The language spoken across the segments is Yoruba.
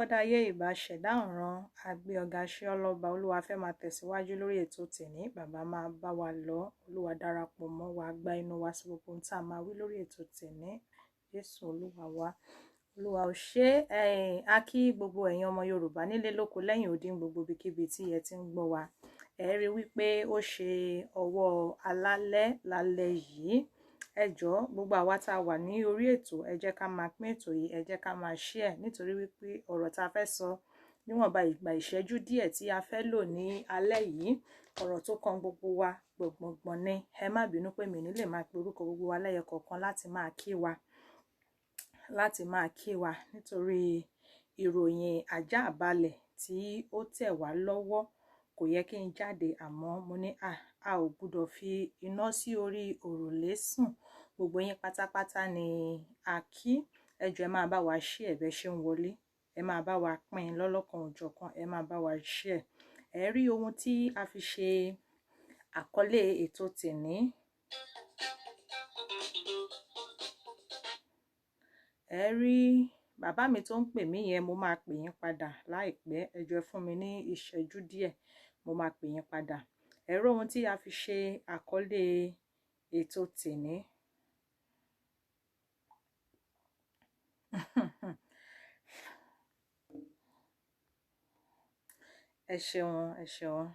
akọ́dáyé ìbá ṣẹ̀dá ọ̀ràn àgbẹ̀ ọ̀gá ṣe ọlọ́ba olúwa fẹ́ máa tẹ̀síwájú lórí ètò tèmi bàbá máa bá wa lọ olúwa darapọ̀ mọ́ wa gba inú wa sí gbogbo ohun tá a máa wí lórí ètò tèmi jésù olúwa wa olúwa ò ṣe a kí gbogbo ẹ̀yin ọmọ yorùbá nílé lóko lẹ́yìn odi gbogbo ibikíbi tí ẹ ti ń gbọ́ wa ẹ rí wípé ó ṣe ọwọ́ alálẹ́ lálẹ́ yìí ẹ jọ̀ọ́ gbogbo àwa tá a wà ní orí ètò ẹ jẹ́ ká máa pín ètò yìí ẹ jẹ́ ká máa share nítorí wípé ọ̀rọ̀ tá a fẹ́ sọ níwọ̀nba ìgbà ìṣẹ́jú díẹ̀ tí a fẹ́ lò ní alẹ́ yìí ọ̀rọ̀ tó kan gbogbo wa gbọ̀ngbọ̀n ni ẹ má bínú pé mi ní lè máa pe orúkọ gbogbo wa lẹ́yọ kọ̀ọ̀kan láti máa kí wa nítorí ìròyìn ajá àbálẹ̀ tí ó tẹ̀ wá lọ́wọ́ kò yẹ kí n jáde àmọ́ mo ní a ò gbúdọ̀ fi iná sí orí òrùlé sùn gbogbo yín pátápátá ni a kí ẹ jọ̀ọ́ ẹ máa bá wa share bẹ́ ṣe ń wọlé ẹ máa bá wa pín lọ́lọ́kan òjọ̀kan ẹ máa bá wa share ẹ rí ohun tí a fi ṣe àkọlé ètò tèmi ẹ rí bàbá mi tó ń pè mí yẹn mo máa pè yín padà láìpẹ́ ẹ jọ̀ọ́ fún mi ní ìṣẹ́jú díẹ̀ mo máa pè yín padà ẹ rí ohun tí a fi ṣe àkọlé ètò tèmi ẹ ṣeun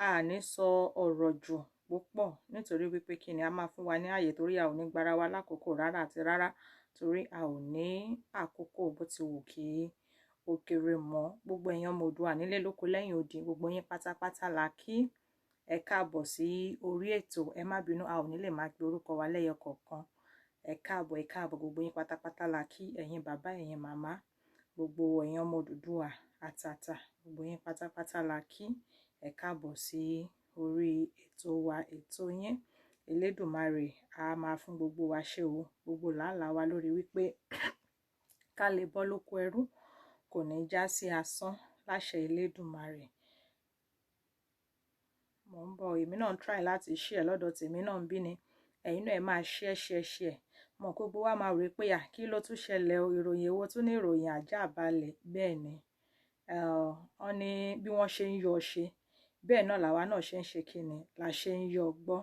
a ní sọ ọ̀rọ̀ jù púpọ̀ nítorí wípé kí ni a máa fún wa ní ààyè torí a ò ní gbára wa lákòókò rárá àti rárá torí a ò ní àkókò bó ti wù kí ó kéré mọ́ gbogbo èèyàn ọmọ Oòduà nílé lóko lẹ́yìn odi gbogbo yín pátápátá la kí ẹ káàbọ̀ sí orí ètò ẹ má bínú a ò ní lè máa pe orúkọ wa lẹ́yọ kọ̀ọ̀kan ẹ káàbọ̀ gbogbo yín pátápátá la kí ẹ̀yin bàbá ẹ̀yin màmá gbogbo èèyàn ọmọ Oòduà àtàtà gbogbo yín pátápátá la kí ẹ káàbọ̀ sí orí ètò wa ètò yín Elédùmarè a máa fún gbogbo wa ṣe o gbogbo làálàá wa lórí wípé ká lè bọ́ lóko ẹrú kò ní já sí asán láṣẹ Elédùmarè mo ń bọ̀ èmi náà ń try láti share lọ́dọ̀ tèmi náà ń bí ni ẹ̀yin náà ẹ máa share mọ̀ gbogbo wa máa rò pé kí ló tún ṣẹlẹ̀ o ìròyìn èwo tún ní ìròyìn ajá àbálẹ̀ bẹ́ẹ̀ ni wọ́n ní bí wọ́n ṣe ń yọ ṣe bẹ́ẹ̀ náà làwa náà ṣe ń ṣe kíni la ṣe ń yọ gbọ́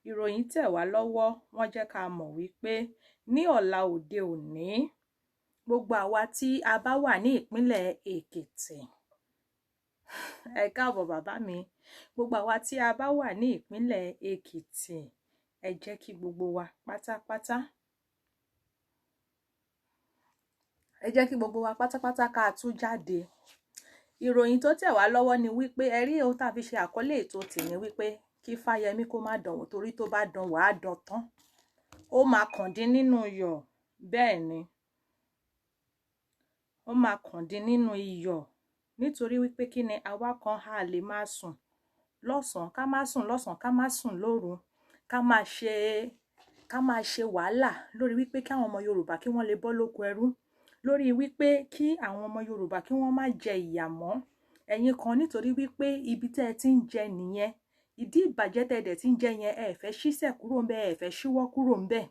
ìròyìn tẹ̀ wá lọ́wọ́ wọ́n jẹ́ ká mọ̀ wípé ní ọ̀la òde òní gbogbo àwa tí a bá wà ní ìpínlẹ̀ Èkìtì ẹ káàbọ̀ bàbá mi gbogbo àwa tí a bá wà ní ìpínlẹ̀ Èkìtì ẹ jẹ́ kí gbogbo wa pátápátá ká tún jáde ìròyìn tó tẹ̀ wá lọ́wọ́ ni wípé ẹ rí ohun tá a fi ṣe àkọlé ètò tèmi wípé kí Fáyẹmí kó má dánwò torí tó bá dánwò á dán tán ó máa kàn dín nínú iyọ̀ bẹ́ẹ̀ ni ó máa kàn dín nínú iyọ̀ nítorí wípé kí ni àwa kan a lè máa sùn lọ́sàn-án ká má sùn lọ́sàn-án ká má sùn lóru ká máa ṣe wàhálà lórí wípé kí àwọn ọmọ Yorùbá kí wọ́n lè bọ́ lóko ẹrú lórí wípé kí àwọn ọmọ Yorùbá kí wọ́n má jẹ ìyà mọ́ ẹ̀yin kan nítorí wípé ibi tẹ́ ẹ ti ń jẹ nìyẹn ìdí ìbàjẹ́ tẹ́ ẹ dẹ̀ ti ń jẹ yẹn ẹ fẹ́ ṣíṣẹ̀ kúrò ń bẹ̀ ẹ fẹ́ ṣíwọ́ kúrò ń bẹ̀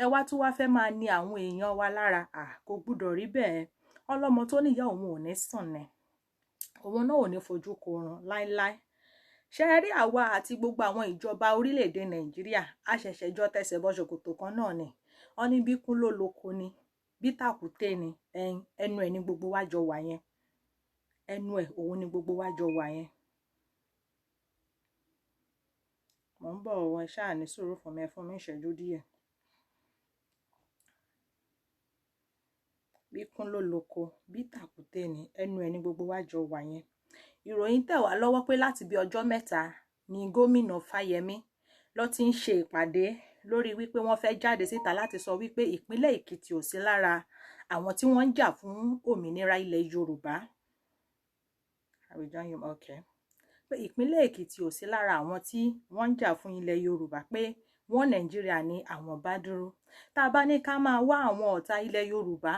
ẹ wá tún wá fẹ́ máa ní àwọn èèyàn wa lára kò gbúdọ̀ rí bẹ́ẹ̀ ọlọ́mọ tó níyà òun ò ní sùn ni òun náà ò ní fojú korun láíláí ṣe rí àwa àti gbogbo àwọn ìjọba orílẹ̀-èdè Nàìjíríà a ṣẹ̀ṣẹ̀ jọ tẹsẹ̀ bọ́ ṣòkòtò kan náà ni wọ́n ní bí kún ló lóko ni bí tàkúté ni ẹnu ẹ̀ ní gbogbo wa jọ wà yẹn ẹnu ẹ̀ òun ni gbogbo wa jọ wà yẹn mo ń bọ̀ ẹ ṣáà ní sùúrù fún mi ìṣẹ́jú díẹ̀ bí kún ló lóko bí tàkúté ni ẹnu ẹ̀ ní gbogbo wa jọ wà yẹn ìròyìn tẹ̀ wá lọ́wọ́ pé láti bí ọjọ́ mẹ́ta ni gómìnà Fáyẹmí ló ti ń ṣe ìpàdé lórí wípé wọ́n fẹ́ jáde síta láti sọ wípé ìpínlẹ̀ Èkìtì ò sí lára àwọn tí wọ́n ń jà fún òmìnira ilẹ̀ Yorùbá pé ìpínlẹ̀ Èkìtì ò sí lára àwọn tí wọ́n ń jà fún ilẹ̀ Yorùbá pé wọ́n Nàìjíríà ni àwọn bá dúró tá a bá ní ká máa wá àwọn ọ̀tá ilẹ̀ Yorùbá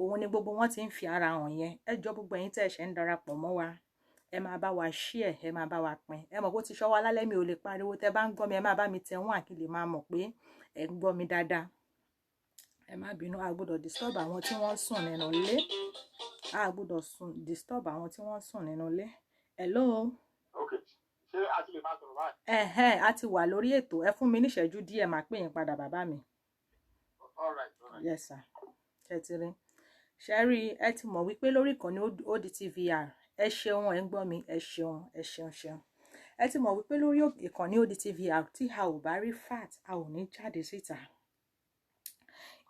òun ni gbogbo wọn ti ń fi ara hàn yẹn ẹ jọ gbogbo ẹ̀yin tẹ́ ẹ ṣe ń darapọ̀ mọ́ wa ẹ máa bá wa share ẹ máa bá wa pín ẹ mọ̀ bó ti ṣọ́ wa lálẹ́ mi ò lè pariwo tẹ́ bá ń gbọ́ mi ẹ máa bá mi tẹ̀ wọ́n àkí lè máa mọ̀ pé ẹ ń gbọ́ mi dáadáa ẹ má bínú, a gbọ́dọ̀ disturb àwọn tí wọ́n sùn nínú ilé. A gbọ́dọ̀ disturb àwọn tí wọ́n sùn nínú ilé. Hello. Okay. Ṣé a ti lè máa sọ̀rọ̀ báyìí? A ti wà lórí ètò. Ẹ fún mi ní ìṣẹ́jú díẹ̀, máa pè yín padà bàbá mi. All right. Yes sir. Ṣé ti rí? Ṣẹ́rí, ẹ ti mọ̀ wípé lórí ìkànnì ODTVR, ẹ ṣeun, ẹ ń gbọ́ mi, ẹ ṣeun. Ẹ ti mọ̀ wípé lórí ìkànnì ODTVR tí a ò bá rí fact, a ò ní jáde síta.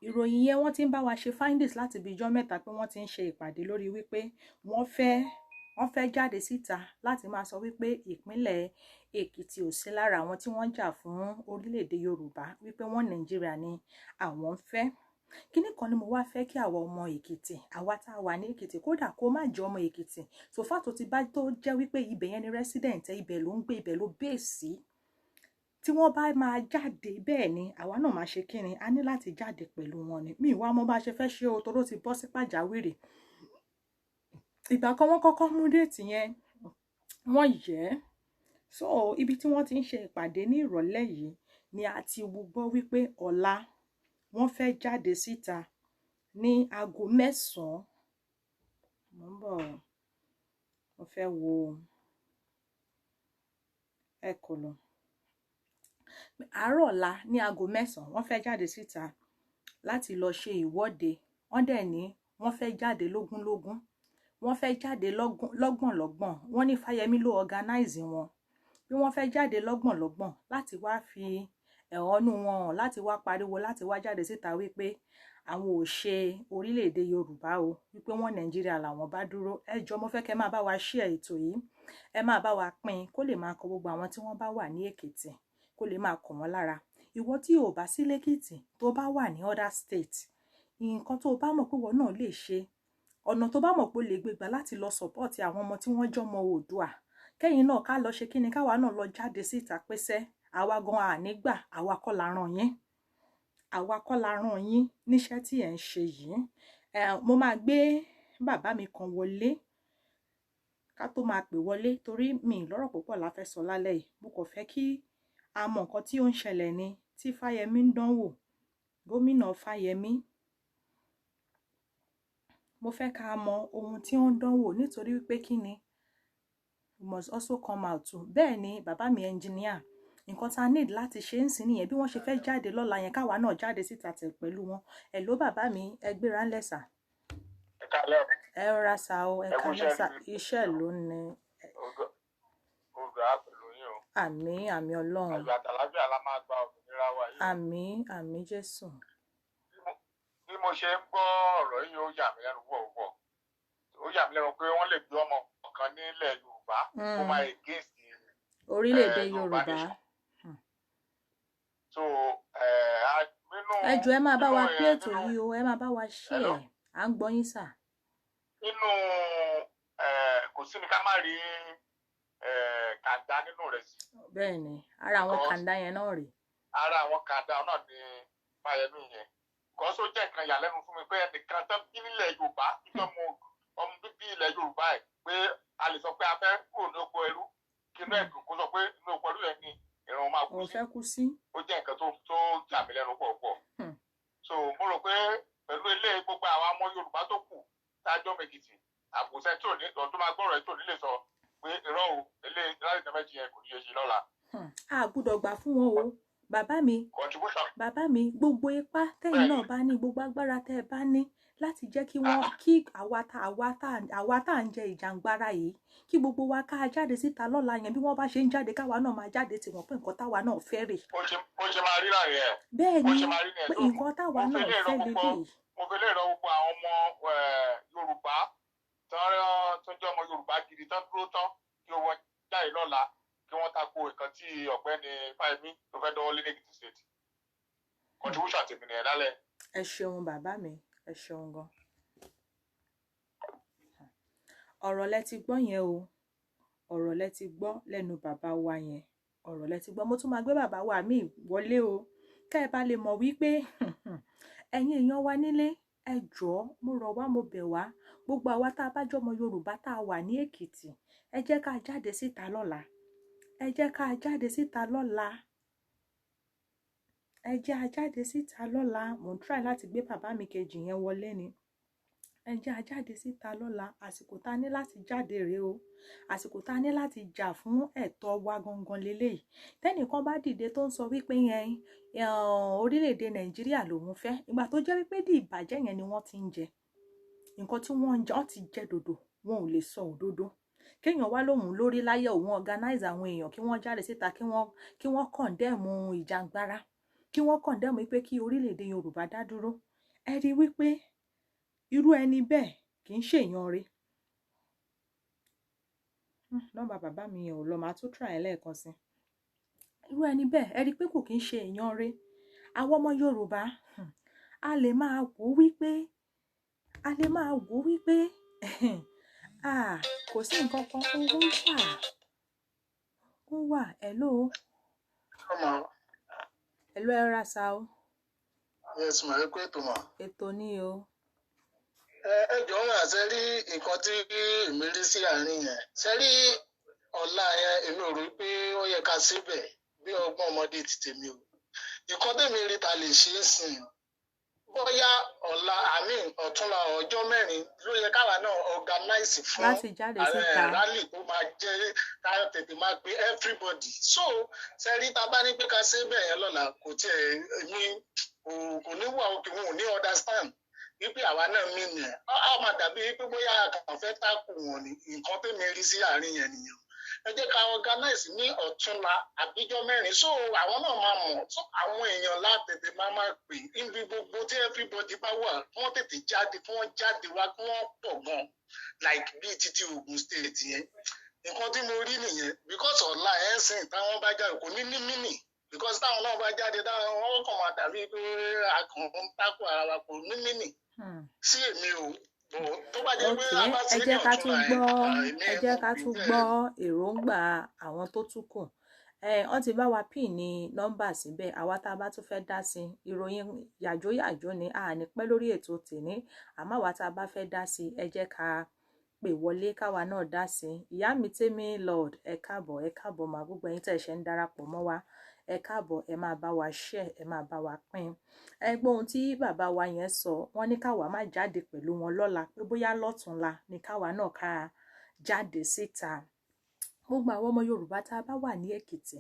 Ìròyìn yẹn wọ́n ti ń bá wa ṣe findings láti bí ijọ́ mẹ́ta pé wọ́n ti ń ṣe ìpàdé lórí wípé wọ́n fẹ́ jáde síta láti máa sọ wípé ìpínlẹ̀ Èkìtì ò sí lára àwọn tí wọ́n jà fún orílẹ̀-èdè Yorùbá, wípé wọ́n Nàìjíríà ni àwọn ń fẹ́. Kíní kan ni mo wá fẹ́ kí àwa ọmọ Èkìtì, àwa tá a wà ní Èkìtì, kódà kó má jẹ́ ọmọ Èkìtì, so far tó ti bá tó jẹ́ wípé ibẹ̀ yẹn ni resident, ibẹ̀ ló ń gbé, ibẹ̀ ló base, tí wọ́n bá máa jáde bẹ́ẹ̀ ni àwa náà máa ṣe kíni, a ní láti jáde pẹ̀lú wọn ni. Mi ìwà ọmọ bá ṣe fẹ́ ṣe o, toró ti bọ́ sí pàjáwìrì. Ìgbà kan wọ́n kọ́kọ́ mú déètì yẹn, wọ́n yẹ̀. So ibi tí wọ́n ti ń ṣe ìpàdé ní ìrọ̀lẹ́ yìí ni a ti gbọ́ wípé ọ̀la wọ́n fẹ́ jáde síta ní aago 9. Mo ń bọ̀, mo fẹ́ wo ẹ̀kọ́ lọ. Àárọ̀ ọ̀la ní aago 9 wọ́n fẹ́ jáde síta láti lọ ṣe ìwọ́de. Wọ́n dẹ̀ ní wọ́n fẹ́ jáde lógúnlógún, wọ́n fẹ́ jáde lọ́gbọ̀nlọ́gbọ̀n. Wọ́n ní Fáyẹmí ló organize wọn, bí wọ́n fẹ́ jáde lọ́gbọ̀nlọ́gbọ̀n láti wá fi ẹ̀hónú wọn hàn, láti wá pariwo, láti wá jáde síta wípé àwọn ò ṣe orílẹ̀-èdè Yorùbá o, wípé wọ́n Nàìjíríà làwọn bá dúró. Ẹ jọ̀ọ́ mo fẹ́ kẹ́ máa bá wa share ètò yìí, ẹ máa bá wa pín kó lè máa kọ gbogbo àwọn tí wọ́n bá wà ní Èkìtì, kó lè máa kọ̀ wọ́n lára. Ìwọ tí ò bá sí lẹ́kìtì, tó bá wà ní other state, nǹkan tó bá mọ̀ pé wọ́n náà lè ṣe, ọ̀nà tó bá mọ̀ pé ó lè gbégbá láti lọ support àwọn ọmọ tí wọ́n jọmọ Oòduà, kẹ́yìn náà ká lọ ṣe kíni, káwa náà lọ jáde síta pẹ́sẹ́. Àwa gan ànígbà, àwa kọ́ la rán yín, àwa kọ́ la rán yín níṣẹ́ tí ẹ̀ ń ṣe yìí. Mo máa gbé bàbá mi kan wọlé ká tó máa pè wọlé, torí mi lọ́rọ̀ púpọ̀ la fẹ́ sọ lálẹ́ yìí. Mo kàn fẹ́ kí a mọ̀ nǹkan tí ó ń ṣẹlẹ̀ ni, tí Fáyẹmí ń dánwò, gómìnà Fáyẹmí. Mo fẹ́ ká mọ ohun tí ó ń dánwò, nítorí wípé kí ni, we must also come out too. Bẹ́ẹ̀ ni bàbá mi engineer, nǹkan tá need láti ṣe ń sìn nìyẹn. Bí wọ́n ṣe fẹ́ jáde lọ́la yẹn, káwa náà jáde síta tẹ̀ pẹ̀lú wọn. Hello bàbá mi, ẹ gbéra ńlẹ̀ sà. Ẹ káalẹ́. Ẹ rọra sà o, ẹ káalẹ́ sà. Iṣẹ́ ló ní. Ògà pẹ̀lú yín o. Àmín, àmín Ọlọ́run. Àgbà àtàlábíà la máa gba òmìnira wa yìí. Àmín, àmín Jésù. Bí mo ṣe ń gbọ́ ọ̀rọ̀ yìí, ó yà mí lẹ́nu wọ̀wọ̀. Ó yà mí lẹ́nu pé wọ́n lè gbé ọmọ kan nílẹ̀ Yorùbá kó máa against orílẹ̀-èdè Yorùbá. So nínú, ẹ jọ̀ọ́ ẹ máa bá wa pé ètò yìí o, ẹ máa bá wa share, à ń gbọ́ yín sà. Nínú kò sí ni ká má rí kàńdá nínú rẹ̀ sí. Bẹ́ẹ̀ ni, ara àwọn kàńdá yẹn náà rèé. Ara àwọn kàńdá náà ni Fáyẹmí yẹn. Kọ́sọ́ jẹ́ nǹkan ìyàlẹ́nu fún mi pé ẹnìkan tó bí nílẹ̀ Yorùbá, ọmọ bíbí ilẹ̀ Yorùbá ẹ̀, pé a lè sọ pé a fẹ́ kúrò ní oko ẹrú, kí inú ẹ̀dùn kó sọ pé inú oko ẹrú yẹn ni ìran máa kú sí. Ó jẹ́ nǹkan tó jà mí lẹ́nu pọ̀. So mo rò pé pẹ̀lú ilé gbogbo àwọn ọmọ Yorùbá tó kù tájọ́ Èkìtì, àbùsẹ̀ tó ní tó máa gbọ́rọ̀ ẹ̀ tó nílé sọ pé ìran o ilé láti tẹ́ méjì yẹn kò ní ṣe lọ́la. A gbọ́dọ̀ gbà fún wọn o. Bàbá mi, gbogbo ipá tẹ́yin náà bá ní, gbogbo agbára tẹ́ ẹ bá ní láti jẹ́ kí wọ́n, kí àwa tá à ń jẹ ìjàngbara yìí, kí gbogbo wa ká jáde síta lọ́la yẹn. Bí wọ́n bá ṣe ń jáde, káwa náà máa jáde, tí wọ́n pé nǹkan táwa náà fẹ́ rè. Ó ṣe máa rí láàrin ẹ̀. Bẹ́ẹ̀ ni, pé nǹkan táwa náà fẹ́ lélẹ̀. Mo fi lè rọ gbogbo àwọn ọmọ Yorùbá tó jẹ́ ọmọ Yorùbá gidi tán dúró tán kí wọ́n jáde lọ́la, kí wọ́n tako nǹkan tí ọ̀gbẹ́ni Fáyẹmí tó fẹ́ dánwó lé Èkìtì State. Contribution tèmi nìyẹn lálẹ́. Ẹ ṣeun bàbá mi, ẹ ṣeun gan. Ọ̀rọ̀ lẹ ti gbọ́ yẹn o, ọ̀rọ̀ lẹ ti gbọ́ lẹ́nu bàbá wa yẹn, ọ̀rọ̀ lẹ ti gbọ́. Mo tún máa gbé bàbá wa mi wọlé o, kẹ́ ẹ bá lè mọ̀ wípé ẹ̀yin èèyàn wa nílé, ẹ jọ̀ọ́ mo rọ̀ wá, mo bẹ̀ wá, gbogbo àwa tá a bá jọmọ Yorùbá tá a wà ní Èkìtì, ẹ jẹ́ ká jáde síta lọ́la, ẹ jẹ́ ká jáde síta lọ́la. ẹ jẹ́ a jáde síta lọ́la. Mo ń try láti gbé bàbá mi kejì yẹn wọlé ni. Ẹ jẹ́ a jáde síta lọ́la. Àsìkò tá ní láti jáde rèé o. Àsìkò tá ní láti jà fún ẹ̀tọ́ wa gangan leléyìí. Tẹ́nìkan bá dìde tó ń sọ wípé yẹn orílẹ̀-èdè Nàìjíríà lòun fẹ́, ìgbà tó jẹ́ wípé di ìbàjẹ́ yẹn ni wọ́n ti ń jẹ nǹkan tí wọ́n ń jẹ, wọ́n ti jẹ dòdò, wọn ò lè sọ òdodo. Kéèyàn wá lóhùn lórí láyé òun organize àwọn èèyàn kí wọ́n jáde síta kí wọ́n condemn ìjàngbara, kí wọ́n condemn wípé kí orílẹ̀-èdè Yorùbá dá dúró. Ẹ rí wípé irú ẹni bẹ́ẹ̀ kì í ṣèyàn rí. Nọ́mbà bàbá mi yẹn ò lọ, màá tún try lẹ́ẹ̀kan sí. Irú ẹni bẹ́ẹ̀ ẹ rí pé kò kì í ṣe èèyàn rí. Àwọn ọmọ Yorùbá a lè máa wò wípé kò sí nǹkan kan, ó wà. Hello ẹ ra sa o. Yes ma, ẹ kú ètò ma. Ètò ni o. Ẹ jọ̀ọ́ mà, ṣe rí nǹkan tí èmi rí sí àárín yẹn, ṣe rí ọ̀la yẹn èmi ò rí pé ó yẹ ká síbẹ̀ bí ọgbọ́n ọmọdé ti tèmi o. Nǹkan tèmi rí ta lè ṣe é sìn bóyá ọ̀la ọ̀túnla ọjọ́ mẹ́rin ló yẹ káwa náà organize fún láti jáde síta rally tó máa jẹ́ ká tètè máa gbé everybody. So ṣe rí ta bá ní pé ká ṣe bẹ́ẹ̀ yẹn lọ́la kò tiẹ̀ ní kò ní wà òkè, wọn ò ní understand wípé àwa náà mí nìyẹn. Á máa dàbí wípé bóyá kàn fẹ́ tákù wọn ni. Nǹkan tèmi rí sí àárín yẹn nìyẹn. Ẹ jẹ́ ká organize ní ọ̀túnla àbíjọ́ mẹ́rin so àwọn náà máa mọ̀, so àwọn èèyàn látètè máa pè níbi gbogbo tí everybody bá wà kí wọ́n tètè jáde, kí wọ́n jáde wá, kí wọ́n pọ̀ gan like bíi títí Ògùn state yẹn. Nǹkan tí mo rí nìyẹn because ọ̀la ẹ̀ ń sìn táwọn bá jáde kò ní mínì because táwọn náà bá jáde táwọn wọ́n kàn máa dàbí pé akàn ń tákù ara wa kò ní mínì sí èmi o. ẹ jẹ́ ká tún gbọ́ èròǹgbà àwọn tó tún kù. Wọ́n ti bá wa pín ní nọ́mbà síbẹ̀, àwa tá a bá tún fẹ́ dá sí ìròyìn yàjóyàjó ni a ní pẹ́ lórí ètò tèmi, àmọ́ àwa tá a bá fẹ́ dá sí ẹ jẹ́ ká pè wọlé káwa náà dá sí. Ìyá mi Tèmi Lord ẹ káàbọ̀ mà, gbogbo ẹ̀yin tẹ́ ṣe ń darapọ̀ mọ́ wa ẹ káàbọ̀, ẹ máa bá wa share, ẹ máa bá wa pín. Ẹgbọ́n ohun tí bàbá wa yẹn sọ, wọ́n ní káwa má jáde pẹ̀lú wọn lọ́la, pé bóyá lọ́tùnla ni káwa náà ká jáde síta. Gbogbo àwọn ọmọ Yorùbá tá a bá wà ní Èkìtì,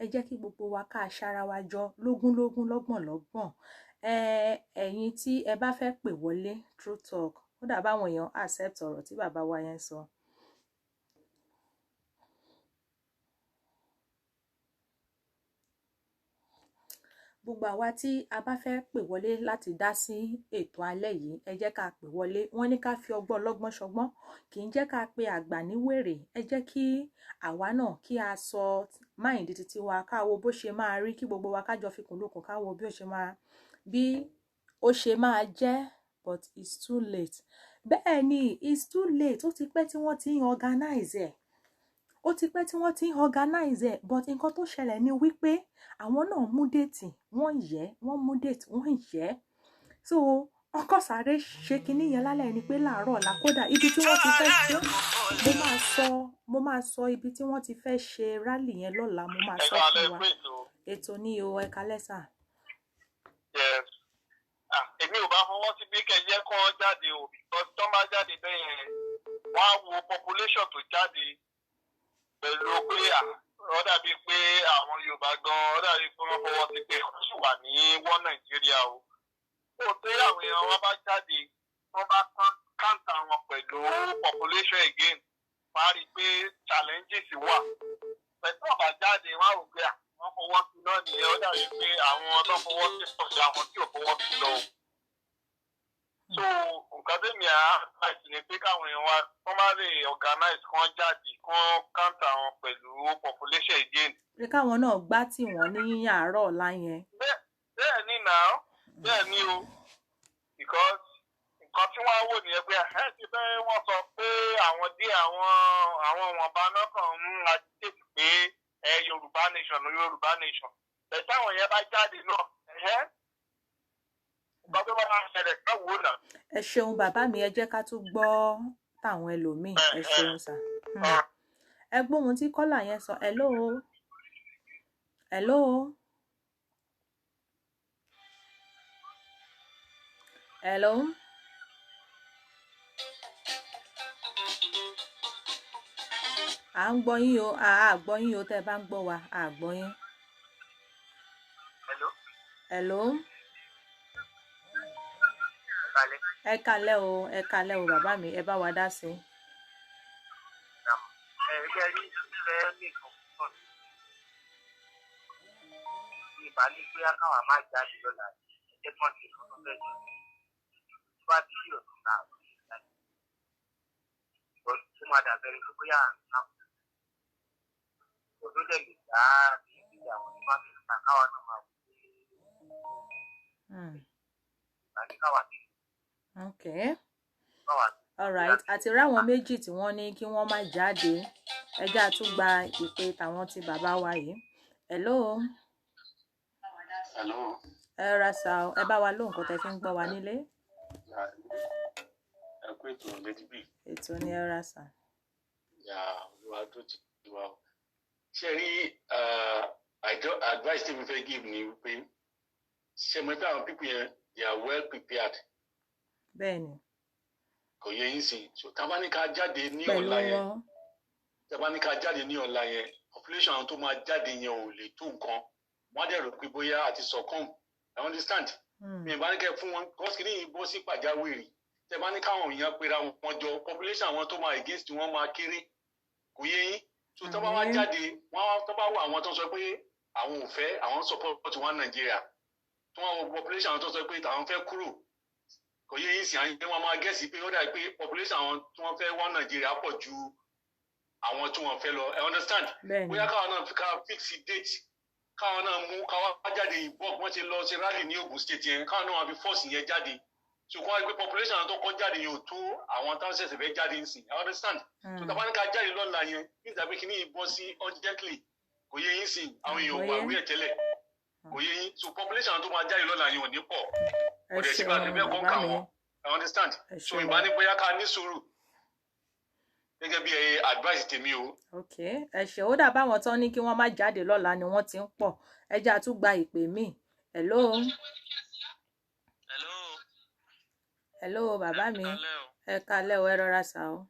ẹ jẹ́ kí gbogbo wa ká ṣara wa jọ lógúnlógún lọ́gbọ̀nlọ́gbọ̀n. Ẹ̀yin tí ẹ bá fẹ́ pè wọlé True Talk, ó dà báwọn èèyàn accept ọ̀rọ̀ tí bàbá wa yẹn sọ. Gbogbo àwa tí a bá fẹ́ pè wọlé láti dá sí ètò alẹ́ yìí, ẹ jẹ́ ká pè wọlé. Wọ́n ní ká fi ọgbọ́n ọlọ́gbọ́n ṣọgbọ́n, kì í jẹ́ ká pe àgbà ní wèrè. Ẹ jẹ́ kí àwa náà kí a sọ mind títí wa, ká wo bó ṣe máa rí, kí gbogbo wa ká jọ fi kùnlùkùn, ká wo bí ó ṣe máa jẹ́, but it's too late. Bẹ́ẹ̀ ni it's too late. Ó ti pẹ́ tí wọ́n ti ń organize ẹ̀. But nǹkan tó ṣẹlẹ̀ ni wípé àwọn náà mú déètì, wọ́n yẹ̀. So ọkọ̀ sáré ṣe kinní yẹn lálẹ́ ni pé láàárọ̀ ọ̀la kódà ibi tí wọ́n ti fẹ́ ṣe, mo máa sọ ibi tí wọ́n ti fẹ́ ṣe rally yẹn lọ́la, mo máa sọ fún wa. Ètò ní o, ẹ kálẹ́ sà. Èmi ò bá fọwọ́ sí bí kẹ̀yẹ́ kọ́ jáde o, because tó máa jáde bẹ́yẹn wọ́n á wo population tó jáde pẹ̀lú pé ó dàbí pé àwọn Yorùbá gan ó dàbí pé wọ́n fọwọ́ sí pé wọ́n sì wà ní wọ́n Nàìjíríà o. Ó pé àwọn èèyàn wọn bá jáde wọ́n bá káńtà wọn pẹ̀lú population again, wọ́n á rí i pé challenges wà. Pẹ̀lú ọ̀bà jáde wọ́n á rò pé wọ́n fọwọ́ sí náà nìyẹn, ó dàbí pé àwọn tó fọwọ́ sí pọ̀ sí àwọn tí ò fọwọ́ sí lọ. So nǹkan tẹ́mi àáṣì ni pé káwọn èèyàn wa wọ́n má lè organize kán jáde kán káńtà wọn pẹ̀lú population again. Pé káwọn náà gbá tì wọ́n ní àárọ̀ ọ̀la yẹn. Bẹ́ẹ̀ ni náà, bẹ́ẹ̀ ni o, because nǹkan tí wọ́n á wò nìyẹn pé ti fẹ́ wọ́n sọ pé àwọn dé àwọn wọ̀nba náà kàn ń agitate pé Yorùbá nation. Bẹ́ẹ̀ táwọn yẹn bá jáde náà ẹ ṣeun bàbá mi, ẹ jẹ́ ká tún gbọ́ táwọn ẹlòmíì. Ẹ ṣeun sà. Ẹ gbóhun tí kọ́là yẹn sọ. Hello. Hello. À ń gbọ́ yín o, gbọ́ yín o, tẹ́ bá ń gbọ́ wa, gbọ́ yín. Hello. Hello. Ẹ kálẹ́. Ẹ kálẹ́ o bàbá mi, ẹ bá wa dá sí. Ẹgbẹ́ rí ìfẹ́ ní ìfọ̀kàn ní ìbálẹ̀ pé káwa máa jáde lọ́la ẹ̀jẹ̀ kan ní ìfọ̀kàn bẹ́ẹ̀ jẹ́ tó bá ti ṣí ọ̀tún náà ìbọn tó máa dàbẹ̀rẹ̀ pé bóyá àǹtá òdó lè lè dá bí ìyàwó ní máa fi ta káwa náà máa wù ìbálẹ̀ káwa sí. Okay. All right. Àti ráwọn méjì tí wọ́n ní kí wọ́n má jáde. Ẹ jẹ́ á tún gba ìpè tàwọn tí bàbá wa yìí. Hello. Hello. Ẹ ra sa o, ẹ bá wa lóhùn nǹkan tẹ́ fi ń gbọ́ wa nílé. Ẹ kú ètò Lady B. Ètò ni ẹ ra sa. Olúwa tó ti wá. Ṣé rí advice tí mi fẹ́ give ni wípé ṣe mo fẹ́ àwọn people yẹn they are well prepared. Bẹ́ẹ̀ni. Kò yẹ yín sí. So tá bá ní ká jáde ní ọ̀la yẹn. Tá bá ní ká jáde ní ọ̀la yẹn, population àwọn tó máa jáde yẹn ò lè tó nǹkan. Wọ́n dẹ̀ rò pé bóyá àti succumb. I understand. Mi ì bá ní kẹ́ fún wọn kọ́sìkì ní ìbọn sí pàjáwìrì. Tẹ́ bá ní káwọn èèyàn pera wọn jọ population àwọn tó máa against wọn máa kéré. Kò yẹ yín. So tó bá wá jáde, wọ́n tó bá wà àwọn tó sọ pé àwọn ò fẹ́, àwọn support wọn Nàìjíríà. Tó wọ́n wọ population àwọn tó sọ pé àwọn fẹ́ kúrò. Kò yẹ yín sí àwọn wọn máa gẹ̀ẹ́sì pé ó dà pé population àwọn tí wọ́n fẹ́ wá Nàìjíríà pọ̀ ju àwọn tí wọ́n fẹ́ lọ. I understand. Bóyá káwọn náà ká fix date káwọn náà mú káwọn jáde ìbọn wọ́n ti lọ ṣe rally ní Ogun State yẹn káwọn náà wọ́n fi force yẹn jáde. So kọ́ wá pé population àwọn tó kọ́ jáde yóò tó àwọn táwọn ṣẹ̀ṣẹ̀ fẹ́ jáde nsìn. I understand. So tàbá ní ká jáde lọ́la yẹn nígbà pé kí ní ìbọn sí urgently kò yẹ yín sìn àwọn èèyàn wà wí ẹ̀ tẹ́lẹ̀ kò yẹ yín. So population àwọn tó máa jáde lọ́la yẹn ò ní pọ̀. Kò dẹ̀ sígbà tó fẹ́ kọ́ ká wọn. I understand. So ìbá ní bóyá ká ní sùúrù gẹ́gẹ́ bí advice tèmi o. Okay, ẹ ṣé ó dà báwọn tán ní kí wọ́n má jáde lọ́la ni wọ́n ti ń pọ̀. Ẹ jẹ́ á tún gba ìpè míì. Hello. Hello. Hello bàbá mi. Ẹ kálẹ́ o, ẹ rọra sà o.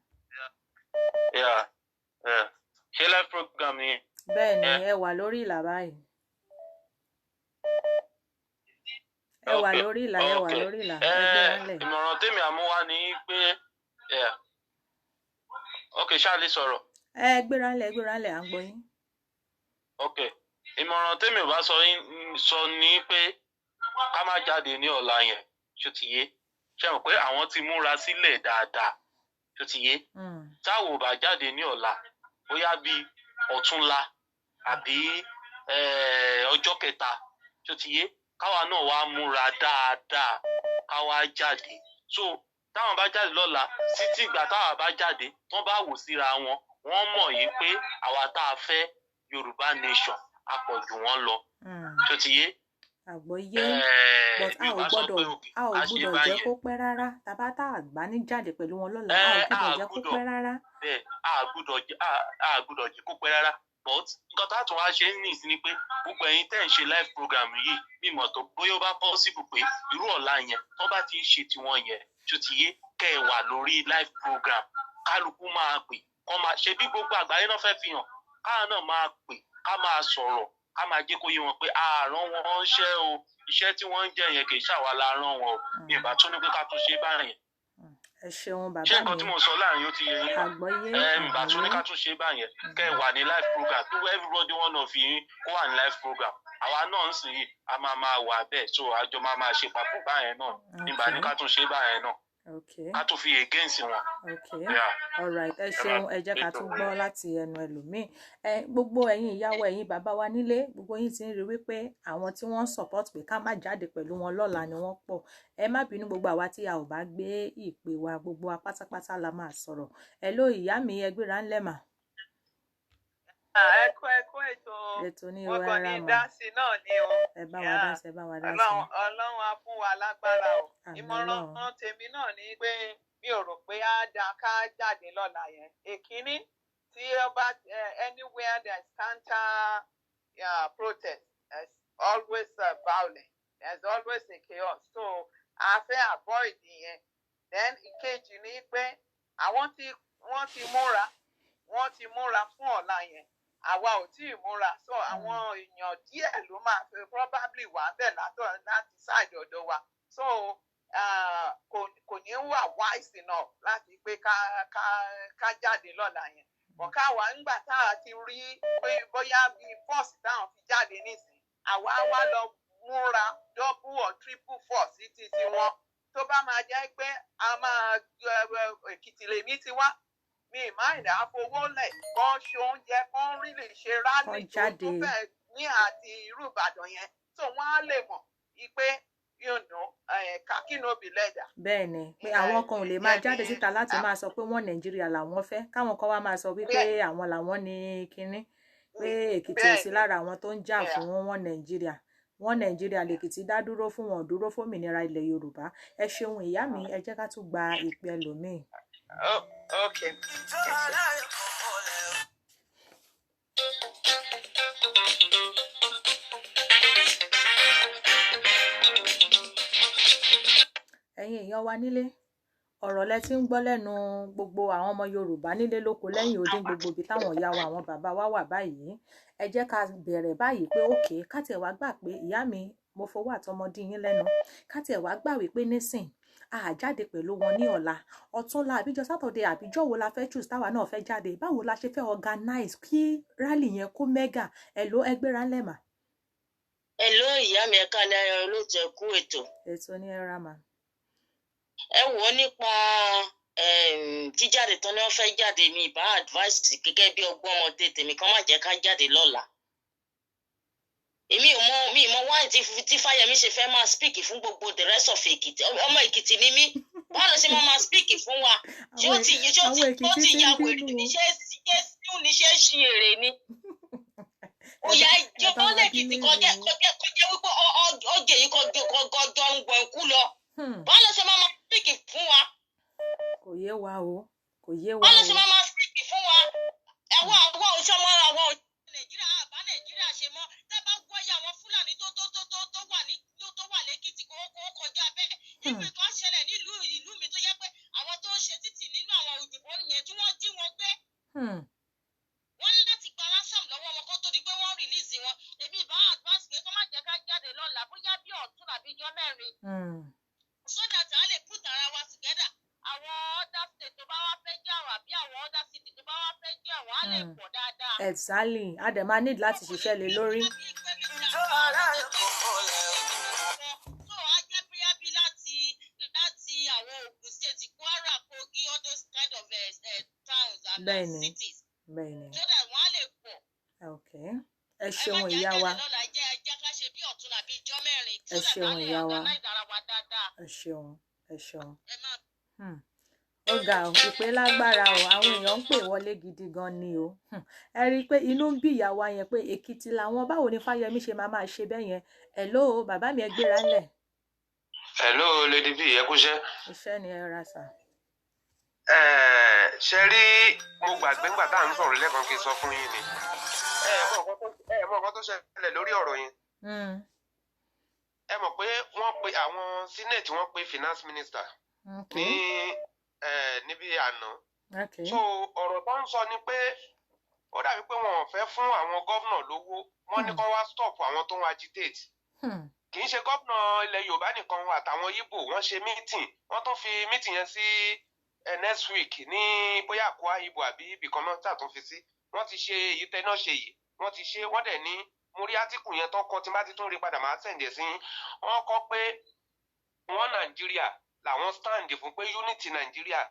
Ṣé live program ni? Bẹ́ẹ̀ni, ẹ wà lórí ìlà báyìí. Ẹ wà lórí ìlà, ẹ wà lórí ìlà. Ìmọ̀ràn tèmi àmúwá ni pé ṣáà lè sọ̀rọ̀. Gbéra ńlẹ̀ à ń gbọ́ yín. Ìmọ̀ràn tèmi ò bá sọ ní pé ká má jáde ní ọ̀la yẹn ṣó ti yé. Ṣé mọ̀ pé àwọn ti múra sílẹ̀ dáadáa ṣó ti yé. Táwọn ò bá jáde ní ọ̀la bóyá bíi ọ̀túnla àbí ọjọ́ kẹta ṣó ti yé. Káwa náà wá múra dáadáa káwa jáde. So táwọn bá jáde lọ́la títí ìgbà táwa bá jáde tán bá wò síra wọn wọ́n mọ̀ yìí pé àwa tá a fẹ́ Yorùbá nation a pọ̀ jù wọ́n lọ tó ti yé. Àgbọ́yé but a ò gbọ́dọ̀ jẹ́ kó pẹ́ rárá tàbá tá a gbá ní jáde pẹ̀lú wọn lọ́la a ò gbọ́dọ̀ jẹ́ kó pẹ́ rárá. Bẹ́ẹ̀ a gbọ́dọ̀ jẹ́ kó pẹ́ rárá but nǹkan tá a tún wá ṣe ní ìsìn ni pé gbogbo ẹ̀yin tẹ́ ń ṣe live program yìí mímọ̀ tó bóyá ó bá possible pé irú ọ̀la yẹn tó bá ti ń ṣe tiwọn yẹn tó ti yé kẹ́ ẹ wà lórí live program kálukú máa pè kọ́ máa ṣe bí gbogbo àgbáyé náà fẹ́ fi hàn káà náà máa pè ká máa sọ̀rọ̀ ká máa jẹ́ kó yé wọn pé àárọ̀ wọn ń ṣe o iṣẹ́ tí wọ́n ń jẹ yẹn kì í ṣàwa la rán wọn o ní ìbá tún ní pé ká tún ṣe báyẹn. Ẹ ṣeun bàbá mi. Ṣé nǹkan tí mo sọ láàrin yóò ti yé yín? Àgbọ́yé. Ìbá tún ní ká tún ṣe báyẹn kẹ́ ẹ wà ní live program tó everybody one of yín kó wà ní live program àwa náà ń sìn yìí a máa wà bẹ́ẹ̀ so àjọ máa ṣe papọ̀ báyẹn náà ìbá ní ká tún ṣe báyẹn náà. Okay. Ká tún fi against wọn. Okay. All right. Ẹ ṣeun, ẹ jẹ́ ká tún gbọ́ láti ẹnu ẹlòmíì. Gbogbo ẹ̀yin ìyàwó ẹ̀yin bàbá wa nílé gbogbo yín ti ń rí wípé àwọn tí wọ́n support pé ká má jáde pẹ̀lú wọn lọ́la ni wọ́n pọ̀. Ẹ má bínú gbogbo àwa tí a ò bá gbé ìpè wa gbogbo wa pátápátá la máa sọ̀rọ̀. Hello ìyá mi ẹ gbéra ńlẹ̀ mà. Ẹkú ètò ní wọn kàn ní dásí náà ni o. Ẹ bá wa dá sí, ẹ bá wa dá sí. Ọlọ́run á fún wa lágbára o. Ìmọ̀ràn tèmi náà ni pé mi ò rò pé á dáa ká jáde lọ́la yẹn. Èkíní tí ó bá anywhere there is counter protest there's always violence there's always a chaos so a fẹ́ avoid yẹn. Then ìkejì ni pé wọ́n ti múra fún ọ̀la yẹn, àwa ò tí ì múra, so àwọn èèyàn díẹ̀ ló máa fẹ́ probably wà bẹ́ẹ̀ láti side ọ̀dọ̀ wa, so kò ní wà wise enough láti pé ká jáde lọ́la yẹn. Bọ̀ káwa ńgbà tá a ti rí pé bóyá bíi force táwọn fi jáde nísìn, àwa wá lọ múra double or triple force títí wọn. Tó bá máa jẹ́ pé a máa Èkìtì lèmi ti wá, mi ìmáìdá fowó lẹ̀ kán ṣe oúnjẹ kán rí lè ṣe rálì tó fẹ́ ní àti irú Ìbàdàn yẹn, so wọ́n á lè mọ̀ pé kàkí no be leather. Bẹ́ẹ̀ ni pé àwọn kan ò lè máa jáde síta láti máa sọ pé wọ́n Nàìjíríà làwọn fẹ́, káwọn kan wá máa sọ wípé àwọn làwọn ní kinní, pé Èkìtì ò sí lára àwọn tó ń jà fún wọn Nàìjíríà. Wọn Nàìjíríà lèkìtì dá dúró fún wọn, dúró fún òmìnira ilẹ̀ Yorùbá. Ẹ ṣeun ìyá mi, ẹ jẹ́ ká tún gba ìpè ẹlòmíì. Okay. Ẹ̀yin èèyàn wa nílé, ọ̀rọ̀ lẹ ti ń gbọ́ lẹ́nu gbogbo àwọn ọmọ Yorùbá nílé lóko lẹ́yìn odi gbogbo ibi táwọn ìyá wa àwọn bàbá wa wà báyìí. Ẹ jẹ́ ká bẹ̀rẹ̀ báyìí pé òkè ká tiẹ̀ wá gbà pé ìyá mi mo fowó àtọmọdé yín lẹ́nu, ká tiẹ̀ wá gbà wípé nísìn a jáde pẹ̀lú wọn ní ọ̀la, ọ̀túnla àbíjọ Saturday àbíjọ wo la fẹ́ choose táwa náà fẹ́ jáde, báwo la ṣe fẹ́ organize kí rally yẹn kó mega. Hello ẹgbẹ́ra lẹ́mà. Hello ìyá mi ẹ̀ka lẹ́yìn olóòtú ẹ̀kú ètò. Ètò ní ẹ̀rá mà. Ẹ wò ó nípa jíjáde tán ni wọ́n fẹ́ jáde, mi ìbá advice gẹ́gẹ́ bí ọgbọ́n ọmọdé tèmi kan má jẹ́ ká jáde lọ́la. Èmi ò mọ why tí Fáyẹmí ṣe fẹ́ máa speak fún gbogbo the rest of Èkìtì. Ọmọ Èkìtì ni mí, báwo ló ṣe máa speak fún wa? Ṣé ó ti ya wèrè níṣẹ́ ṣí èrè ni? Ó yá ìjọ tó lẹ́kìtì kọjá wípé ọjọ́ yìí kọjọ ń gbọ̀n kú lọ. Báwo ló ṣe máa speak fún wa? Kò yé wa o, kò yé wa o. Báwo ló ṣe máa speak fún wa? Ẹ̀wọ̀n àwọn òṣèmọ́ àwọn Nàìjíríà àbá Nàìjíríà ṣe mọ́, tẹ́ bá gbọ́yà àwọn Fúlàní tó wà lẹ́kìtì kó kọjá bẹ́ẹ̀. Ìpè kan ṣẹlẹ̀ nílùú ìlú mi tó yẹ pé àwọn tó ń ṣe títì nínú àwọn òyìnbó yẹn tí wọ́n jí wọn gbé. Wọ́n ní láti gba ransom lọ́wọ́ wọn kó tó di pé wọ́n release wọn. Èmi ìbá advance pé kó má jẹ́ ká jáde lọ́la bóyá bí ọ̀tún àbí ijọ́ mẹ́rin. So that a lè put ara wa together. Àwọn other state tó bá wá fẹ́ jẹ́ àwọn àbí àwọn other city tó bá wá fẹ́ jẹ́ àwọn á lè pọ̀ dáadáa. Exactly, a dẹ̀ máa need láti ṣiṣẹ́ lé lórí. So a jẹ́ bóyá bí láti àwọn Ògùn state, Kwara, Kogi, all those kind of towns and cities. Bẹ́ẹ̀ni. So that wọ́n á lè pọ̀. Okay. Ẹ ṣeun ìyá wa. Ẹ ṣeun ìyá wa. Ẹ ṣeun. Ó ga ò ìpè lágbára o, àwọn èèyàn ń pè wọlé gidi gan ni o. Ẹ rí i pé inú ń bí ìyá wa yẹn pé Èkìtì làwọn, báwo ni Fáyẹmí ṣe máa ṣe bẹ́ẹ̀ yẹn. Hello bàbá mi ẹ gbéra ńlẹ̀. Hello Lady B, ẹ kúṣẹ́. Iṣẹ́ ni ẹ ra sà. Ṣe rí mo gbàgbé ńgbà tá à ń sọ̀rọ̀ lẹ́ẹ̀kan kí n sọ fún yín ni. Ẹ mọ̀ nǹkan tó ṣẹlẹ̀ lórí ọ̀rọ̀ yẹn. Ẹ mọ̀ pé wọ́n pe àwọn senate, wọ́n pe finance minister níbi àná. So ọ̀rọ̀ tó ń sọ ni pé ó dàbí pé wọn ò fẹ́ fún àwọn gọ́vnà lówó, wọ́n ní kó wá stop àwọn tó ń agitate. Kì í ṣe gọ́vnà ilẹ̀ Yorùbá nìkan àtàwọn Ìgbò, wọ́n ṣe meeting, wọ́n tún fi meeting yẹn sí next week ní bóyá Akwa Ibom àbí ibìkan náà tàtúnfi sí. Wọ́n ti ṣe èyí tẹ́ náà ṣe yìí, wọ́n ti ṣe, wọ́n dẹ̀ ní mo rí átíkù yẹn tó kọ tí bá ti tún rí padà máa sẹ̀ǹdẹ̀ sí. Wọ́n kọ pé wọ́n Nàìjíríà làwọn stand fún, pé unity Nàìjíríà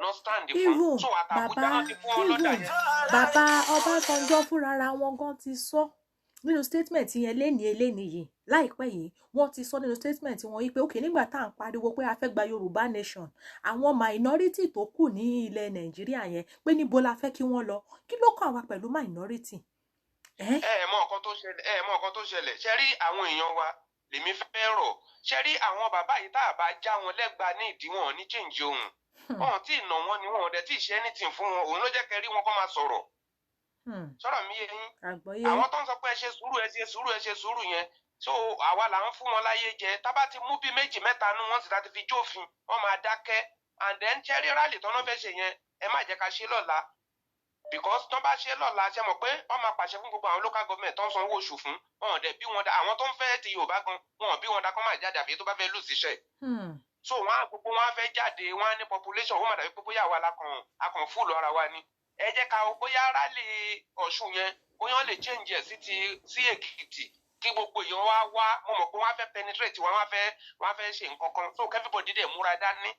no stand fún. So àtàkùjá náà ti fún wọn lọ́dà yẹn. Bàbá Ọbásanjọ́ fúnra wọn gan ti sọ nínú statement yẹn lénìí yìí láìpẹ́ yìí, wọ́n ti sọ nínú statement wọn yìí pé òkè nígbà tá à ń pariwo pé a fẹ́ gba Yorùbá nation, àwọn minority tó kù ní ilẹ̀ Nàìjíríà yẹn pé níbo la fẹ́ kí wọ́n lọ, kí ló kàn wá pẹ̀lú minority. Ẹ mọ̀ nǹkan tó ṣẹlẹ̀, ṣe rí àwọn èèyàn wa lèmi fẹ́ rọ̀, ṣe rí àwọn bàbá yìí tá a bá já wọn lẹ́gbàá ní ìdíwọ̀n ní change ohun, wọn tí ì nà wọn ni wọn ò dẹ̀ tí ì ṣe anything fún wọn, òun ló jẹ́ kẹ́ rí wọn kó máa sọ̀rọ̀. Sọ̀rọ̀ mi yé yín, àwọn tó ń sọ pé ẹ ṣe sùúrù yẹn so àwa là ń fún wọn láyé jẹ tá bá ti mú bí méjì mẹ́ta nú wọn sì láti fi jófin wọn máa dákẹ́ and then cherry rally tọ́nà fẹ́ ṣe yẹn ẹ má jẹ́ ká ṣe lọ́la because tọ́ bá ṣe lọ́la ṣe mọ̀ pé wọ́n máa pàṣẹ fún gbogbo àwọn local government tó ń san owó oṣù fún wọn dẹ̀ bí wọn da àwọn tó ń fẹ́ ti Yorùbá gan wọn bí wọn da kọ́ máa jáde àbí tó bá fẹ́ lù síṣẹ́ so wọn gbogbo wọn fẹ́ jáde wọn á ní population wọn máa dàbí pé bóyá àwa akàn fúlù ara wa ni ẹ jẹ́ ká bóyá rally Ọ̀ṣun yẹn bóyá lè change ẹ̀ sí Èkìtì kí gbogbo èèyàn wá mo mọ̀ pé wọ́n á fẹ́ penetrate wọ́n á fẹ́ ṣe nǹkan kan so everybody dẹ̀ múra dání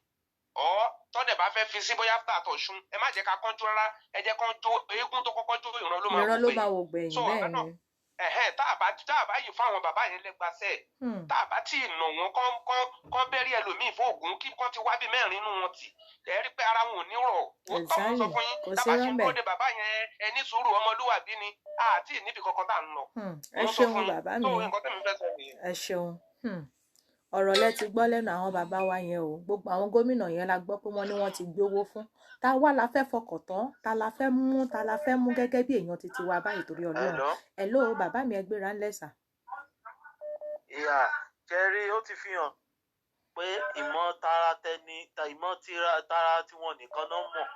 tọ́dẹ̀ bá fẹ́ fi sí bóyá after àtọ̀ṣun ẹ má jẹ́ ká kánjú rárá ẹ jẹ́ kán jó eégún tó kọ́kọ́ jó ìran ló máa wò gbẹ̀yìn so bẹ́ẹ̀ ni tá a bá yìí fún àwọn bàbá yẹn lẹ́gbàṣẹ́ tá a bá tí ì nà wọ́n kán bẹ́rí ẹlòmíì fún ògùn kí wọ́n ti wá bí mẹ́rin nínú wọn tì ẹ rí pé ara wọn ò ní rọ̀ ó tọ́ sọ fún yín tá a bá ṣe ń dúró de bàbá yẹn ẹ ní sùúrù ọmọlúwàbí ni àti níbi kankan tá à ń lọ. ẹ ṣeun bàbá mi ẹ ṣeun ọ̀rọ̀ lẹ ti gbọ́ lẹ́nu àwọn bàbá wa yẹn o gbogbo àwọn gómìnà yẹn la gbọ́ pé wọ́n ní wọ́n ti gbé owó fún ta wá la fẹ́ fọkàn tán ta la fẹ́ mú gẹ́gẹ́ bí èèyàn títí wa báyìí torí Ọlọ́run hello bàbá mi ẹgbẹ́ra ńlẹ̀ sà. ìyá kẹrí ó ti fi hàn pé ìmọ̀ tara tẹni ìmọ̀ tara tiwọn nìkan náà mọ̀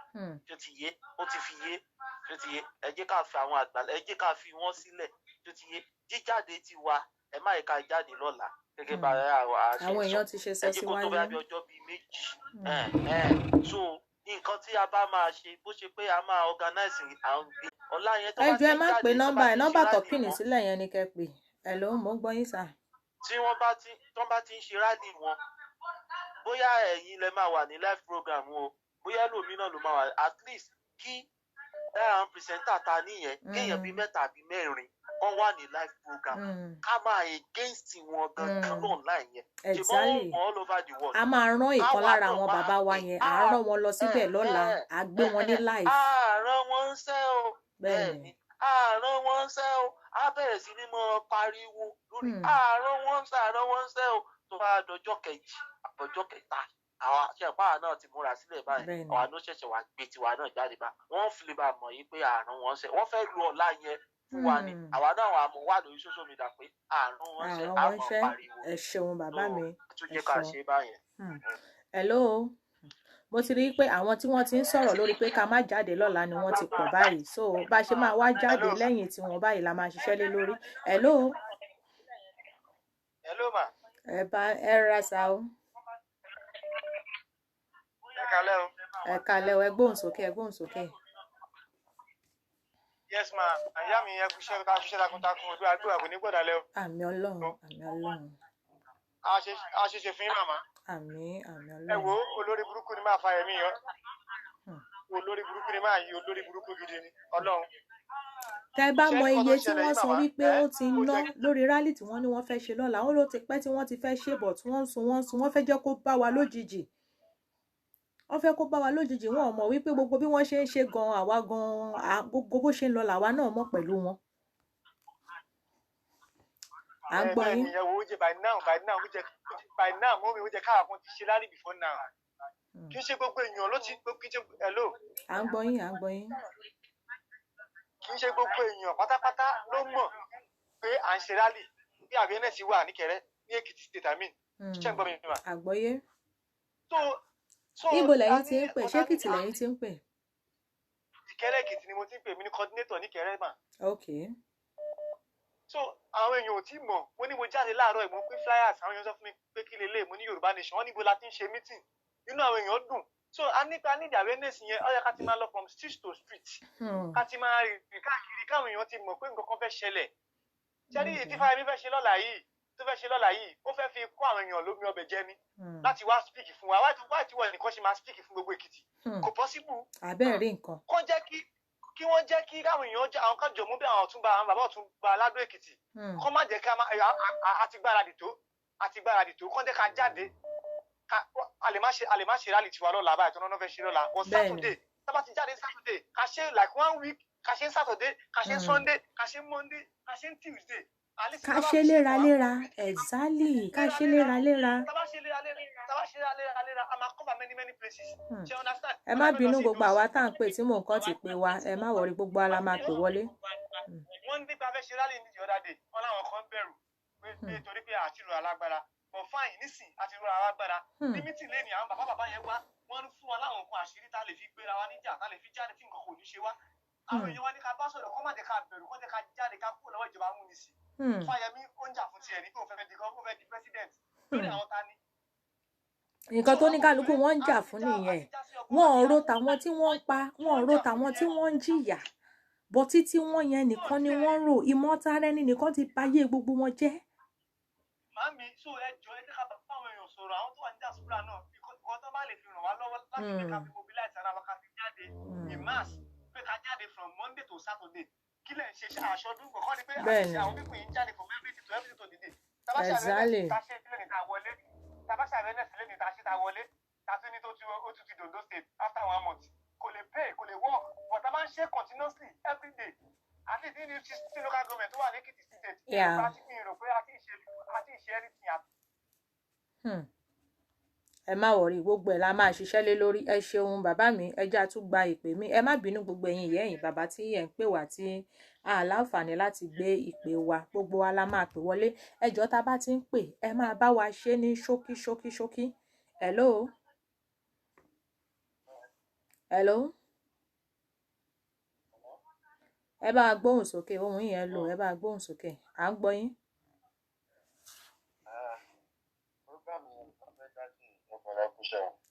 tó ti yé ó ti fi yé tó ti yé ẹ jẹ́ ká fi àwọn àgbàlẹ̀ ẹ jẹ́ ká fi wọ́n sílẹ̀ tó ti yé jíjáde ti wa ẹ má yẹ ká jáde lọ́la gẹ́gẹ́ bá àwọn èèyàn ti ṣe sọ síwájú ẹ jẹ́ kó tó bá bí ọjọ́ bíi méjì so nǹkan tí a bá máa ṣe bó ṣe pé a máa organize àwọn ọ̀la yẹn tó bá ti jáde ẹ má pe nọ́mbà tọ̀pìnì sílẹ̀ yẹn ni kẹ́ pè ẹ̀ ló mọ̀ ń gbọ́ yín sà. tí wọ́n bá ti ń ṣe rálì wọn bóyá ẹ̀yin lẹ máa wà ní live program o bóyá lómìnà ló máa wà at least kí lára àwọn pìrìsẹ́ńtà ta níyẹn kéèyàn bíi mẹ́ta àbí mẹ́rin wọ́n wà ní live program ká máa against wọn gangan online yẹn exactly all over the world. a máa rán ìkan lára àwọn bàbá wa yẹn à á rán wọn lọ síbẹ̀ lọ́la à á gbé wọn ní live. àárọ̀ wọn ń sẹ́ o bẹ́ẹ̀ni àárọ̀ wọn ń sẹ́ o á bẹ̀rẹ̀ sí ní mọ́ pariwo lórí àárọ̀ wọn ń sẹ́ o tó bá dọjọ́ kejì àbọ̀jọ́ kẹta àwọn àṣẹpáà náà ti múra sílẹ̀ báyìí àwọn àánú ṣẹ̀ṣẹ̀ wá gbé tiwa náà jáde bá wọ́n fi lè bá mọ̀ yín pé àrùn wọn ṣe wọ́n fẹ́ lu ọ̀la yẹn fún wa ni àwa náà wà lórí social media pé àrùn wọn ṣe àwọn pariwo ẹ ṣeun bàbá mi tún jẹ́ ká ṣe báyẹn. hello mo ti rí i pé àwọn tí wọ́n ti ń sọ̀rọ̀ lórí pé ká má jáde lọ́la ni wọ́n ti pọ̀ báyìí so bá a ṣe máa wá jáde lẹ́yìn tí wọ́n báyìí la máa ṣiṣẹ́ lé lórí hello. hello ma. ẹ ra sa o. ẹ kálẹ́ o ẹ gbóhùn sókè. yes ma àyà mi ẹ kúṣẹ́ ká kúṣẹ́ takuntakun ojú àdúrà kò ní gbọ́dọ̀ lẹ́ o. àmín Ọlọ́run. a ṣe fún yín màmá. àmín Ọlọ́run. ẹ wo olórí burúkú ni máa Fáyẹmí yọ olórí burúkú ni máa yí olórí burúkú gidi ni Ọlọ́run. tẹ́ bá mọ iye tí wọ́n sọ wípé ó ti ná lórí rálì tí wọ́n ní wọ́n fẹ́ ṣe lọ́la ó ló ti pẹ́ tí wọ́n ti fẹ́ ṣe bọ̀ tí wọ́n sún wọ́n fẹ́ jẹ́ kó bá wa lójijì wọn ò mọ̀ wípé gbogbo bí wọ́n ṣe ń ṣe gan àwa gan gbogbo bó ṣe ń lọ làwa náà mọ̀ pẹ̀lú wọn. à ń gbọ́ yín. by now mọ́mi ó jẹ́ káwá kan ti ṣe rally before now kì í ṣe gbogbo èèyàn ló ti kì í ṣe hello. à ń gbọ́ yín. kì í ṣe gbogbo èèyàn pátápátá ló mọ̀ pé à ń ṣe rally bí awareness wà níkẹrẹ ní Èkìtì state àmì ṣé ń gbọ́ mi mà. àgbọ́yé. so níbo lẹ́yìn tí ń pè ṣé Èkìtì lẹ́yìn tí ń pè. Ìkẹrẹ Èkìtì ni mo ti ń pè mí ní coordinator níkẹrẹ mà. ok. so àwọn èèyàn ò tí mọ̀ mo ní mo jáde láàárọ̀ mo pín flyers àwọn èèyàn sọ fún mi pé kí lélẹ̀ mo ní Yorùbá nation wọ́n níbo la ti ń ṣe meeting inú àwọn èèyàn dùn so a ní awareness yẹn ó yẹ ká ti máa lọ from street to street ká ti máa rìn káàkiri káwọn èèyàn ti mọ̀ pé nǹkan kan fẹ́ ṣẹlẹ̀ ṣẹ́ni tí Fáyẹmí fẹ́ ṣe lọ́la yìí ó fẹ́ fi kó àwọn èèyàn lómi ọbẹ̀ jẹ ni láti wá speak fún wa wáyé tí wọ́n nìkan ṣe máa speak fún gbogbo Èkìtì kò possible. àbẹ́ẹ̀rí nǹkan. kó jẹ́ kí wọ́n jẹ́ kí káwọn èèyàn àwọn kan jọ̀mú bí àwọn Ọ̀túnba àwọn bàbá Ọ̀túnba Aládó Èkìtì kó má jẹ́ kí àti gbáradì tó kó jẹ́ ká jáde a lè má ṣe rally tiwa lọ́la báyìí tó náà fẹ́ ṣe lọ́la on Saturday tá bá ti jáde Saturday ká ṣe like 1 week ká ṣe Saturday ká ṣe Sunday ká ṣe Monday ká ṣe Tuesday. ká ṣe léraléra exactly ká ṣe léraléra. tá bá ṣe léraléra a máa cover many places. ṣe understand. ẹ má bínú gbogbo àwa tá à ń pè tí mò ń kàn ti pè wá ẹ má wọrí gbogbo ara máa pè wọlé. wọ́n ní pé a fẹ́ ṣe rally ní the other day wọ́n láwọn kan bẹ̀rù pé torí pé àti ìrora alágbára but fine nísìn àti ìrora alágbára ní mítìn lẹ́ni àwọn bàbá yẹn wá wọ́n ń fún wa láwọn nǹkan àṣírí tá a lè fi gbéra wa níjà tá a lè fi jáde tí nǹkan kò ní ṣe wá àwọn èèyàn wa ní ká bá sọ̀rọ̀ kọ́ má jẹ́ ká bẹ̀rù kọ́ jẹ́ ká jáde ká kúrò lọ́wọ́ ìjọba amúnisìn Fáyẹmí ó ń jà fún tiẹ̀ ní pé òun fẹ́ di president lórí àwọn ta ni. nǹkan tó ní kálukú wọn ń jà fún nìyẹn wọn ò ro tàwọn tí wọ́n ń pa wọn ò ro tàwọn tí wọ́n ń jìyà bọ́ títí wọ́n yẹn nìkan ni wọ́n rò ìmọ̀tara ẹni nìkan ti bayé gbogbo wọn jẹ́. Màámi so ẹ jọ ẹ jẹ́ ká bá àwọn èèyàn sọ̀rọ̀ àwọn tó wà ní diaspora náà ìkọ́ tó bá lè fi ràn wá lọ́wọ́ láti pé ká fi mobilize ara wa ká fi jáde in mass pé ká jáde from Monday to Saturday kí lè ṣe àṣọdún kọ̀ọ̀kan ni pé àṣẹ àwọn pípọ̀ yìí ń jáde from everything to everything to the day. Exactly. Tabasha awareness lẹ́ni ta ṣe ta wọlé ta tún ní tó ti Ondo state after 1 month kò lè pay kò lè work but a máa ń ṣe continuously every day at least ní ti local government tó wà ní Èkìtì state àti mi rò pé àti ìṣe anything àti. ẹ má wọrí gbogbo ẹ̀ la máa ṣiṣẹ́ lé lórí ẹ ṣeun bàbá mi ẹ já tún gba ìpè mi ẹ má bínú gbogbo ẹ̀yin ìyá ẹ̀yin bàbá tí ẹ ń pè wá tí a láǹfààní láti gbé ìpè wa gbogbo wa la máa pè wọlé ẹjọ́ tá bá ti ń pè ẹ máa bá wa ṣe ní ṣókí. hello ẹ bá gbóhùn sókè ohun yẹn lò ẹ bá gbóhùn sókè à ń gbọ́ yín.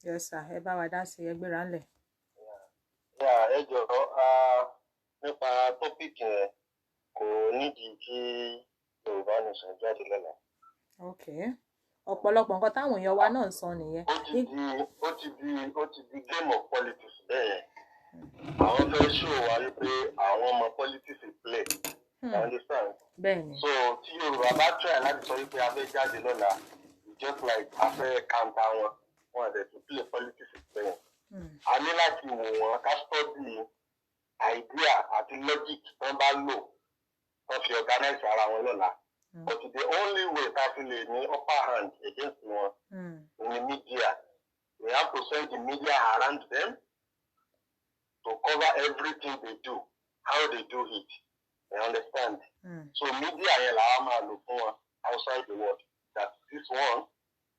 Yes sir, ẹ bá wa dá sí ẹgbẹ́ra ńlẹ̀. Ẹ jọ̀ọ́ nípa tọ́pìkì yẹn kò nídìí kí Yorùbá nation jáde lọ́la. Ok, ọ̀pọ̀lọpọ̀ nǹkan táwọn èèyàn wa náà ń sọ nìyẹn. Ó ti di game of politics bẹ́ẹ̀. Àwọn fẹ́ ṣó wa wípé àwọn ọmọ politics play. Understand? Bẹ́ẹ̀ni. So tí Yorùbá bá try láti sọ wípé a fẹ́ jáde lọ́la, just like a fẹ́ counter wọn àti to play politics bẹ́ẹ̀. A ní láti wò wọ́n ká study idea àti logic tó bá lò tó fi organize ara wọn lọ́la. But the only way ká fi lè ní upper hand against wọn in the media, we have to send the media around them to cover everything they do, how they do it. You understand? So media yẹn làwọn máa lò fún wọn outside the world that this one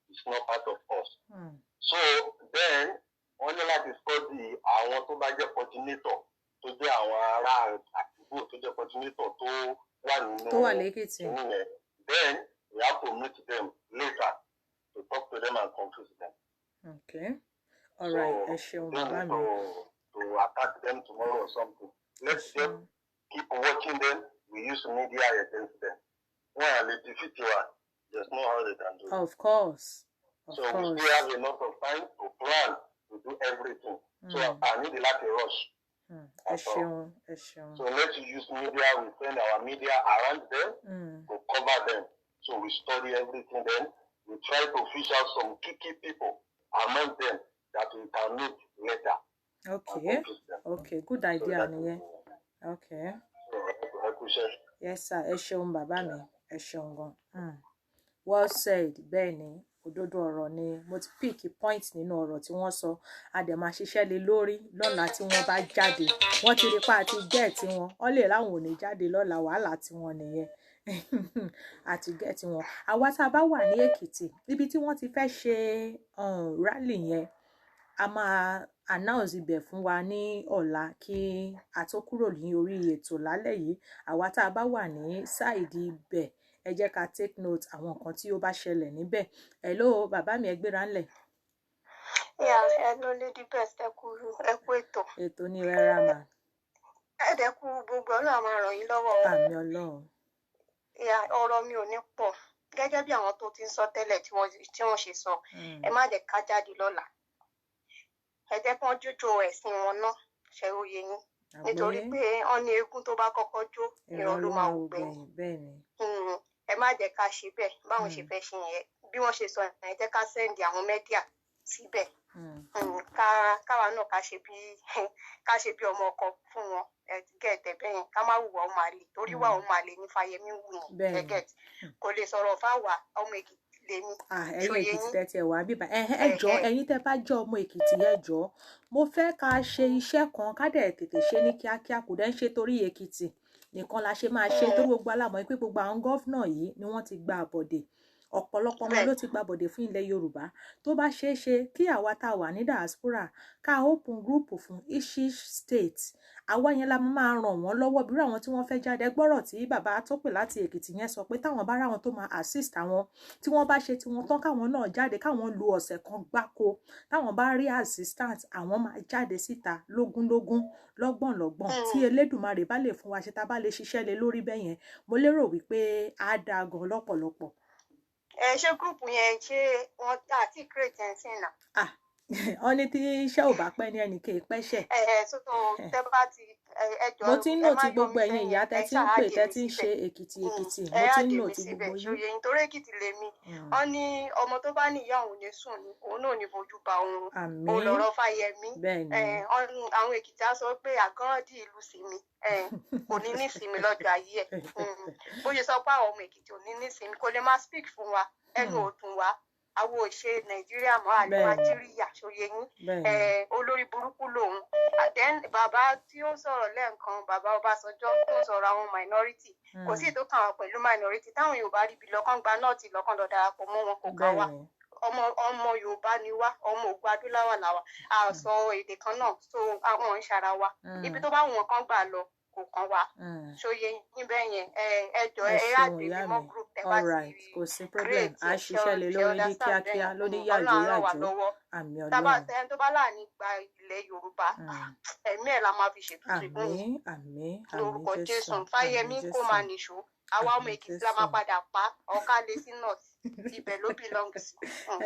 is not part of us. So then wọ́n ní láti study àwọn tó bá jẹ́ coordinator tó jẹ́ àwọn ará àdúgbò tó jẹ́ coordinator tó wà lẹ́kìtì. Then we have to meet them later to talk to them and confuse them. Okay. All right. Ẹ ṣeun bàbá mi. To attack them tomorrow or something. Let's just keep watching them. We use media against them. Well, they defeat you. There's no how they can do it. Of course. So we still have a lot of time to plan to do everything. So I need a lot of rush. Ẹ ṣeun. So let's use media. We send our media around them to cover them. So we study everything. Then we try to fish out some key people among them that we can meet later. Okay, good idea nìyẹn. Okay. Yes sir, ẹ ṣeun bàbá mi, ẹ ṣeun gan. Well said, bẹ́ẹ̀ ni, òdodo ọ̀rọ̀ ni, mo ti pick point nínú ọ̀rọ̀ tí wọ́n sọ, a dẹ̀ máa ṣiṣẹ́ lé lórí lọ́la tí wọ́n bá jáde. Wọ́n ti rí pa àti gẹ̀ẹ́tì wọn, wọ́n lè láwọn ò ní jáde lọ́la wàhálà tí wọ́n nìyẹn. Àti gẹ̀ẹ́tì wọn. Àwa tá a bá wà ní Èkìtì, ibi tí wọ́n ti fẹ́ ṣe rally yẹn, a máa announce ibẹ̀ fún wa ní ọ̀la kí a tó kúrò ní orí ètò lálẹ́ yìí. Àwa tá a bá wà ní sáìdì ibẹ̀, ẹ jẹ́ ká take note àwọn nǹkan tí ó bá ṣẹlẹ̀ níbẹ̀. Hello bàbá mi ẹ gbéra ńlẹ̀. Hello Lady Best, ẹ kú ètò. Ètò ni rárá mà. Ẹ̀dẹ̀kú gbogbo Ọlọ́run máa ràn yín lọ́wọ́. Àmín Ọlọ́run. Ọ̀rọ̀ mi ò ní pọ̀ gẹ́gẹ́ bí àwọn tó ti ń sọ tẹ́lẹ̀ tí wọ́n ṣe sọ. Ẹ má jẹ́ ká jáde lọ́la. Ẹ jẹ́ kí wọ́n jójó ẹ̀sìn wọn náà ṣe oyè yín. Nítorí pé wọ́n ní eégún tó bá kọ́kọ́ jó ìran ló máa wù gbẹ̀yìn. Ẹ má jẹ́ ká ṣe bẹ́ẹ̀ báwọn ṣe fẹ́ ṣe yẹn. Bí wọ́n ṣe sọ ẹ jẹ́ ká sẹ́ndì àwọn mẹ́díà síbẹ̀. Káwa náà ká ṣe bí ọmọ ọkọ fún wọn gẹ̀ẹ́tẹ̀ bẹ́yẹn ká má wùwà ọmọ àlè torí wà ọmọ àlè ní Fáyẹmí wù yẹn gẹ̀ẹ́tẹ̀ kò lè sọ̀rọ̀ fáwa ọmọ Èkìtì lèmi. Ẹ̀yin Èkìtì tẹ́tí ẹ̀ wá bíbá ẹ jọ̀ọ́ ẹ̀yin tẹ́ bá jẹ́ ọmọ Èkìtì ẹ jọ̀ọ́ mo fẹ́ ká ṣe iṣẹ́ kan ká dẹ̀ tètè ṣe ní kíákíá kò dẹ̀ ń ṣe torí Èkìtì nìkan la ṣe máa ṣe torí gbogbo alámọ̀ pé gbogbo àwọn gọ́fúnà yìí ni wọ́n ti gba àbọ̀dè ọ̀pọ̀lọpọ̀ wọn ló ti gba àbọ̀dè fún ilẹ̀ Yorùbá tó bá ṣeé ṣe kí àwa tá a wà ní diaspora ká open group fún each state àwa yẹn la máa ràn wọ́n lọ́wọ́ bí àwọn tí wọ́n fẹ́ jáde gbọ́rọ̀ tí bàbá tó pè láti Èkìtì yẹn sọ pé táwọn bá ráwọn tó máa assist àwọn tí wọ́n bá ṣe tiwọn tán káwọn náà jáde káwọn lo ọ̀sẹ̀ kan gbáko táwọn bá rí assistant àwọn máa jáde síta lógúnlógún lọ́gbọ̀nlọ́gbọ̀n tí Elédùmarè bá lè fún wa ṣe tá bá lè ṣiṣẹ́ lé lórí bẹ́ẹ̀ yẹn mo lérò wípé á dáa gan lọ́pọ̀lọpọ̀. Ṣé gúrùpù yẹn ṣé wọn àti create ẹ̀ sí náà. wọ́n ní tí iṣẹ́ ò bá pẹ́ ní ẹnì kì í pẹ́ṣẹ̀. So tẹ bá ti ẹjọ́ mo ti ń nò tí gbogbo ẹ̀yin ìyá tẹ́ ti ń pè tẹ́ ti ń ṣe èkìtì mo ti ń nò tí gbogbo yín. ṣòye nítorí èkìtì lèmi wọ́n ní ọmọ tó bá ní ìyá òun ní sùn ní òun náà ní fojú ba òun ó lọ́rọ̀ Fáyẹmí àwọn èkìtì á sọ pé àgọ́rọ̀dì ìlú sinmi kò ní ní sinmi lọ́jọ́ ayé ẹ̀ bó ṣe sọ pé àwọn ọmọ èkìtì ò ní ní sinmi kò lè máa speak fún wa ẹnu òdùn wa àwọn òṣè Nàìjíríà mọ́ àlè Nàìjíríà ṣòye yín olórí burúkú lòun then bàbá tí ó sọ̀rọ̀ lẹ́ẹ̀kan bàbá Ọbásanjọ́ tó ń sọ̀rọ̀ àwọn minority kò sí ètò kan àwọn pẹ̀lú minority táwọn Yorùbá rí ibi lọ́kàn gba nọ́ọ̀tì lọ́kàn lọ darapọ̀ mọ́ wọn kò kàn wá ọmọ Yorùbá ni wá ọmọ Ògùn Adúláwọ̀ làwà a sọ èdè kan náà so àwọn ń ṣara wa ibi tó bá wù wọn kàn gbà lọ kò kàn wá ṣòye níbẹ̀ yẹn ẹjọ́ àdè mímọ́ group tẹ́ bá ti kò sí problem a ṣiṣẹ́ lé lórí ní kíákíá lórí yàjò àmì Ọlọ́run tó bá láàánú gba ilẹ̀ Yorùbá ẹ̀mí ẹ̀ la máa fi ṣètùtù ìgbóhùn lórúkọ Jésù Fáyẹmí kó máa nìṣó àwa ọmọ Èkìtì la máa padà pa ọ̀ká lé sí north ibẹ̀ ló belong sí.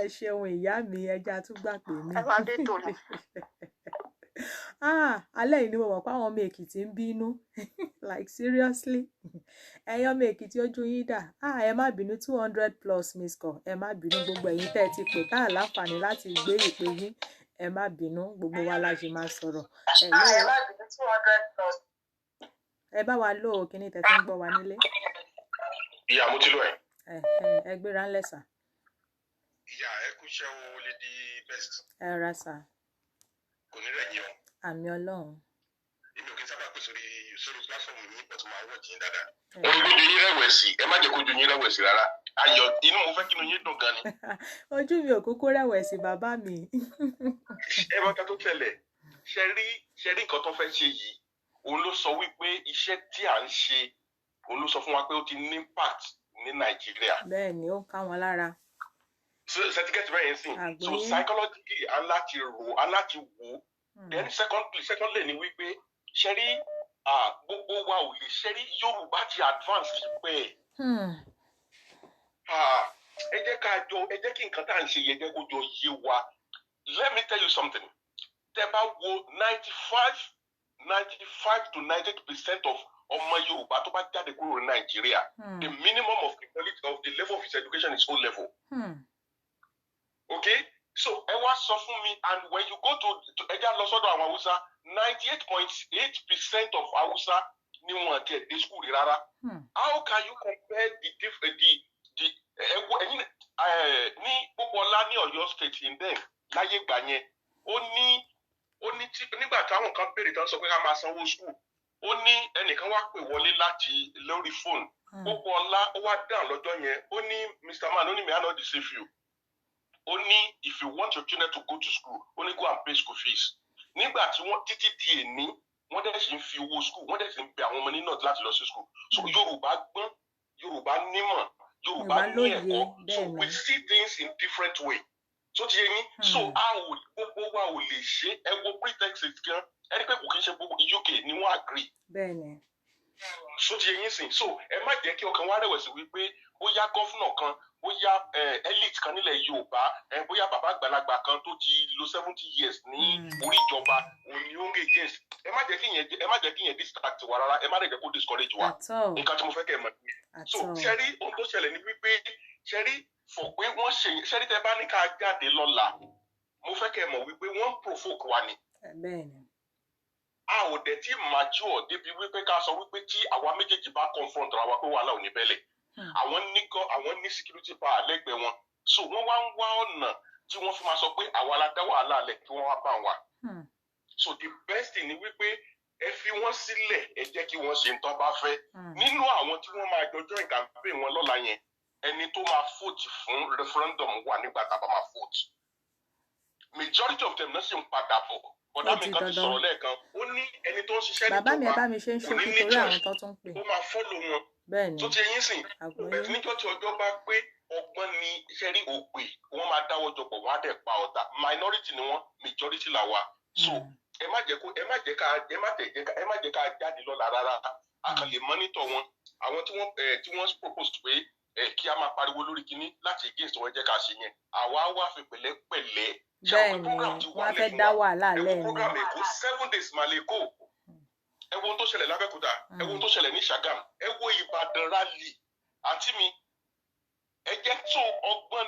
ẹ ṣeun ìyá mi ẹja tún gbà pé mí. ẹ máa dé tòun. alẹ́ yìí ni mo mọ̀ pé àwọn ọmọ Èkìtì ń bínú like seriously ẹ̀yin ọmọ Èkìtì ojú yín dà ẹ má bínú 200+ miss call ẹ má bínú gbogbo ẹ̀yin tẹ́ ẹ ti pè tá à láǹfààní láti gbé ìpè yín ẹ má bínú gbogbo wa la ṣe máa sọ̀rọ̀ ẹ má bínú 200+. ẹ bá wa lò ó kíní tẹ́ tí ń gbọ́ wa nílé. ìyá mo ti lọ ẹ. ẹ gbéra ńlẹ̀ sà. ìyá ẹ kú iṣẹ́ o lady best. ẹ ra sà. kò ní rẹ̀ yín o. àmì Ọlọ́run. èmi ò kí n sábà pè sórí platform yìí pẹ̀tù máa wọ̀ jí dáadáa. ohun tó ju yín rẹ̀wẹ̀sì ẹ má jẹ́ kó ju yín rẹ̀wẹ̀sì rárá ayọ̀ inú mo fẹ́ kí inú yín dùn gan ni. ojú mi ò kúkú rẹ̀wẹ̀sì bàbá mi. ẹ bá ká tó tẹ̀lẹ̀ ṣe rí nǹkan tó fẹ́ ṣe yìí òun ló sọ wípé iṣẹ́ tí à ń ṣe òun ló sọ fún wa pé ó ti ní impact ní Nàìjíríà. bẹ́ẹ̀ ni ó ká wọn lára. certificate bẹ́ẹ̀ yẹn sìn so psychologically aláti wò then secondly ni wípé ṣe rí gbogbo wa ò lè ṣe rí Yorùbá ti advance pẹ́ ẹ jẹ́ kí nǹkan tá à ń ṣe yẹ jẹ́ kó jọ yé wa let me tell you something tẹ́ bá wo 95 to 98% of ọmọ Yorùbá tó bá jáde kúrò ní Nàìjíríà the minimum of the level of his education is O level. Okay, so ẹ wá sọ fún mi and when you go to ẹja lọ sọ́dọ̀ àwọn Haúsá 98.8% of Haúsá ni wọn ti ẹ̀ dé school rárá. How can you compare ẹ̀yin ní Pópóọlá ní Ọ̀yọ́ state in dem láyé ìgbà yẹn ó ní nígbà táwọn kan béèrè tán sọ pé ká máa sanwó school ó ní ẹnìkan wá pè wọlé láti lórí fóònù Pópóọlá ó wá dáhùn lọ́jọ́ yẹn ó ní Mr. Man ó ní may I not deceive you ó ní if you want your children to go to school only go and pay school fees nígbà tí wọ́n títí di èní wọ́n dẹ̀ sì ń fi owó school wọ́n dẹ̀ sì ń bẹ àwọn ọmọ ní north láti lọ sí school so Yorùbá gbọ́n Yorùbá nímọ̀ Yorùbá ní ẹ̀kọ́ so we see things in different way so ti yẹ yín so gbogbo wa ò lè ṣe ẹ wo pretext gan ẹni pé kò kí n ṣe gbogbo UK ni wọ́n agree so ti yẹ yín sìn so ẹ má jẹ́ kí ọkàn wa rẹ̀wẹ̀sì wípé bóyá gọ́fúnà kan bóyá elite kan nílẹ̀ Yorùbá bóyá bàbá àgbàlagbà kan tó ti lò 70 years ní orí ìjọba òní ó ń gé against ẹ má jẹ́ kí yẹn distract wa rárá ẹ má dẹ̀ jẹ́ kó discourage wa nǹkan tí mo fẹ́ kẹ́ ẹ mọ̀ nìyẹn so ṣẹ́rí ohun tó ṣẹlẹ̀ ní wípé ṣẹ́rí fọ̀ pé wọ́n ṣe ṣẹ́rí tẹ́ bá ní ká jáde lọ́la mo fẹ́ kẹ́ ẹ mọ̀ wípé wọ́n provoke wa ni a ò dẹ̀ tí mature débi wípé ká sọ wípé tí àwa méjèèjì bá confront ra wa pé wàhálà ò ní bẹ́lẹ̀ àwọn ní security power lẹ́gbẹ̀ẹ́ wọn so wọ́n wá ń wá ọ̀nà tí wọ́n fi máa sọ pé àwa la dá wàhálà lẹ̀ kí wọ́n wá bá wa so the best thing ni wípé ẹ fi wọ́n sílẹ̀ ẹ jẹ́ kí wọ́n ṣe nǹkan bá fẹ́ nínú àwọn tí wọ́n máa jọjọ́ ìkàmpé wọn lọ́la yẹn ẹni tó máa vote fún referendum wà nígbà tá a bá máa vote majority of them náà sì ń padà bọ̀ bọ̀dá mi kan ti sọ̀rọ̀ lẹ́ẹ̀kan ó ní ẹni tó ń ṣiṣẹ́ níjọba bàbá mi ẹ bá mi ṣe ń ṣókí torí àwọn tó tún pè ó máa follow wọn bẹ́ẹ̀ni tó ti yín sìn bẹ́ẹ̀ níjọ́ tí ọjọ́ bá pé ọgbọ́n ni iṣẹ́ rí òpè wọ́n máa dáwọ́ jọ pọ̀ wọ́n á dẹ̀ pa ọ̀tá minority ni wọ́n majority là wà so ẹ má jẹ́ ká jáde lọ́la rárá a kàn lè monitor wọn àwọn tí wọ́n propose pé kí a máa pariwo lórí kinní láti against wọn jẹ́ ká ṣe yẹn àwa wá fi pẹ̀lẹ́pẹ̀lẹ́ bẹ́ẹ̀ni wọ́n fẹ́ dá wàhálà lẹ́nu program èkó 7 days máa lè kó ẹ wo ohun tó ṣẹlẹ̀ lábẹ́kúta ẹ wo ohun tó ṣẹlẹ̀ ní Ṣàgámù ẹ wo Ìbàdàn rally àǹtí mi ẹ jẹ́ tó ọgbọ́n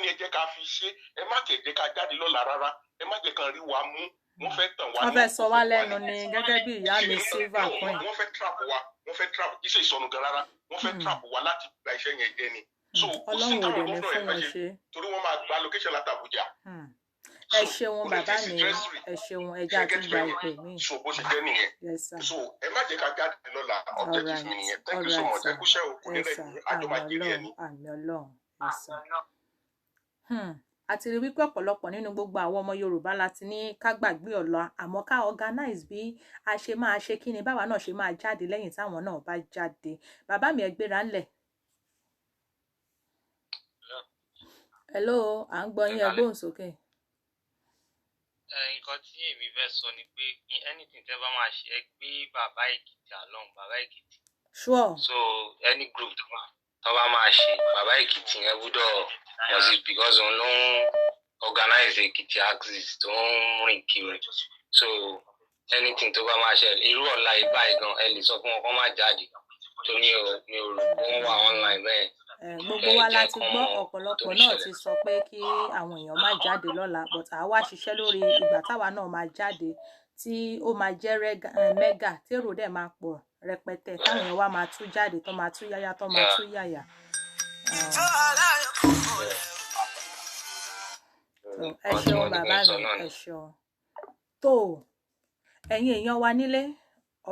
ni ẹ jẹ́ ká fi ṣe ẹ má jẹ́ ká jáde lọ́la rárá ẹ má jẹ́ kàn rí wa mú wọ́n fẹ́ tàn wá ní. wọ́n fẹ́ sọ wá lẹ́nu ni gẹ́gẹ́ bí ìyá mi silver coin. wọ́n fẹ́ trap wa wọ́n fẹ́ trap iṣẹ́ ìsọnù gan rárá wọ́n fẹ́ trap wa láti gba iṣẹ́ yẹn jẹ ni. so kò sí táwọn gómìnà yẹn fẹ́ ṣe torí wọ́n máa gba location láti Àbújá. ẹ ṣeun bàbá mi ẹ ṣeun ẹja tó gba ìpè mi. so bó ṣe jẹ́ nìyẹn so ẹ má jẹ́ ká jáde lọ́la objective mi nìyẹn thank you so much ẹ kúṣẹ́ o kò ní rẹ̀ yín àjọ máa jẹ́rìí ẹ̀ ní. àmì Ọlọ́run àti rí wípé ọ̀pọ̀lọpọ̀ nínú gbogbo àwọn ọmọ Yorùbá láti ní ká gbàgbé ọ̀la àmọ́ ká organize bí a ṣe máa ṣe kí ni báwa náà ṣe máa jáde lẹ́yìn táwọn náà bá jáde bàbá mi ẹ gbéra ńlẹ̀. hello à ń gbọ́ yín ẹ gbóhùn sókè. nǹkan tí èmi fẹ́ sọ ni pé anything tẹ́ bá máa ṣe ẹ gbé bàbá Èkìtì along bàbá Èkìtì. sure. so any group tó bá máa ṣe bàbá Èkìtì yẹn gbúdọ̀ mọ̀ sí because òun ló ń organize Èkìtì axis tó ń rìn kiri so anything tó bá máa ṣe irú ọ̀la ibà ìgan ẹ lè sọ fún wọn kó má jáde tó mi ò rò pé wọ́n wà online bẹ́ẹ̀. gbogbo wa láti gbọ́ ọ̀pọ̀lọpọ̀ náà ti sọ pé kí àwọn èèyàn má jáde lọ́la but àwa ṣiṣẹ́ lórí ìgbà táwa náà máa jáde tí ó máa jẹ́ mẹ́gà tèrò dẹ̀ máa pọ̀ rẹpẹtẹ táwọn èèyàn wá máa tú jáde tó máa tú yáyá tó máa tú yáyà. ẹ ṣeun bàbá mi ẹ ṣeun tó ẹ̀yin èèyàn wa nílé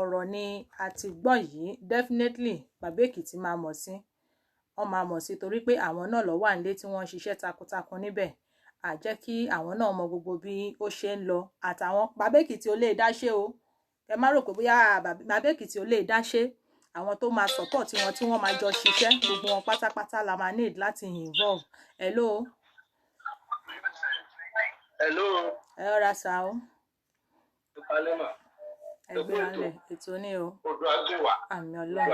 ọ̀rọ̀ ni a ti gbọ́ yìí definitely bàbá Èkìtì máa mọ̀ sí wọ́n máa mọ̀ sí torí pé àwọn náà ló wà nílé tí wọ́n ń ṣiṣẹ́ takuntakun níbẹ̀ à jẹ́ kí àwọn náà mọ gbogbo bí ó ṣe ń lọ àtàwọn bàbá Èkìtì ò lè dáṣe o ẹ má rò pé bóyá bàbá Èkìtì ò lè dáṣe àwọn tó máa support wọn tí wọ́n máa jọ ṣiṣẹ́ gbogbo wọn pátápátá la máa need láti involve. hello. hello. ẹ rọra sá o. ìpalẹ́mà. ẹgbẹ́ alẹ̀ ètò ní o. odò agbèwà. àmì Ọlọ́run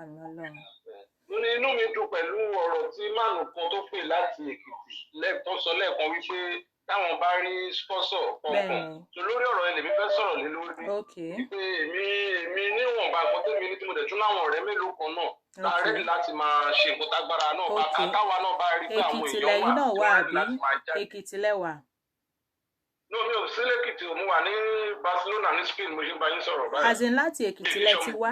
àmì Ọlọ́run. inú mi dùn pẹ̀lú ọ̀rọ̀ tí máàlù kan tó pè láti Èkìtì tó sọ lẹ́ẹ̀kan wípé táwọn bá rí sponsor kọ̀ọ̀kan tó lórí ọ̀rọ̀ yẹn lèmi fẹ́ sọ̀rọ̀ lé lórí wípé èmi níwọ̀nba nǹkan tẹ́mi ní tí mo dẹ̀ tún láwọn ọ̀rẹ́ mélòó kan náà láàárẹ̀ láti máa ṣe nǹkan tágbára náà bá káwa náà bá rí pé àwọn èèyàn wà láti máa jáde. Èkìtì lẹ́wà. no mi ò sí lẹ́kìtì mo wà ní Barcelona ní Spain mo ṣe ń bá yín sọ̀rọ̀ báyìí. as in láti Èkìtì lẹ ti wá.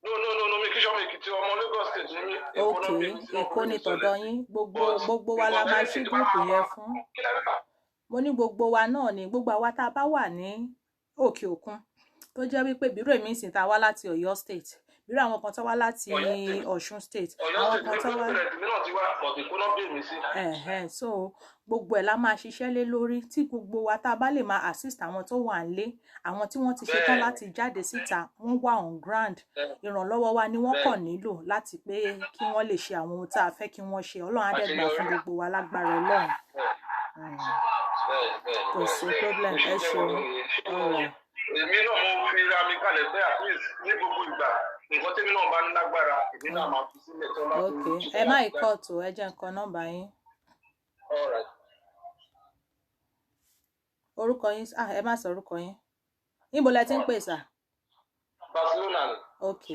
no mi kí sọmọ Èkìtì ọmọ Lagos State ní mi. ok Èkó ni tọ̀dọ̀ yín gbogbo wa la máa ṣí gúrùpù yẹn fún. mo ní gbogbo wa náà ni gbogbo àwa tá a bá wà ní òkè òkun tó jẹ́ wípé bírò èmi ìsìn tá a wá láti Ọ̀yọ́ state bírò àwọn kan tó wá láti Ọ̀ṣun state àwọn kan tó wá. so gbogbo ẹ̀ la máa ṣiṣẹ́ lé lórí tí gbogbo wa tá a bá lè máa assist àwọn tó wà nílé àwọn tí wọ́n ti ṣetán láti jáde síta wọ́n wà on ground ìrànlọ́wọ́ wa ni wọ́n kàn nílò láti pé kí wọ́n lè ṣe àwọn ohun tá a fẹ́ kí wọ́n ṣe Ọlọ́run á dẹ̀ gbà fún gbogbo wa lágbára Ọlọ́run kò sí problem ẹ ṣeun ọ̀rọ̀. èmi náà mo fi ra mi kalẹ̀ pé at least ní gbogbo ìgbà nǹkan tẹ́mi náà bá ń lágbára èmi náà máa fi sílẹ̀ tó láti. ok ẹ má ikọ̀ tó ẹ jẹ́ nǹkan nọ́mbà yín. orúkọ yín ẹ má sọ orúkọ yín níbo lẹ ti ń pè sà. Barcelona. ok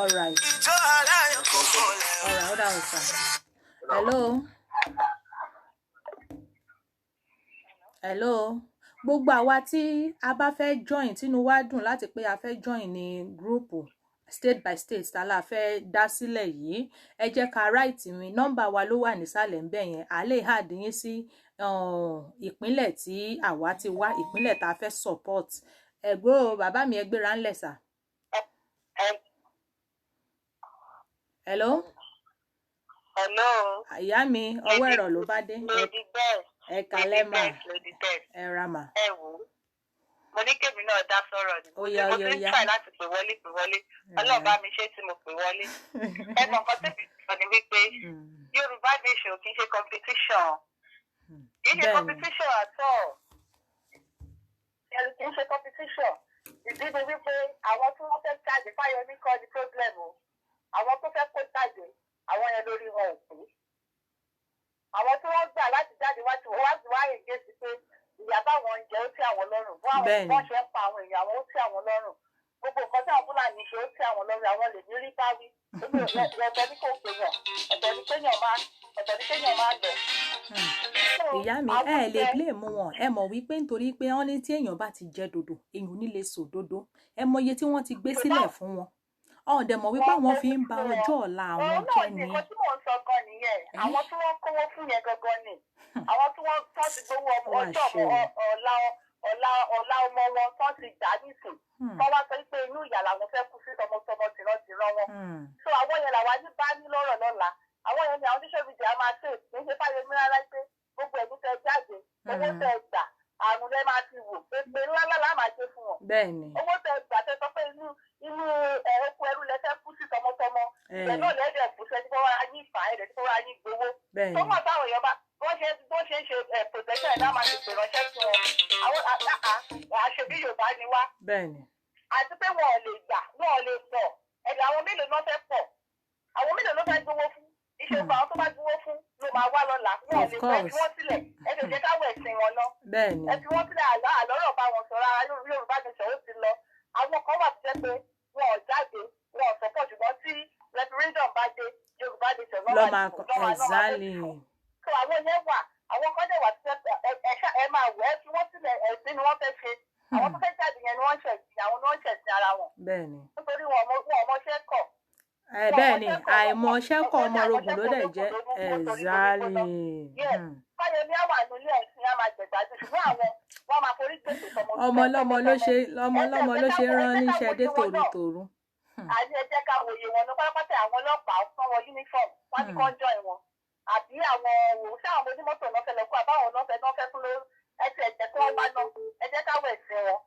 alright ó dáhùn sà. hello gbogbo àwa tí a bá fẹ́ join tínú wa dùn láti pé a fẹ́ join ní gúrúùpù state by state tá la fẹ́ dá sílẹ̀ yìí ẹ jẹ́ ká write mi nọ́mbà wa ló wà nísàlẹ̀ ń bẹ̀ yẹn a lè add yín sí ìpínlẹ̀ tí àwa ti wá, ìpínlẹ̀ tá a fẹ́ support. Ẹ̀gbọ́n bàbá mi ẹ gbéra ńlẹ̀ sà. Hello. Hello. Ìyá mi ọwọ́ ẹ̀rọ ló bá dé. Ẹ kálẹ́ mà. Ẹ ra mà. Ẹ wò ó. Mo ní kébì náà dá sọ̀rọ̀ ni. Mo ti ń try láti pè wọlé. Ọlọ́ọ̀bá mi ṣé tí mo pè wọlé. Ẹ mọ̀ nǹkan tó fi sọ ni wípé Yorùbá nation kì í ṣe competition. Kì í ṣe competition at all. Kì í ṣe competition. Ìdí ni wípé àwọn tí wọ́n fẹ́ jáde Fáyẹmí kọ́ ni problem o. Àwọn tó fẹ́ kó jáde, àwọn yẹn lórí wọn ò pé. Àwọn tí wọ́n gbà láti jáde wá ègé sí pé ìyá báwọn ń jẹ ó tí àwọn lọ́rùn. Wọ́n ṣe ń pa àwọn èèyàn àwọn ó tí àwọn lọ́rùn. Gbogbo nǹkan tí àwọn Fúlàní ṣe ó tí àwọn lọ́rùn, àwọn lè ní rí báwí. Ọ̀tọ̀ ní kò pè yàn, ọ̀tọ̀ ní kéèyàn máa lọ. Ìyá mi ẹ lè blame wọn. Ẹ mọ̀ wípé nítorí pé wọ́n ní tí èèyàn bá ti jẹ dòdò èèyàn ò ní lè sọ òdodo. Ẹ mọ iye tí wọ́n ti gbé sílẹ̀ fún wọn. Ọ̀dẹ̀ mọ̀ wípé àwọn fi ń ba ọjọ́ ọ̀la àwọn jẹ́ ni. Nǹkan tí mò ń sọ gan nìyẹn. Àwọn tí wọ́n kówó fún yẹn gangan ni. Àwọn tí wọ́n ti gbowó ọjọ́ ọ̀la ọmọ wọn tán ti dà nísìn. Wọ́n wá sọ pé inú ìyà làwọn fẹ́ kú sí tọmọtọmọ tìrantìran wọn. So àwọn yẹn làwa ní bá ní lọ́rọ̀ lọ́la. Àwọn yẹn ni àwọn oníṣẹ́ ìbìjà máa ṣe kì í ṣe Fáyẹmí rárá pé gbogbo ẹ̀mí tẹ jáde owó tẹ gbà àrùn lẹ máa ti wò pé ńláńlá lá máa ṣe fún wọn. Bẹ́ẹ̀ni. Owó tẹ gbà tẹ sọ pé inú ẹ̀rọ̀kú ẹrú lẹ fẹ́ kú sí tọmọtọmọ. Ìgbẹ́ náà lẹ́dẹ̀ kù sẹ́ni tó wá yín fà ẹ̀rẹ̀ tó wá yín gbowó. Bẹ́ẹ̀ni. Tó mọ̀ táwọn èèyàn bá bó ṣe ń ṣe protection ẹ̀dá máa ti pè ránṣẹ́ fún wọn. Àwọn aṣojú Yorùbá ni wá. Bẹ́ẹ̀ni. Àti pé wọn ò lè gbà, wọn ò lè pọ̀. Ẹ̀dẹ̀ àwọn mélòó náà fẹ́ pọ̀. Àwọn mélòó ló fẹ́ gbowó fún. Ìṣègùn àwọn tó bá gbowó fún ló máa wá lọ́la. Wọn ò lè pẹ́ fi wọ́n sílẹ̀. Ẹ lè jẹ́ káwọ̀ ẹ̀sìn wọn náà. Bẹ́ẹ̀ni. Ẹ fi wọ́n sílẹ̀ àlọ́rọ̀ bá wọn sọ̀rọ̀ ara Yorùbá ti sọ̀rọ̀ ti lọ. Àwọn kan wà tó jẹ́ pé wọn ò jáde, wọn ò sọ́pọ̀ ṣùgbọ́n tí referendum bá dé Yorùbá ti sọ̀rọ̀ lọ́wọ́ exactly. So àwọn yẹn wà, àwọn kan dẹ̀ wà tó jẹ́ ẹ máa wọ̀ ẹ́ fi wọ́n sílẹ̀ ẹ̀sìn ni wọ́n fẹ́ ṣe. Àwọn tó fẹ́ jáde yẹn ni wọ́n ṣẹ̀sìn, àwọn ni wọ́n ṣẹ̀sìn ara wọn. Bẹ́ẹ̀ni. Nítorí wọn ọmọṣẹ́ kọ̀. Bẹ́ẹ̀ni àìmọṣẹ́ kọ̀ ọmọ orogun ló dẹ̀ jẹ́ exactly. Fáyẹmí àwọn àlùlé ẹ̀sìn á máa jẹ̀gbájú ṣùgbọ́n àwọn wọ́n máa forí gbèsè tọmọ. Ọmọlọ́mọ ló ṣe rán níṣẹ́ dé tòrutòru. Àní ẹ jẹ́ ká wòye wọn ní pátápátá àwọn ọlọ́pàá fún wọn uniform wọ́n ti kọ́ join wọn. Àbí àwọn òṣìṣẹ́ àwọn onímọ́tò náà fẹ́ lọ kó àbáwọn náà fẹ́ fún lórí ẹsẹ̀ ẹ̀jẹ̀ tí wọ́n bá ná ẹ jẹ́ káwọ̀ ẹ̀sìn wọn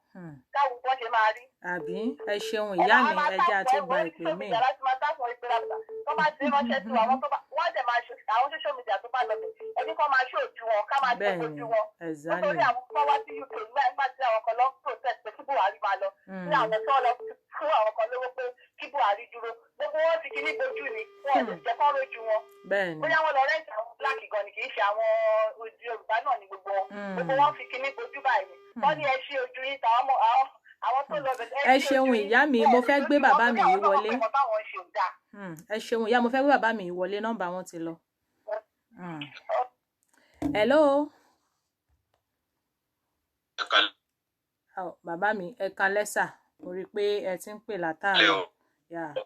káwọn bọ́ ṣe máa rí. Àbí ẹ ṣeun ìyá mi ẹjẹ́ àtúgbà ìpè mí. Tó bá ti ránṣẹ́ sí àwọn tó bá wọ́n dẹ̀ máa ṣe àwọn social media tó bá lọ bẹ̀ ẹni kan máa ṣe ojú wọn ká máa ṣe ojú wọn. Nítorí àwọn tó wá sí UK nígbà tí àwọn kan lọ protest pé kí Buhari máa lọ ní àwọn tó lọ fún àwọn kan lówó pé kí Buhari dúró gbogbo wọn ti kíní bojú ni wọn ò sì jẹ́ kán rójú wọn. Bóyá wọn lọ rẹ́ǹtì àwọn black gan ni kì í ṣe àwọn Yorùbá náà ni gbogbo wọn gbogbo wọn fi kíní bojú báyìí wọ́n ní ẹ ṣe ojú yín tàwọn àwọn tó lọ bẹ̀rẹ̀ ẹ ṣeun ìyá mi mo fẹ́ gbé bàbá mi yìí wọlé. Ẹ ṣeun ìyá mo fẹ́ gbé bàbá mi yìí wọlé nọ́mbà wọn ti lọ. Hello. Bàbá mi ẹ kan lẹ́sà mo rí i pé ẹ ti ń pè látàárọ̀.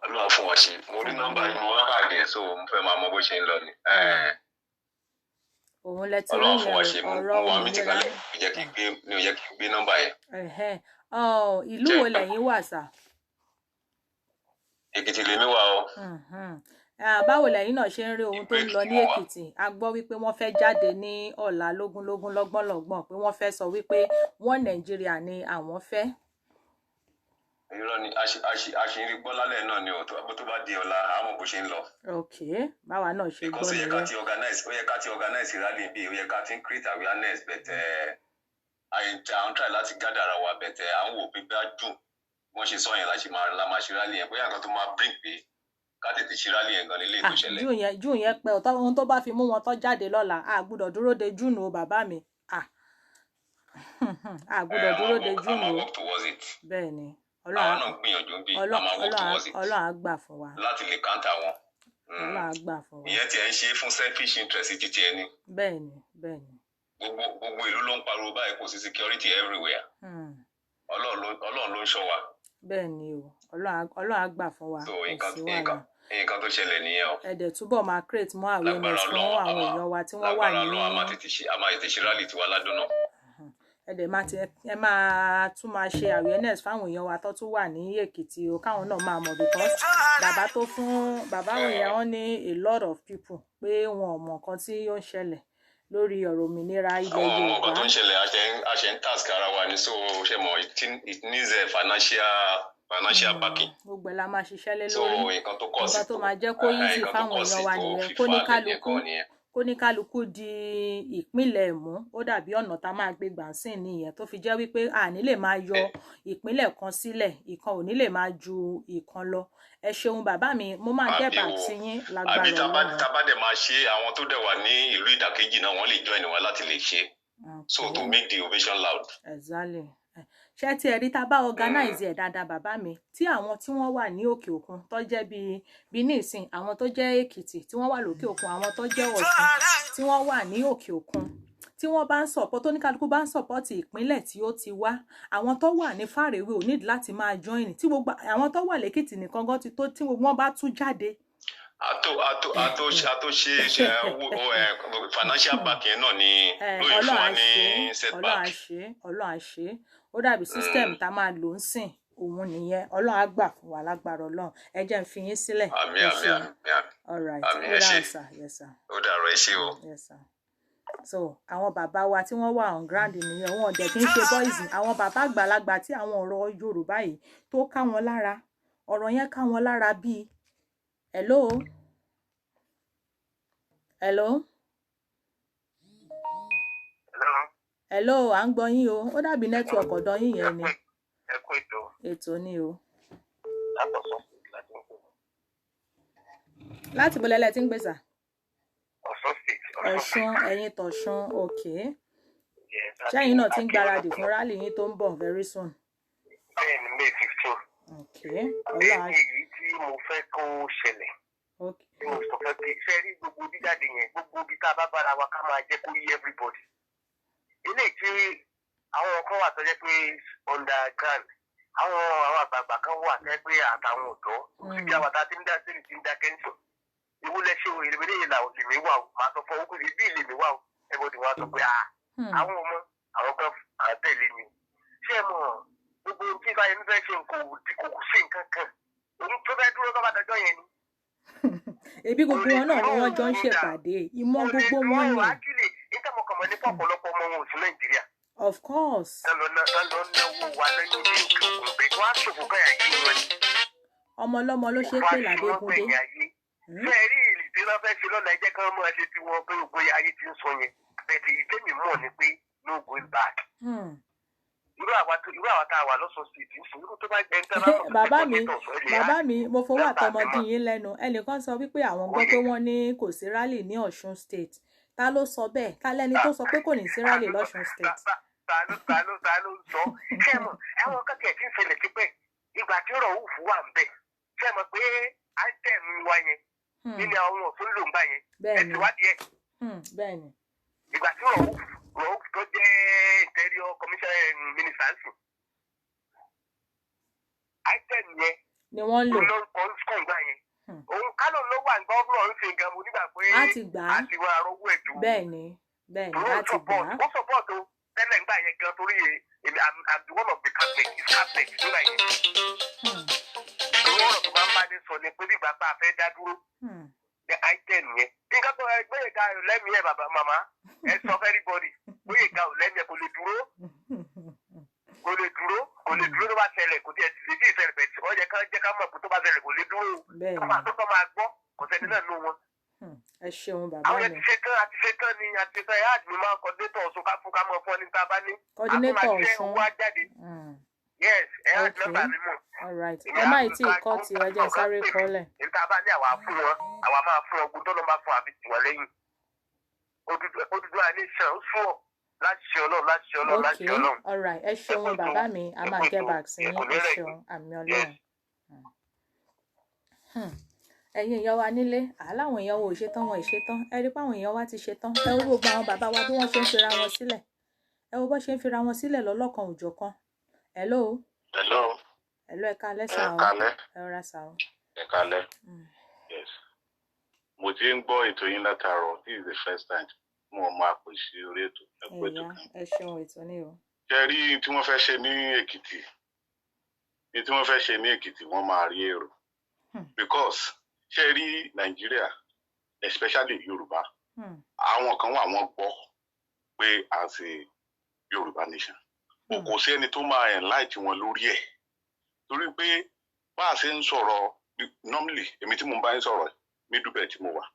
Ọlọ́run fún wọn ṣe mo rí nọ́mbà yìí mo wá káàkiri so mo fẹ́ máa mọ bó ṣe ń lọ ni. Òun lẹ ti rí ìyẹn ọ̀rọ̀ òmìnira mi ò yẹ kí n gbé nọ́mbà yẹn. Ìlú wo lẹ̀yin wà sà? Èkìtì lèmi wà o. Báwo lẹ̀yin náà ṣe ń rí ohun tó ń lọ ní Èkìtì? A gbọ́ wípé wọ́n fẹ́ jáde ní ọ̀la lógúnlógún lọ́gbọ̀nlọ́gbọ̀n pé wọ́n fẹ́ sọ wípé wọ́n Nàìjíríà ni àwọn fẹ́. Irọ́ ni àṣírí gbọ́ lálẹ́ náà ni bó tó bá di ọ̀la àmọ́ bó ṣe ń lọ. Ok báwa náà ṣe gbọ́ nìyẹn. Because ó yẹ ká ti organize rally bí ó yẹ ká ti create awareness but à ń try láti gather ara wa but à ń wò pé bá dùn wọ́n ṣe sọ yẹn la máa ṣe rally yẹn bóyá nǹkan tó máa bring pé ká tètè ṣe rally yẹn gan nílé tó ṣẹlẹ̀. June yẹn pẹ́ ọ̀tọ̀ ohun tó bá fi mú wọn tó jáde lọ́la a gbọ́dọ̀ dúró de June o bàbá mi a gbọ́dọ̀ dúró de June o bẹ́ẹ̀ ni àwọn náà gbìyànjú bí a máa work towards it. Ọlọ́run á gbà fún wa. Láti lè káńtà wọn. Ọlọ́run á gbà fún wa. Ìyẹn tiẹ̀ ń ṣe fún selfish interest ti tiẹ̀ ni. Bẹ́ẹ̀ni. Gbogbo ìlú ló ń pariwo báyìí kò sí security everywhere. Ọlọ́run ló ń ṣọ́ wa. Bẹ́ẹ̀ni o Ọlọ́run á gbà fún wa. So nǹkan tó ṣẹlẹ̀ nìyẹn o. Ẹ dẹ̀ túbọ̀ máa create more awareness fún àwọn èèyàn wa tí wọ́n wà ní. lágbára Ọlọ́run a máa tètè ṣe rally tiwa ládùn náà. Ẹ dẹ̀ máa tún máa ṣe awareness fáwọn èèyàn wa tó tún wà ní Èkìtì o, káwọn náà máa mọ̀, because bàbá tó fún bàbá òyìn wọn ní a lot of people pé wọn ò mọ̀ nǹkan tí ó ń ṣẹlẹ̀ lórí ọ̀rọ̀ òmìnira ilẹ̀ Yorùbá. Àwọn ọmọ tó ń ṣẹlẹ̀ a ṣe ń task ara wa ni, so ṣe mọ̀ it needs a financial backing. Gbogbo ẹ̀ la máa ṣiṣẹ́ lé lórí. So nǹkan tó máa jẹ́ kó easy fáwọn èèyàn wa nìyẹn, kó ní kálukú di ìpínlẹ̀ mú. Ó dàbí ọ̀nà tá máa gbé gbà sí nìyẹn tó fi jẹ́ wípé a ní lè máa yọ ìpínlẹ̀ kan sílẹ̀, ìkan ò ní lè máa ju ìkan lọ. Ẹ ṣeun bàbá mi, mo máa get back sí yín lágbára Ọlọ́run. Àbí tá bá dẹ̀ máa ṣe, àwọn tó dẹ̀ wà ní ìlú ìdàkejì náà wọ́n lè join wa láti lè ṣe. So to make the ovation loud. Exactly. Ṣé tí ẹ rí tá bá organize ẹ̀ dáadáa bàbá mi, tí àwọn tí wọ́n wà ní òkè òkun tó jẹ́ bí nísìn, àwọn tó jẹ́ Èkìtì tí wọ́n wà lókè òkun, àwọn tó jẹ́ Ọ̀ṣun tí wọ́n wà ní òkè òkun, tí wọ́n bá ń support, oníkálukú bá ń support ìpínlẹ̀ tí ó ti wá, àwọn tó wà ní fàrèwé ò need láti máa join, tí gbogbo àwọn tó wà lẹ́kìtì nìkan gan ti tó, tí gbogbo wọn bá tú jáde. Àtò ṣe financial backing náà ni lóye fún wa ní setback. Ọlọ́run á ṣe. Ó dàbí system tá máa lò ń sìn òun nìyẹn. Ọlọ́run á gbà fún wa lágbára Ọlọ́run. Ẹ jẹ́ n fi yín sílẹ̀. Àmín. All right. Àmín, ẹ ṣé. Yes sir. Ó dàárọ̀, ẹ ṣé o. Yes sir. So àwọn bàbá wa tí wọ́n wà on ground nìyẹn, wọn dẹ̀ kí ń ṣe poison. Àwọn bàbá àgbàlagbà tí àwọn ọ̀rọ̀ Yorùbá yìí tó ká wọn lára, ọ̀rọ̀ yẹn ká wọn lára bíi hello à ń gbọ́ yín o. Ó dàbí network ọ̀dọ̀ yín yẹn ni. Ètò ni o. Láti bo lẹ́lẹ̀ tí ń gbèsà? Ọ̀ṣun, ẹ̀yin tọ̀ṣun, okay. Ṣẹ́yìn náà ti ń gbáradì fún rally yín tó ń bọ̀ very soon. Bẹ́ẹ̀ni, May 15. Okay. Èyí tí mo fẹ́ kó ṣẹlẹ̀. Okay. Mo sọ fẹ́ pé ṣe rí gbogbo dídáde yẹn, gbogbo bí tá a bá bára wa ká máa jẹ́ kó yí everybody. Ilé tí àwọn kan wà tó jẹ́ pé underground, àwọn àgbààgbà kan wà tẹ́ pé àtàwọn ọ̀dọ́, síbi àwọn tá a ti ń dá sílẹ̀ ti ń dá kẹ́ńtọ̀. Ìwúlẹ̀ ṣe òye ìrèmí lèyìn làwọn lèmi wà o, màá sọ fún ọkùn ìbí ìlèmí wà o, everybody wà sọ pé àwọn ọmọ àwọn kan àtẹ̀lé mi. Ṣé ẹ mọ̀ gbogbo tí Fáyẹmí fẹ́ ṣe nǹkan kò sí nǹkan kan, òun tó fẹ́ dúró tó bá dájọ́ yẹn ni. Ebi gbogbo wọn náà ni wọ́n jọ ń ṣèpàdé, ìmọ̀ gbogbo wọn ni. Ìtàmọ̀kànmọ́ ní pọ̀pọ̀lọpọ̀ ọmọ wọn ò sí Nàìjíríà. Of course. Ọmọ ọlọ́mọ ló ṣe pé làbẹ́kúndé. Bẹ́ẹ̀ rí ìrìbí lọ́ fẹ́ ṣe lọ́la ẹjẹ́ kan mọ́ ẹṣẹ́ tí wọ́n pé ògbó ayé ti ń sọ yẹn. Bẹ́ẹ̀ tí ìtẹ́mi mọ̀ ni pé no going back. Irú àwa tá a wà lọ́sọ̀ sí ìdí fún irú tó bá gbẹ́ ń tẹ́lá lọ́sọ̀. Bàbá mi, mo fọwọ́ àtọmọdé yín lẹ́nu. Ẹnìkan sọ wípé àwọn gbọ́ pé wọ́n ní kò sí rally ní Ọ̀ṣun State. Ta ló sọ bẹ́ẹ̀? Ta lẹni tó sọ pé kò ní sí rally lọ́ṣun State? Ta ló sọ? Ṣé mọ̀ àwọn kẹ́kẹ́ tí ń ṣẹlẹ̀ sí pé ìgbà tí ọ̀rọ̀ òwúfú wà ń bẹ̀. Ṣé mọ̀ pé item wa yẹn nínú àwọn òfin ló ń bá yẹn? Ẹ ti wádìí ẹ̀. Bẹ́ẹ̀ni. Ìgbà tí ọ̀rọ̀ òwúfú tó jẹ́ interior commissioner minister ń sùn. Item yẹn ni wọ́n lò. Olórúkọ ń sùn gbà yẹn. Òun kánò ló wà ní gọ́ọ̀nù ń ṣe gan mo nígbà pé a ti wá arọ́wọ́ ẹ̀dùn. Bẹ́ẹ̀ni a ti gbà á. Ó support o tẹ́lẹ̀ ń gbà yẹn gan torí I'm the one of the cabinet nígbà yẹn. Ìwọ́n ọ̀rọ̀ tó bá ń bá ní sọ ni pé nígbà tá a fẹ́ dá dúró. The item yẹn. Nǹkan tó ẹgbẹ́ ìka lẹ́mìí ẹ̀ bàbá màmá ẹ sọ fẹ́ everybody bóyá ìka ò lẹ́mìí ẹ̀ kò lè dúró tó bá ṣẹlẹ̀ kò tí ẹ ti lè dí ìṣẹ̀lẹ̀ bẹ̀rẹ̀ wọ́n jẹ́ ká mọ̀ pé tó bá ṣẹlẹ̀ kò lè dúró tó máa gbọ́ kò sẹ́ni náà nù wọn. Ẹ ṣeun bàbá mi. Àwọn àti ṣetán ni ẹ̀ àdùnnú máa coordinator Ọ̀ṣun ká fún ká mọ̀ fún ọ ní tá a bá ní. Coordinator Ọ̀ṣun. Yes, ẹ̀ àdùnnú bá mi mọ̀. All right. Ẹ má tí ì kọ́ ti ẹjẹ́ sáré kọ́lẹ̀. Níta bá ní àwa fún wọn, àwa máa fún ọgbọ́n tó lọ́ máa fún àbí tiwọn lẹ́yìn. Odùduwà nation fún ọ láti Ọlọ́run. All right. Ẹ ṣeun bàbá mi, a máa get back sí yín. Ẹ ṣeun àmì Ọlọ́run. Ẹ̀yin èèyàn wa nílé, àláwọn èèyàn wo ò ṣetán wọn ìṣetán. Ẹ rí pé àwọn èèyàn wa ti ṣetán. Ẹ wo gbogbo àwọn bàbá wa bí wọ́n ṣe ń fira wọn sílẹ̀. Ẹ wo bó ṣe ń fira wọn sílẹ̀ lọ́lọ́kan òjọ̀kan. Hello. Ẹ káalẹ́ sà o. Ẹ rọra sà o. Ẹ káalẹ́. mo ti ń gbọ́ ètò yín látàárọ̀. This is the first time mo máa pè sí orí ètò ẹ̀kọ́ ètò kan. ẹ ṣeun ètò ní o. Ṣé rí tí wọ́n fẹ́ ṣe ní Èkìtì? Ní tí wọ́n fẹ́ ṣe ní Èkìtì wọ́n máa rí èrò. Because ṣé rí Nàìjíríà especially Yorùbá àwọn kan wà wọ́n gbọ́ pé as a Yorùbá nation kò sí ẹni tó máa enlighten wọn lórí ẹ̀ torí pé bá a ṣe ń sọ̀rọ̀ normally èmi tí mo bá ń sọ̀rọ̀ middle belt tí mo wà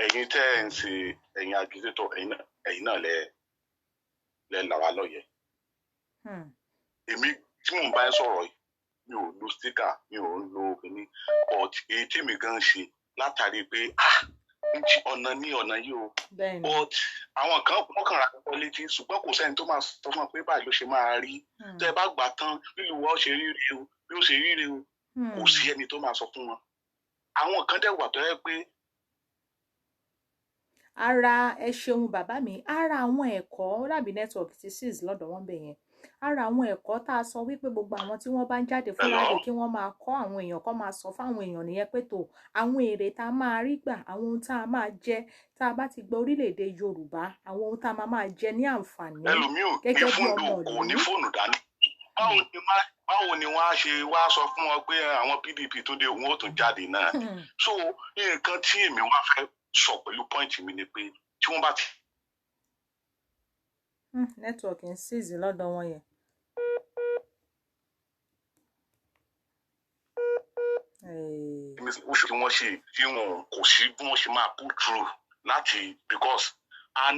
ẹ̀yin tẹ́ ẹ̀ ń ṣe ẹ̀yin agitator ẹ̀yin náà lẹ là wá lọ́yẹ̀ èmi tí mo bá ń sọ̀rọ̀ mi ò lo sticker mi ò ń lo kíní but èyí tí mi gan ṣe látàrí pé ọ̀nà yìí o but àwọn kan wọ́n kàn ra púpọ̀ létí ṣùgbọ́n kò sẹ́ni tó máa sọ fún ọ pé báyìí ló ṣe máa rí tẹ́ ẹ bá gbà tán lílo wa ó ṣe rí rí o bí ó ṣe rí rí o kò sí ẹni tó máa sọ fún wọn àwọn kan dẹ̀ wà tó yẹ pé. ara ẹ ṣeun bàbá mi ara àwọn ẹ̀kọ́ dàbí network ti six lọ́dọ̀ wọn bẹ̀ yẹn ara àwọn ẹ̀kọ́ tá a sọ wípé gbogbo àwọn tí wọ́n bá ń jáde fún rádìò kí wọ́n máa kọ́ àwọn èèyàn kọ́ máa sọ fáwọn èèyàn nìyẹn pé tó àwọn èrè tá a máa rí gbà àwọn ohun tá a máa jẹ tá a bá ti gba orílẹ̀-èdè Yorùbá àwọn ohun tá a máa jẹ ní àǹfààní gẹ́gẹ́ bí ọmọ ìlú. kò ní fóònù dání báwo ni wọ́n á ṣe wá sọ fún wọn pé àwọn PDP tó dé wọn ó tún jáde náà so nǹkan tí èmi wá fẹ́ sọ pẹ̀lú pọ́ìntì mi ni pé tí wọ́n bá ti. network ń ṣìṣì lọ́dọ̀ wọn yẹn. oṣù tí wọ́n ṣe tí wọn kò sí bí wọ́n ṣe máa pull through láti because an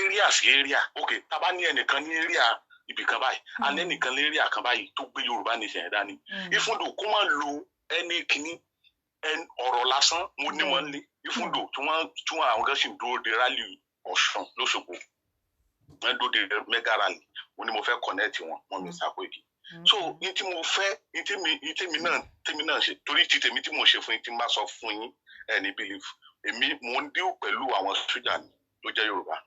area sí area okay tá bá ní ẹnìkan ní area ibì kan báyìí and ẹnìkan ní area kan báyìí tó gbé Yorùbá nation dání ìfúndò kó má lo ẹni kìíní ọ̀rọ̀ lásán mo ní wọn lé ìfúndò tí wọ́n àwọn kan sì ń dúró de rally Ọ̀ṣun lóṣogbo wọ́n dúró de mega rally mo ní mo fẹ́ connect wọn mi sàpèjì so ní tí mo fẹ́ ní tèmi náà ṣe torí tí tèmi tí mo ṣe fún yín tí n bá sọ fún yín ẹni believe èmi mo ń díò pẹ̀lú àwọn sójà ló jẹ́ Yorùbá.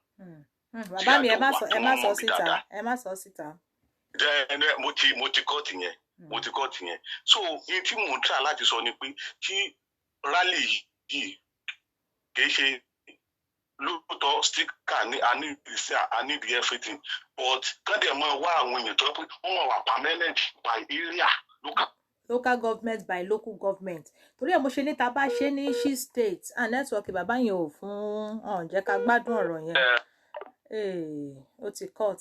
bàbá mi ẹ má sọ síta. mo ti kọ́ tìyẹn so ní tí mo ń tà láti sọ ni pé tí rally yìí kìí ṣe lóòótọ́ sticker ní I need everything but kán dẹ̀ máa wá àwọn èèyàn tó pé wọ́n máa wà permanent by area local government by local government torí ẹ̀ mo ṣe ní ta bá ṣe ní she state and network bàbá yẹn ò fún jẹ́ ká gbádùn ọ̀rọ̀ yẹn ó ti cut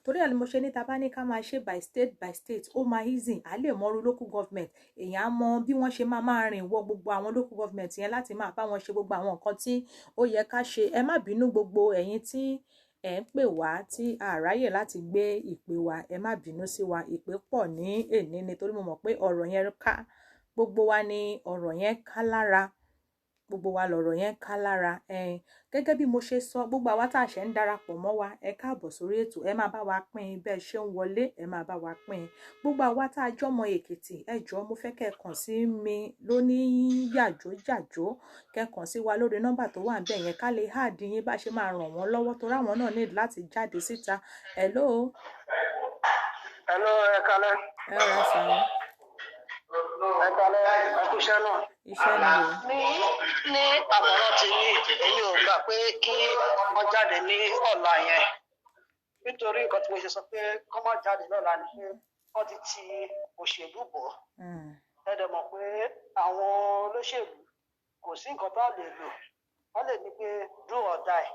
torí ẹ̀ mo ṣe ní ta bá ní ká máa ṣe by state ó máa easy à lè mọ̀rú local government èèyàn á mọ bí wọ́n ṣe máa rìn wọ gbogbo àwọn local government yẹn láti máa bá wọn ṣe gbogbo àwọn nǹkan tí ó yẹ ká ṣe ẹ má bínú gbogbo ẹ̀yin tí ẹ ń pè wá tí àráyè láti gbé ìpè wa ẹ má bínú sí wa ìpè pọ̀ ní èní nítorí mo mọ̀ pé ọ̀rọ̀ yẹn ká gbogbo wa ni ọ̀rọ̀ yẹn ká lára gbogbo wa lọ̀rọ̀ yẹn ká lára gẹ́gẹ́ bí mo ṣe sọ gbogbo àwa tá a ṣe ń darapọ̀ mọ́ wa ẹ káàbọ̀ sórí ètò ẹ máa bá wa pín bẹ́ẹ̀ ṣe ń wọlé ẹ máa bá wa pín gbogbo àwa tá a jọmọ Èkìtì ẹ jọ̀ọ́ mo fẹ́ kẹ́ kàn sí mi lóní yàjóyàjó kẹ́ kàn sí wa lórí nọ́mbà tó wà níbẹ̀ yẹn ká lè háàdì yín bá ṣe máa ràn wọ́n lọ́wọ́ torí àwọn náà ní láti jáde síta hello ẹ kálẹ́. ẹ rà sàn. ẹ kálẹ́ ẹ kú iṣẹ́ náà. iṣẹ́ ni o. ní àmọ̀ràn tí èmi ò gbà pé kí wọ́n jáde ní ọ̀la yẹn nítorí nǹkan tí mo ṣe sọ pé kọ́ má jáde lọ́la ni pé wọ́n ti òṣèlú bọ̀ ẹ dẹ̀ mọ̀ pé àwọn olóṣèlú kò sí nǹkan tó lè lò wọ́n lè ní pé do or die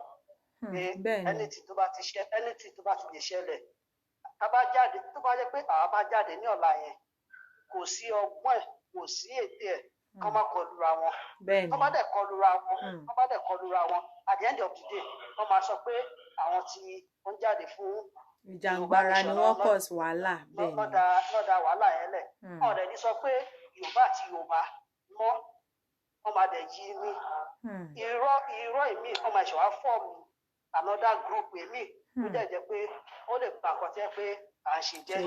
pé anything tó bá ti lè ṣẹlẹ̀ tá bá jáde tó bá jẹ́ pé àwa bá jáde ní ọ̀la yẹn kò sí ọgbọ́n ẹ̀ kò sí ète ẹ̀ kọ́ má kọlura wọn kọ́ bá dẹ̀ kọlura wọn at the end of the day wọ́n máa sọ pé àwọn tí wọ́n jáde fún ìjàngbara ni wọ́n kọ̀ sí wàhálà bẹ́ẹ̀ ni lọ́dà wàhálà yẹn lẹ̀ ọ̀rẹ́ ní sọ pé Yorùbá àti Yorùbá mọ́ wọ́n máa dẹ̀ yí ní irọ́ èmi wọ́n máa ṣe wá fọ́ọ̀mù another group èmi ó dẹ̀ jẹ́ pé ó lè pa àkọ́ tẹ́ pé à ń ṣe jẹ́.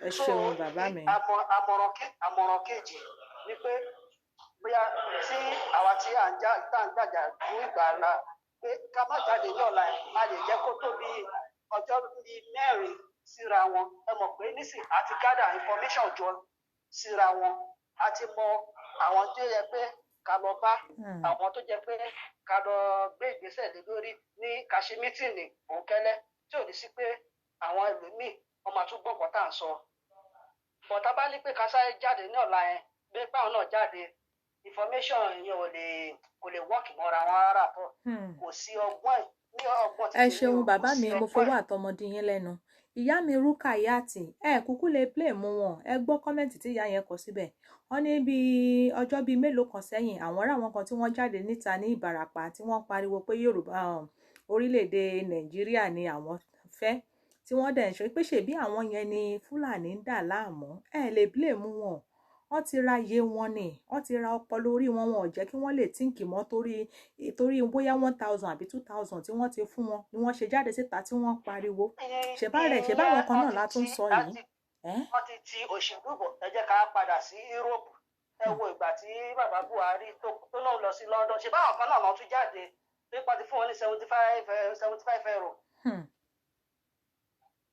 ẹ ṣeun bàbá mi. àmọ̀ràn kejì ni pé bóyá tí àwa tí à ń gbàjà fún ìgbà ńlá pé ká má jáde ní ọ̀la má lè jẹ́ kó tó bí ọjọ́ bíi mẹ́rin síra wọn ẹ mọ̀ pé nísìn àti gather information jọ síra wọn àti mọ àwọn tí ó yẹ pé ká lọ bá àwọn tó jẹ́ pé ká lọ gbé ìgbésẹ̀ lé lórí ní ká ṣe mítìnì òǹkẹ́lẹ́ tí ò ní sí pé àwọn ẹlòmíì wọ́n máa tún gbọ́kàn tá à ń sọ. bọ̀tá bá ní pé ká sáré jáde ní ọ̀la yẹn bí báwọn náà jáde information yẹn kò lè wọ́ọ̀kì mọ́ra wọn rárá tó kò sí ọgbọ́n ní ọgbọ́n ẹ ṣeun bàbá mi mo fowó àtọmọdé yín lẹ́nu ìyá mi Rúkàyàtì kúkú lè play mú wọn gbọ́ kọ́mẹ́ǹtì tí ìyá yẹn kọ síbẹ̀ wọ́n ní bí ọjọ́ bíi mélòó kan sẹ́yìn àwọn ará wọn kan tí wọ́n jáde níta ní Ìbàràpá tí wọ́n pariwo pé Yorùbá orílẹ̀-èdè Nàìjíríà ni àwọn fẹ́ tí wọ́n dẹ̀ ń sọ pé ṣèbí àwọn yẹn ni Fúlàní ń dà láàmú lè play mú wọn wọ́n ti ra iye wọn ni wọ́n ti ra ọpọlọ orí wọn ò jẹ́ kí wọ́n lè tíǹkì mọ́ torí bóyá 1000 àbí 2000 tí wọ́n ti fún wọn ni wọ́n ṣe jáde síta tí wọ́n pariwo ṣèbáwọn kan náà látún sọ yìí. wọ́n ti ti òṣèlú bọ̀ ẹ jẹ́ ká padà sí Europe ẹ wo ìgbà tí bàbá Buhari tó náà lọ sí London ṣèbáwọn kan náà tún jáde tó pàdé fún wọn ní 75 euro.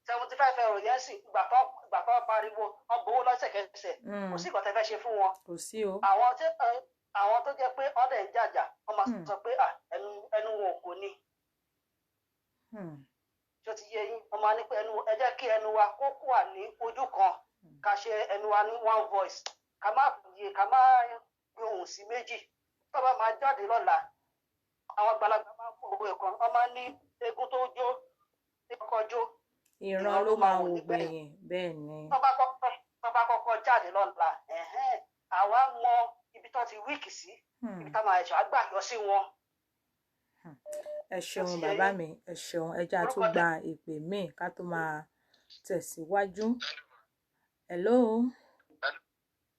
75 euro yẹn sì ìgbà tó pariwo wọn gbowó lọ́sẹ̀kẹsẹ̀ kò sí nǹkan tẹ́ fẹ́ ṣe fún wọn. kò sí o. àwọn tó jẹ́ pé ọ̀dẹ̀ ń jàjà wọ́n máa sọ pé ẹnu wọn kò ní. tó ti yé yín wọ́n máa ní pé ẹ jẹ́ kí ẹnu wa kó wà ní ojú kan ká ṣe ẹnu wa ní one voice ká má gbé ohùn sí méjì tó bá máa jáde lọ́la àwọn àgbàlagbà máa ń kó gbogbo ẹ̀kọ́ wọ́n máa ní eégún tó jó ẹ̀kọ́ jó. ìran ló máa wò gbẹ̀yìn bẹ́ẹ̀ ni. wọ́n bá kọ́kọ́ jáde lọ́la àwa mọ ibi tó ti wíìkì sí ibi tá máa ẹ̀ṣọ́ àgbà yọ sí wọn. ẹ ṣeun bàbá mi ẹ ṣeun ẹja tó gba ìpè míì ká tó máa tẹ̀síwájú. hello.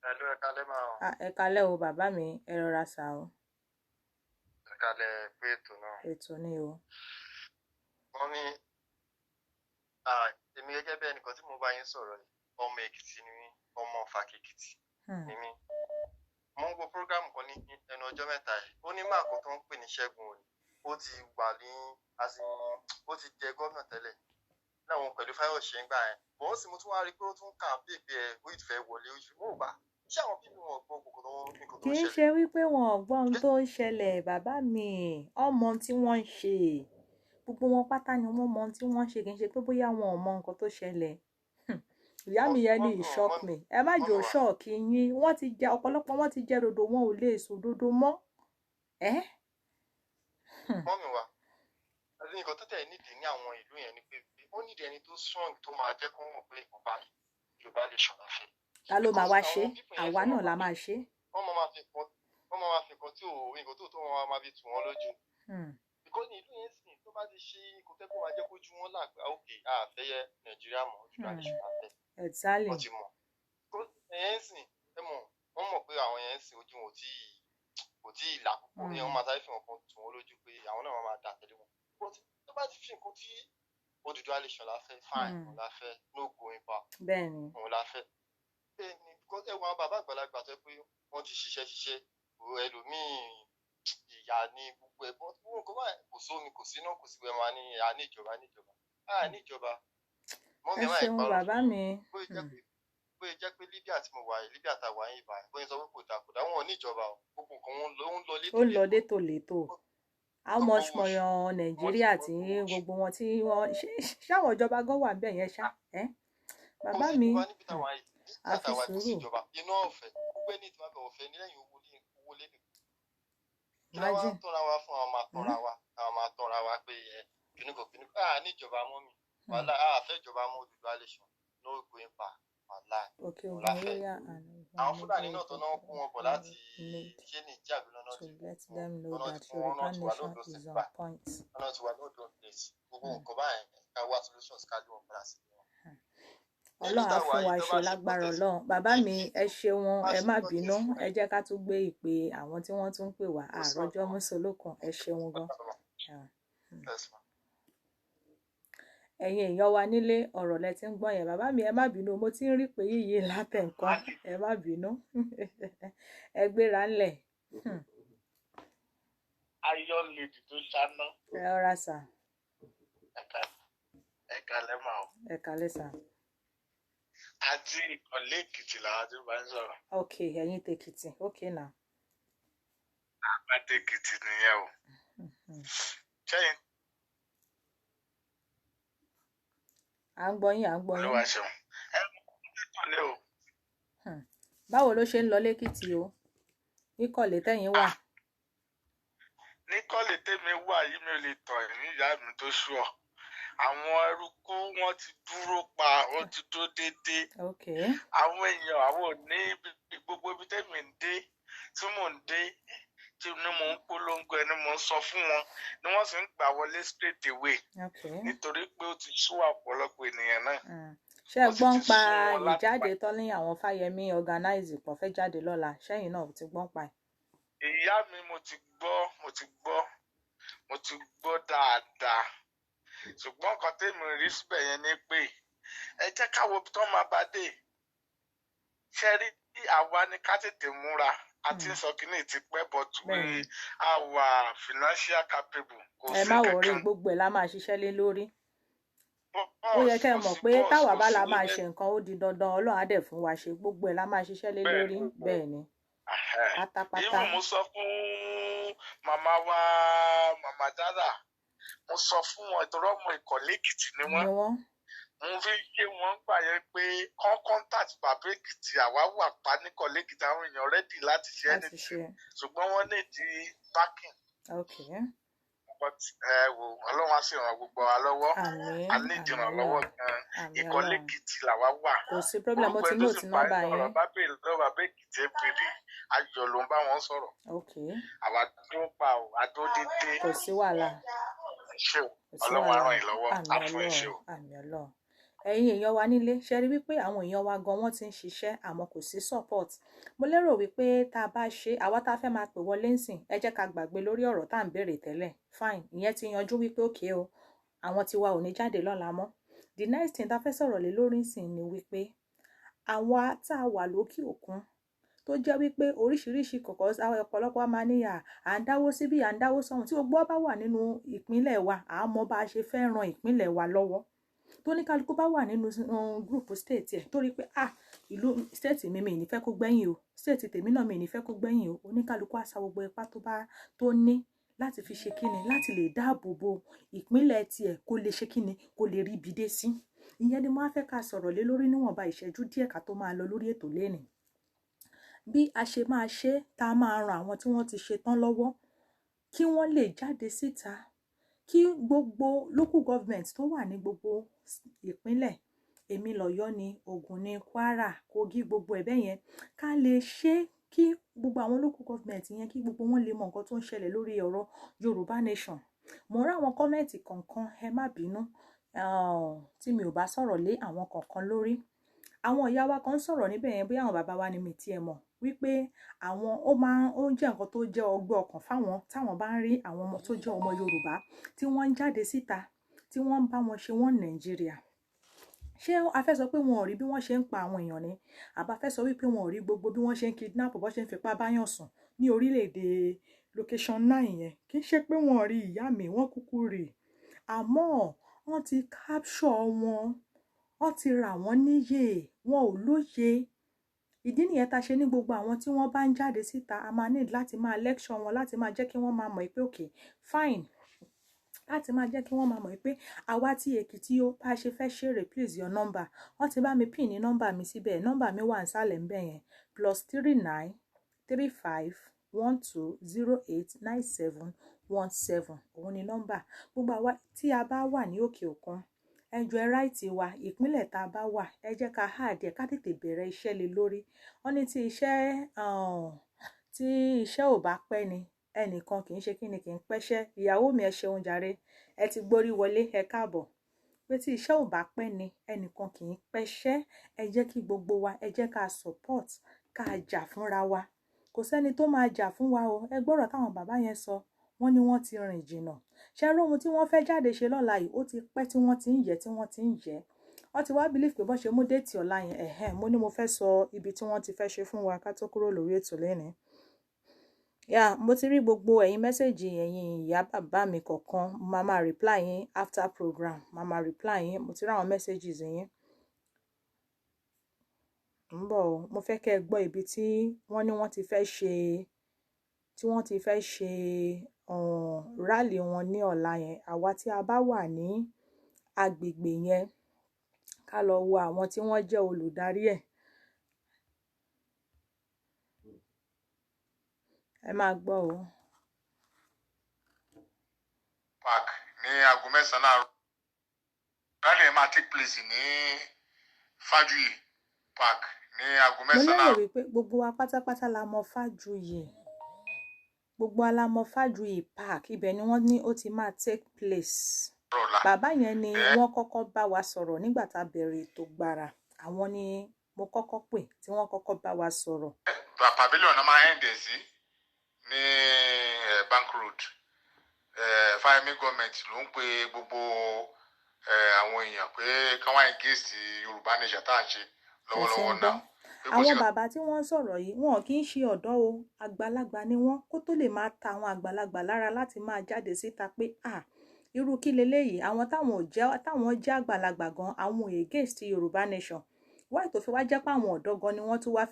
hello ẹ kálẹ́ máa. ẹ kálẹ́ o bàbá mi ẹ rọra sà o. ẹ kálẹ́ pé ètò náà. ètò ni o. wọ́n ní èmi gẹ́gẹ́ bí ẹnìkan tí mo bá yín sọ̀rọ̀ yìí ọmọ Èkìtì ni mí ọmọ Fákèkìtì ni mí. mo ń wo program kan ní ẹnu ọjọ́ mẹ́ta yìí ó ní máàkù tó ń pè ní Ṣẹ́gun Òní ó ti wà ní ó ti jẹ gómìnà tẹ́lẹ̀ láwọn pẹ̀lú Fáyọ̀ṣe ń gbà yẹn bọ́n ó sì mo tún wá rí i pé ó tún kà á pèpè ẹ̀ ó ìfẹ́ wọlé ó ìfẹ́ wọ́n gbà ṣé àwọn bíbí wọn gbọ́ gbogbo nǹkan tó ń ṣẹlẹ̀. kì í ṣe wípé wọn ò gbọ́ ohun tó ń ṣẹlẹ̀ bàbá mi ọmọ tí wọ́n ń ṣe gbogbo wọn pátá ni wọ́n mọ ohun tí wọ́n ń ṣe kì í ṣe pé bóyá wọn ò mọ nǹkan tó ṣẹlẹ̀ ìyá mi yẹn ní shock me ẹ má jò ṣọ́ọ̀kì yín wọ́n ti jẹ ọ̀pọ̀lọpọ̀ wọ́n ti jẹ dodo wọn ò lè sọ dodo mọ́. mọ́mí wa àti nǹkan tó tẹ̀ nídìí ní àwọn ìlú yẹn ni pé ó nídìí ẹni tó strong tó máa jẹ́ kó mọ̀ pé Yorùbá lè ṣọ̀nà fẹ́. ta ló máa wá ṣe àwa náà la máa ṣe. wọ́n máa fi nǹkan tí nǹkan tó wọn máa fi tù wọ́n lójú. because ní ìlú yẹn sìn tó bá ti ṣe kò tẹ́ kó máa jẹ́ kójú wọn láàgbà òkè àfẹ́yẹ Nàìjíríà mọ̀ Yorùbá lè ṣọ̀nà fẹ́. exactly. wọ́n ti mọ̀ ẹ̀yẹn sìn ẹ mọ̀ wọ́n mọ̀ pé àwọn yẹn sìn ojú wọn kò tí ì là púpọ̀ ní wọ́n máa sáré fi nǹkan tù wọ́n lójú pé àwọn náà máa dà tẹ̀lé wọn. tó bá ti fi nǹkan tí Odùduwà lè ṣọ̀nà fẹ́ fine òun la fẹ́ no going back òun la fẹ́. bẹ́ẹ̀ni because ẹ wọ àwọn bàbá àgbàlagbà tó pé wọ́n ti ṣiṣẹ́ ẹlòmíì ìyá ní gbogbo ẹ̀bọ́n tí wọ́n kọ́ báyìí kò sómi kò síná kò sí wẹ́n máa ní níjọba níjọba. ẹ ṣeun bàbá mi. bóyá jẹ́ pé Libya tí mo wà yìí Libya tá a wà yìí báyìí bóyá sọ pé kò dá wọn ò níjọba o gbogbo nǹkan wọn ó ń lọ létò how much more yan Nàìjíríà tí gbogbo wọn tí wọn ṣáwọn ìjọba gan wà bẹ́ẹ̀ yẹn ṣá bàbá mi àfi sùúrù. iná ọ̀fẹ́ gbogbo ẹni tí wọ́n bẹ̀ ọ̀fẹ́ ní lẹ́yìn owó lé nìkan. kí ló wá ń tọ́ra wa fún àwọn máa tọ́ra wa pé kìnnìkan níjọba mọ́ mi wàhálà àfẹ́ ìjọba mọ́ Odùduwà lè ṣàn no going back wàhálà ọ̀làfẹ́. àwọn Fúlàní náà tó náà kó wọn bọ̀ láti ṣé ní ìjà àbí lọ́nà tí wọ́n ti wà lọ́dọ̀ sí gbà lọ́nà tí wà lọ́dọ̀ place gbogbo nǹkan báyẹn ká wá solutions ká lé wọn padà sí wọn. Ọlọ́run á fún wa ṣe lágbára Ọlọ́run bàbá mi ẹ ṣeun ẹ má bínú ẹ jẹ́ ká tún gbé ìpè àwọn tí wọ́n tún ń pè wá àròjọ mùsùlùkùn ẹ ṣeun gan. ẹ̀yin èèyàn wa nílé ọ̀rọ̀ lẹ ti ń gbọ́ yẹn bàbá mi ẹ má bínú mo ti ń rí pé yíyí látẹ̀ǹkan ẹ má bínú ẹ gbéra ńlẹ̀. ayọ̀ lèdì tó ṣáná. ẹ ọ̀rá sà. ẹ kálẹ́ mà o. ẹ kálẹ́ sà. àti Ìkọ̀lé Èkìtì làwọn tí bá ń sọ̀rọ̀. Okay, ẹ̀yin tèkìtì. Okay now. Àgbà tèkìtì nìyẹn o. Ṣẹ́yìn. À ń gbọ́ yín, à ń gbọ́ yín. Olúwa ṣeun. Ẹ kò lè o. Báwo ló ṣe ń lọ lẹ́kìtì o? Níkọ̀lé tẹ́yìn wà. Níkọ̀lé tèmi wà yìí mi ò lè tọ̀ ní ìyá mi tó ṣùọ́. Àwọn eruku wọn ti dúró pa, wọn ti dúró déédéé. Àwọn èèyàn àwọn ò ní gbogbo ibi tèmi ń dé tí mò ń dé tí ni mò ń polongo ẹni mò ń sọ fún wọn ni wọ́n sì ń gbà wọlé straight away. Nítorí pé ó ti sú ọ̀pọ̀lọpọ̀ ènìyàn náà. Ṣé ẹ gbọ́ ń pa ìjáde tó ní àwọn Fáyẹmí organize pọ̀ fẹ́ jáde lọ́la? Ṣẹ́yìn náà ti gbọ́ ń pa ẹ̀? Ìyá mi mo ti gbọ́ dáadáa. Ṣùgbọ́n nǹkan tèmi rí síbẹ̀ yẹn ni pé ẹ jẹ́ káwọ́ tó máa bá dé. Ṣé rí àwa ni ká tètè múra àti sọ kínní ti pẹ́ but we are financial capable. Ẹ má wọrí, gbogbo ẹ̀ la máa ṣiṣẹ́ lé lórí. Ó yẹ kẹ́ ẹ mọ̀ pé táwa bá la máa ṣe nǹkan ó di dandan Ọlọ́run á dẹ̀ fún wa ṣe, gbogbo ẹ̀ la máa ṣiṣẹ́ lé lórí. Bẹ́ẹ̀ ni. Pátápátá. Irú mo sọ fún màmá wa màmá Dada, mo sọ fún wọn ìtọ́rọ́ ọmọ Ìkọ̀lé Èkìtì ni wọ́n. Mo fi yé wọn gbà yẹn pé contact bàbá Èkìtì àwa wà pa ní Ìkọ̀lé Èkìtì àwọn èèyàn ready láti ṣe anything ṣùgbọ́n wọ́n ní di backing. But wo Ọlọ́run á sì ràn gbogbo wa lọ́wọ́. A ní ìdìrànlọ́wọ́ gan. Ìkọ̀lé Èkìtì làwa wà. Kò sí problem, mo ti note nọ́mbà yẹn. Bàbá Èkìtì èbèrè ayọ̀ ló ń bá wọn sọ̀rọ̀. Àwa tó pa ò adó dédé. Kò sí wàhálà. Ṣé o Ọlọ́run á ràn yín lọ́wọ́ á fún ẹ ṣe o. Àmín Ọlọ́run. Ẹ̀yin èèyàn wa nílé ṣe rí wípé àwọn èèyàn wa gan wọ́n ti ń ṣiṣẹ́ àmọ́ kò sí support. Mo lérò wípé tá a bá ṣe àwa tá a fẹ́ máa pè wọlé ńsìn ẹ jẹ́ ká gbàgbé lórí ọ̀rọ̀ tá à ń béèrè tẹ́lẹ̀. Fine, ìyẹn ti yanjú wípé okay o àwọn tiwa ò ní jáde lọ́la mọ́. The next thing tá a fẹ́ sọ̀rọ̀ lé lórí ńsìn ni wípé àwa tá a wà lókè òkun tó jẹ́ wípé oríṣiríṣi kọ̀kọ́ àwọn ọ̀pọ̀lọpọ̀ wa máa níyà à ń dáwó síbí à ń dáwó sọ́hun tí gbogbo bá wà nínú ìpínlẹ̀ wa à mọ̀ bá a ṣe fẹ́ ran ìpínlẹ̀ wa lọ́wọ́. Tó ní kálukú bá wà nínú group state ẹ̀ torí pé ìlú state mi ní fẹ́ kó gbẹ̀yìn o state tèmi náà mi ní fẹ́ kó gbẹ̀yìn o oníkálukú á sa gbogbo ipá tó ní láti fi ṣe kíni láti lè dáàbò bo ìpínlẹ̀ tiẹ̀ kó lè ṣe kíni kó lè rí ibi dé sí. Ìyẹn ni mo á fẹ́ ká sọ̀rọ̀ lé lórí níwọ̀nba ìṣẹ́jú díẹ̀ ká tó máa lọ lórí ètò lénìí. Bí a ṣe máa ṣe tá a máa ran àwọn tí wọ́n ti ṣe tán lọ́wọ́ kí wọ́n lè jáde síta kí gbogbo local government tó wà ní gbogbo ìpínlẹ̀ èmi lọ́yọ́ ni Ògùn ni Kwara Kogi gbogbo ẹ̀bẹ̀ yẹn ká lè ṣe kí gbogbo àwọn local government yẹn kí gbogbo wọn lè mọ nǹkan tó ń ṣẹlẹ̀ lórí ọ̀rọ̀ Yorùbá nation. Mo rá àwọn kọ́mẹ̀ntì kọ̀ọ̀kan ẹ má bínú tí mi ò bá sọ̀rọ̀ lé àwọn kọ̀ọ̀kan lórí. Àwọn ìyá wa kan sọ̀rọ̀ níbẹ̀ yẹn bóyá àwọn bàbá wa ni mi tiẹ̀ mọ̀ wípé àwọn ó jẹ́ nǹkan tó jẹ́ ọgbẹ́ ọkàn fáwọn táwọn bá ń rí àwọn ọmọ tó jẹ́ ọmọ Yorùbá tí wọ́n ń jáde síta tí wọ́n ń bá wọn ṣe wọ́n Nàìjíríà. Ṣé a fẹ́ sọ pé wọn ò rí bí wọ́n ṣe ń pa àwọn èèyàn ni àbá fẹ́ sọ wípé wọn ò rí gbogbo bí wọ́n ṣe ń kidnap bó ṣe ń fipá báyàn sùn ní orílẹ̀-èdè location 9 yẹn kì í ṣe pé wọn ò rí ìyá mi wọ́n kúkú rí àmọ́ wọ́n ti capture wọ́n ti rà wọ́n níyè wọn ò lóye. Ìdí nìyẹn tá ṣe ní gbogbo àwọn tí wọ́n bá ń jáde síta a máa need láti máa lecture wọn láti máa jẹ́ kí wọ́n máa mọ̀ pé okay fine láti máa jẹ́ kí wọ́n máa mọ̀ pé àwa tí Èkìtì ó bá ṣe fẹ́ ṣe replace your number wọ́n ti bá mi pin ní nọ́mbà mi síbẹ̀ nọ́mbà mi wà nísàlẹ̀ ńbẹ̀ yẹn +39 35 12 08 97 17 òun ni nọ́mbà gbogbo àwa tí a bá wà ní òkè òkun ẹ jọ̀ọ́ ẹ ráìtì wa ìpínlẹ̀ tá a bá wà ẹ jẹ́ ká háàdì ẹ̀ ká tètè bẹ̀rẹ̀ iṣẹ́ lé lórí wọ́n ní tí iṣẹ́ ò bá pẹ́ ni ẹnìkan kì í ṣe kí ni kì í pẹ́ṣẹ́ ìyàwó mi ẹ ṣeun jàre ẹ ti gbórí wọlé ẹ káàbọ̀ pé tí iṣẹ́ ò bá pẹ́ ni ẹnìkan kì í pẹ́ṣẹ́ ẹ jẹ́ kí gbogbo wa ẹ jẹ́ ká support ká jà fúnra wa kò sẹ́ni tó máa jà fún wa o ẹ gbọ́rọ̀ táwọn bàbá yẹn sọ wọ́n ní wọ́n ti rìn jìnnà ṣe róhun tí wọ́n fẹ́ jáde ṣe lọ́la yìí ó ti pẹ́ tí wọ́n ti ń yẹ wọ́n ti wá believe pé bọ́n ṣe mú déètì ọ̀la yẹn mo ní mo fẹ́ sọ ibi tí wọ́n ti fẹ́ ṣe fún wa ká tó kúrò lórí ètò lẹ́ni. Mo ti rí gbogbo ẹ̀yin mẹ́sẹ̀gì ẹ̀yin ìyá bàbá mi kọ̀ọ̀kan máa reply yín after program máa reply yín mo ti rí àwọn messages yín. ń bọ̀ o, mo fẹ́ kẹ́ ẹ gbọ́ ibi tí wọ́n ní wọ́n ti fẹ́ ṣe rally wọn ní ọ̀la yẹn. Àwa tí a bá wà ní agbègbè yẹn ká lọ wo àwọn tí wọ́n jẹ́ olùdarí ẹ̀. Ẹ máa gbọ́ o. Park ní aago 9 àárọ̀. Rally máa take place ní Fájuyì Park ní aago 9 àárọ̀. Mo lérò wípé gbogbo wa pátápátá la mọ̀ Fájuyì. Gbogbo wa la mọ̀ Fájuyì Park. Ibẹ̀ ni wọ́n ní ó ti máa take place. Bàbá yẹn ni wọ́n kọ́kọ́ bá wa sọ̀rọ̀ nígbà tá a bẹ̀rẹ̀ ètò gbàrà. Àwọn ni mo kọ́kọ́ pè tí wọ́n kọ́kọ́ bá wa sọ̀rọ̀. Pavilion náà máa ń dẹ̀ sí ní Bank Road. Fáyẹmí gọ́ọ̀mẹ̀ntì ló ń pe gbogbo àwọn èèyàn pé káwọn against Yorùbá nation tá à ń ṣe lọ́wọ́lọ́wọ́ náà. Àwọn bàbá tí wọ́n sọ̀rọ̀ yìí wọn kì í ṣe ọ̀dọ́ o, àgbàlagbà ni wọ́n, kó tó lè máa ta àwọn àgbàlagbà lára láti máa jáde síta pé irú kí leléyìí. Àwọn táwọn jẹ́ àgbàlagbà gan, àwọn against Yorùbá nation. Why tó fi wá jẹ́ pé àwọn ọ̀dọ́ gan ni wọ́n tún wá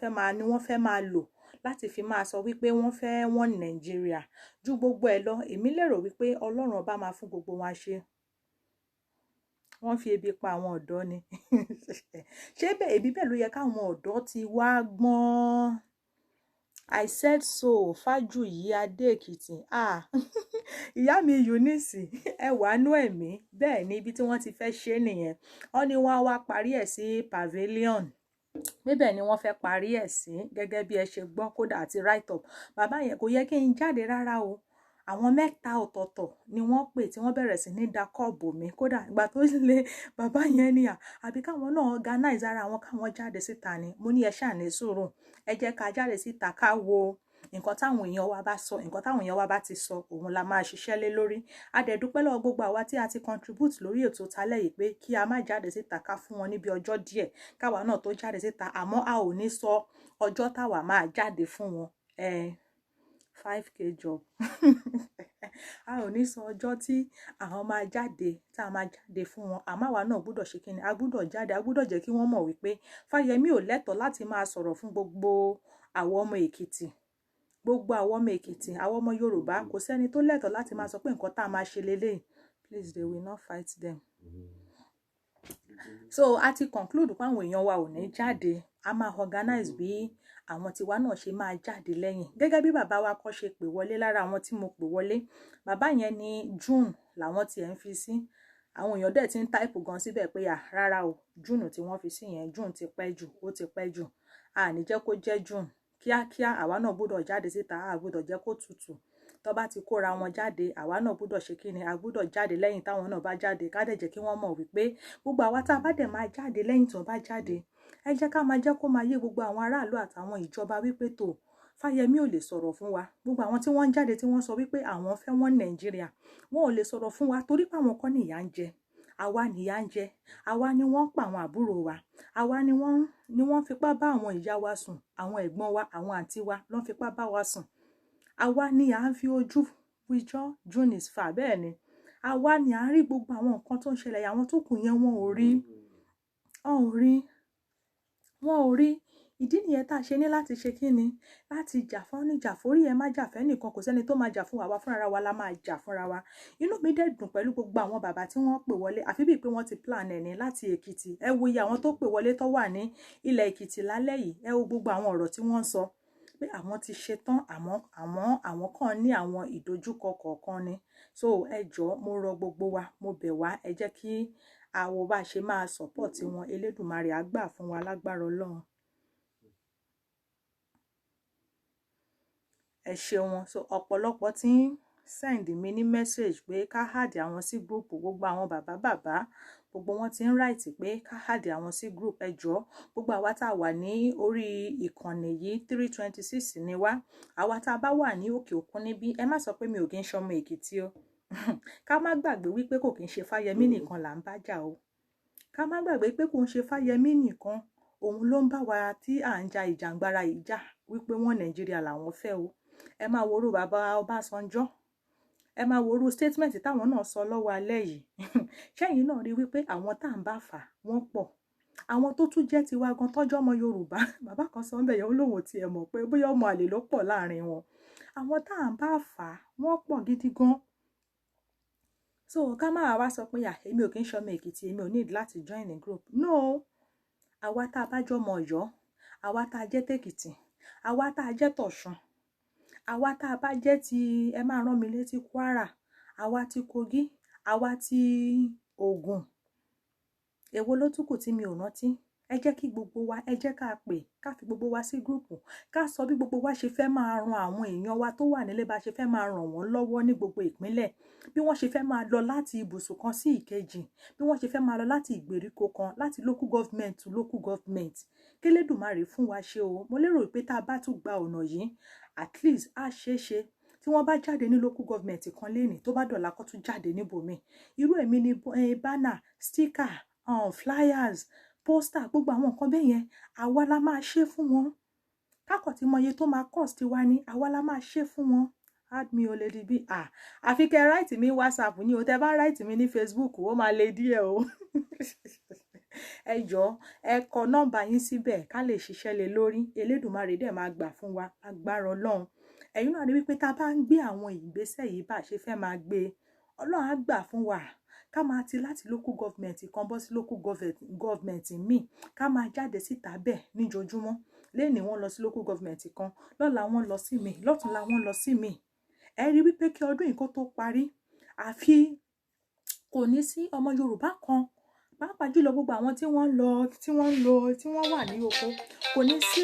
fẹ́ máa lò láti fi máa sọ wípé wọ́n Nàìjíríà. Ju gbogbo ẹ̀ lọ, èmi lérò wípé Ọlọ́run ọba máa fún gbogbo wa ṣe. Wọ́n fi ebi pa àwọn ọ̀dọ́ ni. Ṣé ebi bẹ́ẹ̀ ló yẹ káwọn ọ̀dọ́ ti wá gbọ́n? I said so. Fájuyì Adé Èkìtì. Ìyá mi Eunice ẹ wà nú ẹ̀mí. Bẹ́ẹ̀ ni ibi tí wọ́n ti fẹ́ ṣe nìyẹn. Wọ́n ní wọ́n á wá parí ẹ̀ sí pavilion. Níbẹ̀ ni wọ́n fẹ́ parí ẹ̀ sí, gẹ́gẹ́ bí ẹ ṣe gbọ́, kódà àti write up. Bàbá yẹn kò yẹ kí n jáde rárá o. Àwọn 3 ọ̀tọ̀ọ̀tọ̀ ni wọ́n pè tí wọ́n bẹ̀rẹ̀ sí ní da kọ́ọ̀bù mi. Kódà ìgbà tó lé bàbá yẹn ni àbí káwọn náà organize ara wọn káwọn jáde síta ni. Mo ní ẹ ṣáà ní sùúrù. Ẹ jẹ́ ká jáde síta ká wo nǹkan táwọn èèyàn wa bá sọ, nǹkan táwọn èèyàn wa bá ti sọ, òun la máa ṣiṣẹ́ lé lórí. A dẹ̀ dúpẹ́ lọ́wọ́ gbogbo àwa tí a ti contribute lórí ètò tálẹ̀ yìí pé kí a má jáde síta, ká fún wọn níbi ọjọ́ díẹ̀ káwa náà tó jáde síta. Àmọ́ a ò ní sọ ọjọ́ táwa máa jáde fún wọn. 5k job. A ò ní sọ ọjọ́ tí àwọn máa jáde, tá a máa jáde fún wọn. Àmọ́ àwa náà gbọ́dọ̀ ṣe kíni, a gbọ́dọ̀ jáde, a gbọ́dọ̀ jẹ́ kí wọ́n mọ̀ wípé Fáyẹmí ò lẹ́tọ̀ọ́ láti máa sọ̀rọ̀ fún gbogbo àwọn ọmọ Èkìtì. Gbogbo àwọn ọmọ Èkìtì, àwọn ọmọ Yorùbá, kò sẹ́ni tó lẹ́tọ̀ọ́ láti máa sọ pé nǹkan tá a máa ṣe lélẹ̀. Please, they will not fight them. So a ti conclude pé àwọn èèyàn wa ò ní jáde. A máa organize bí àwọn tiwa náà ṣe máa jáde lẹ́yìn. Gẹ́gẹ́ bí bàbá wa kọ́ ṣe pè wọlé, lára àwọn tí mo pè wọlé, bàbá yẹn ní June làwọn tí ẹ̀ ń fi sí. Àwọn èèyàn dẹ̀ ti ń type gan síbẹ̀ pé rárá o, June tí wọ́n fi sí yẹn, June ti pẹ́ jù, ó ti pẹ́ jù. A ní jẹ́ kó jẹ́ June. Kíákíá àwa náà gbọ́dọ̀ jáde síta, a gbọ́dọ̀ jẹ́ kó tutù. Tó bá ti kóra wọn jáde, àwa náà gbọ́dọ̀ ṣe kíni, a gbọ́dọ̀ jáde lẹ́yìn táwọn náà bá jáde. Ká dẹ̀ jẹ́ kí wọ́n mọ̀ wípé gbogbo àwa tá a bá dẹ̀ máa jáde lẹ́yìn tó bá jáde, ẹ jẹ́ ká máa jẹ́ kó máa yé gbogbo àwọn aráàlú àtàwọn ìjọba wípé tó Fáyẹmí ò lè sọ̀rọ̀ fún wa. Gbogbo àwọn tí wọ́n ń jáde tí wọ́n sọ wípé àwọn fẹ́ wọ́n Nàìjíríà, wọn ò lè sọ̀rọ̀ fún wa torí pé àwọn kọ́ ni ìyà ń jẹ. Àwa ni ìyà ń jẹ. Àwa ni wọ́n ń pa àwọn àbúrò wa. Àwa ni wọ́n fipá bá àwọn ìyá wa sùn, àwọn ẹ̀gbọ́n wa, àwọn àǹtí wa ló ń fipá bá wa sùn. Àwa ni à ń fi ojú wíjọ́. June is far. Bẹ́ẹ̀ ni. Àwa ni à ń rí gbogbo àwọn nǹkan tó ń ṣẹlẹ̀. Àwọn tó kù yẹn wọn ò rí. Wọn ò rí. Ìdí nìyẹn tá a ṣe ní láti ṣe kíni, láti jà fún ní jà forí ẹ má jà fẹ́ nìkan, kò sẹ́ni tó máa jà fún wa fúnra wa la máa jà fúnra wa. Inú mi dẹ̀ dùn pẹ̀lú gbogbo àwọn bàbá tí wọ́n pè wọlé, àfi bíi pé wọ́n ti plan ẹ̀ ní láti Èkìtì. Ẹ wo iye àwọn tó pè wọlé tó wà ní ilẹ̀ Èkìtì lálẹ́ yìí. Ẹ wo gbogbo àwọn ọ̀rọ̀ tí wọ́n sọ pé àwọn ti ṣe tán, àwọn kan ní àwọn ìdojúkọ kọ̀ọ̀kan ni. So ẹ jọ̀ọ́, mo rọ gbogbo wa, mo bẹ̀ wá, ẹ jẹ́ kí àwo bá ṣe máa support wọn. Elédùmarè á gbà fún wa lágbára Ọlọ́run. Ẹ ṣeun. So ọ̀pọ̀lọpọ̀ tí ń send mi ní message pé ká add àwọn sí group. Gbogbo àwọn bàbá gbogbo wọn ti ń write pé ká add àwọn sí group. Ẹ jọ̀ọ́, gbogbo àwa tá wà ní orí ìkànnì yìí 326 ni wá. Àwa tá bá wà ní òkè òkun níbí, ẹ má sọ pé mi ò kí ń ṣọmọ Èkìtì o. Ká má gbàgbé wípé kò kí ń ṣe Fáyẹmí nìkan là ń bá jà o. Ká má gbàgbé pé kò ń ṣe Fáyẹmí nìkan, òun ló ń bá wa tí à ń ja ìjàngbara ìjà wípé wọ́n Nàìjíríà làwọn fẹ́ o. Ẹ máa worú bàbá Ọbásanjọ́. Ẹ máa worú statement táwọn náà sọ lọ́wọ́ alẹ́ yìí. Ṣẹ́yìn náà rí wípé àwọn tá ń bá fà wọ́n pọ̀. àwọn tó tún jẹ́ tiwa gan tọ́jọ́ ọmọ Yorùbá bàbá kan sọ ńbẹ̀ yẹn ó lóun ò tiẹ̀ mọ̀ pé bóyá ọmọ àlè ló pọ̀ láàrin wọn àwọn tá à ń bá fà á wọ́n pọ̀ gidi gan so ká máa wá sọ pé èmi ò kí ń ṣọmọ Èkìtì èmi ò need láti join the group no àwa tá a bá jọ ọmọ Ọ̀yọ́ àwa tá a jẹ́ tèkìtì àwa tá a jẹ́ tọ̀ṣun àwa tá a bá jẹ́ ti ẹ máa rán mi létí Kwara àwa ti Kogi àwa ti Ògùn èwo ló tún kù tí mi ò rántí ẹ jẹ́ kí gbogbo wa ẹ jẹ́ ká pè ká fi gbogbo wa sí gúrùpù ká sọ bí gbogbo wa ṣe fẹ́ máa ran àwọn èèyàn wa tó wà nílé bá ṣe fẹ́ máa ràn wọ́n lọ́wọ́ ní gbogbo ìpínlẹ̀ bí wọ́n ṣe fẹ́ máa lọ láti ibùsùn kan sí ìkejì bí wọ́n ṣe fẹ́ máa lọ láti ìgbèríko kan láti local government to local government k'Elédùmarè fún wa ṣe o mo lérò pé tá a bá tún gba ọ̀nà yìí at least á ṣeé ṣe tí wọ́n bá jáde ní local government kan lénìí tó bá dọ̀la kó tún jáde níbòmíì irú èmi ni banner sticker flyers poster gbogbo àwọn nǹkan bẹ́ẹ̀ yẹn àwa la máa ṣe fún wọn kákọ̀ tí mọye tó máa cost wa ni àwa la máa ṣe fún wọn add me o lady b àfi kẹ́ write mi WhatsApp ni o tẹ́ bá write mi ní Facebook ó máa le díẹ̀ o ẹ jọ̀ọ́ ẹ kọ nọ́mbà yín síbẹ̀ ká lè ṣiṣẹ́ lé lórí Elédùmarè dẹ̀ máa gbà fún wa agbára Ọlọ́run ẹ̀yin náà rí wípé tá a bá ń gbé àwọn ìgbésẹ̀ yìí bá ṣe fẹ́ máa gbé Ọlọ́run á gbà fún wa ká máa ti láti local government kan bọ́ sí local government míì ká máa jáde síta bẹ́ẹ̀ níjojúmọ́ lénìí wọ́n lọ sí local government kan lọ́la wọ́n lọ sí mi lọ́tùnla wọ́n lọ sí mi ẹ rí wípé kí ọdún yìí kó tó parí àfi kò ní sí ọmọ Yorùbá kan pàápàá jùlọ gbogbo àwọn tí wọ́n wà ní oko kò ní sí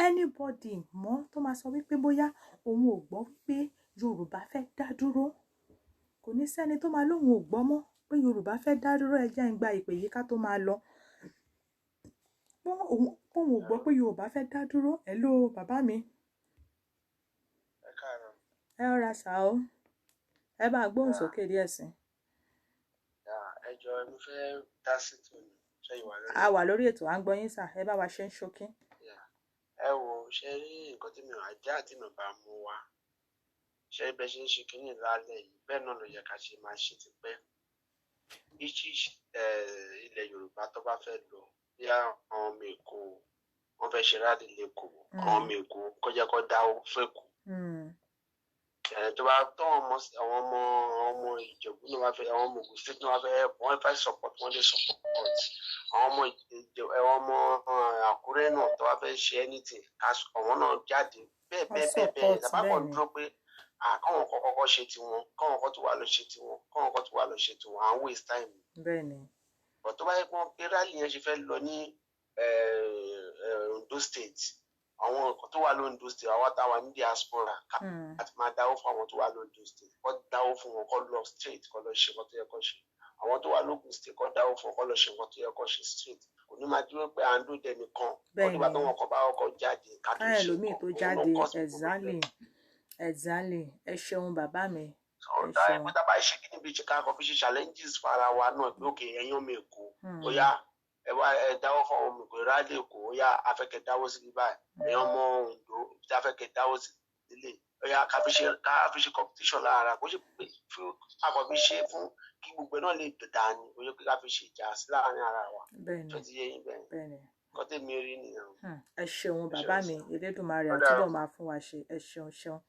anybody mọ́ tó máa sọ wípé bóyá òun ò gbọ́ wípé Yorùbá fẹ́ dá dúró kò ní sẹ́ni tó máa lóhun ò gbọ́ mọ́ pé Yorùbá fẹ́ dá dúró ẹ jẹ́ ń gba ìpè yìí ká tó máa lọ òun ò gbọ́ pé Yorùbá fẹ́ dá dúró hello bàbá mi ẹ ọ̀rá sá o ẹ bá gbóhùn sókè díẹ̀ sí ẹ jọ̀ọ́ mo fẹ́ dá sí tòní ṣe ìwà lórí a wà lórí ètò à ń gbọ́ yín sà ẹ bá wa ṣe ń ṣókí ẹ wò ṣe rí nǹkan tí mi ò ajá tí mi ò bá mú wá ṣe bẹ ṣe ń ṣe kínní lálẹ́ yìí bẹ́ẹ̀ náà ló yẹ ká ṣe máa ṣe tipẹ́ ilẹ̀ Yorùbá tó bá fẹ́ lọ bí àwọn ọmọ Èkó wọ́n fẹ́ ṣe rálì lẹ́kọ̀ọ́ àwọn ọmọ Èkó kọjá kó dáwó fẹ́kù tó bá tọ́ àwọn ọmọ Ìjẹ̀bú náà wá fẹ́ àwọn ọmọ Ògùn state náà wá fẹ́ wọ́n fẹ́ support wọ́n lè support àwọn ọmọ Àkúrẹ́ náà tó wá fẹ́ ṣe anything àwọn náà jáde bẹ́ẹ̀ lábàbọ̀ dúró pé káwọn kọ́kọ́ ṣe tiwọn káwọn kọ́ tó wà lọ ṣe tiwọn káwọn kọ́ tó wà lọ ṣe tiwọn à ń waste time. bẹ́ẹ̀ni. but tó bá yẹ kó pé rally yẹn ṣe fẹ́ lọ ní Ondo state àwọn nǹkan tó wà lóńdó state àwọn táwa ní diaspora àti máa dáwó fún àwọn tó wà lóńdó state kọ́ dáwó fún wọn kọ́ lọ straight kọ́ lọ ṣe nǹkan tó yẹ kọ́ ṣe àwọn tó wà lókun state kọ́ dáwó fún wọn kọ́ lọ ṣe nǹkan tó yẹ kọ́ ṣe straight kò ní máa dúró pé à ń dóde nìkan ọdún bá tó wọn kọ́ bá ọkọ̀ jáde ká tó ṣe nǹkan exactly ẹ ṣeun bàbá mi ọ̀dà ẹgbẹ́ tá a bá ṣe kí níbi ìṣèkà fi ṣe challenges fara wa náà pé òkè ẹ̀yin ọmọ Èkó ó yá ẹ dáwọ́ fún ọmọ Èkó ìrálẹ̀ Èkó ó yá afẹ́kẹ́ dáwọ́ sí ní báyìí ẹ̀yin ọmọ Oǹdó tí afẹ́kẹ́ dáwọ́ sí nílé ó yá ká fi ṣe competition lára kó ṣe pé fún àkọ́bí ṣe fún kí gbogbo náà lè dà ní ó yẹ pé ká fi ṣe ìjà sí láàárín ara wa tó ti yé yín bẹ́ẹ̀ kọ́ tèmi rí nìyẹn. ẹ ṣeun bàbá mi Elédùmarè àtúbọ̀ máa fún wa ṣe ẹ ṣeun.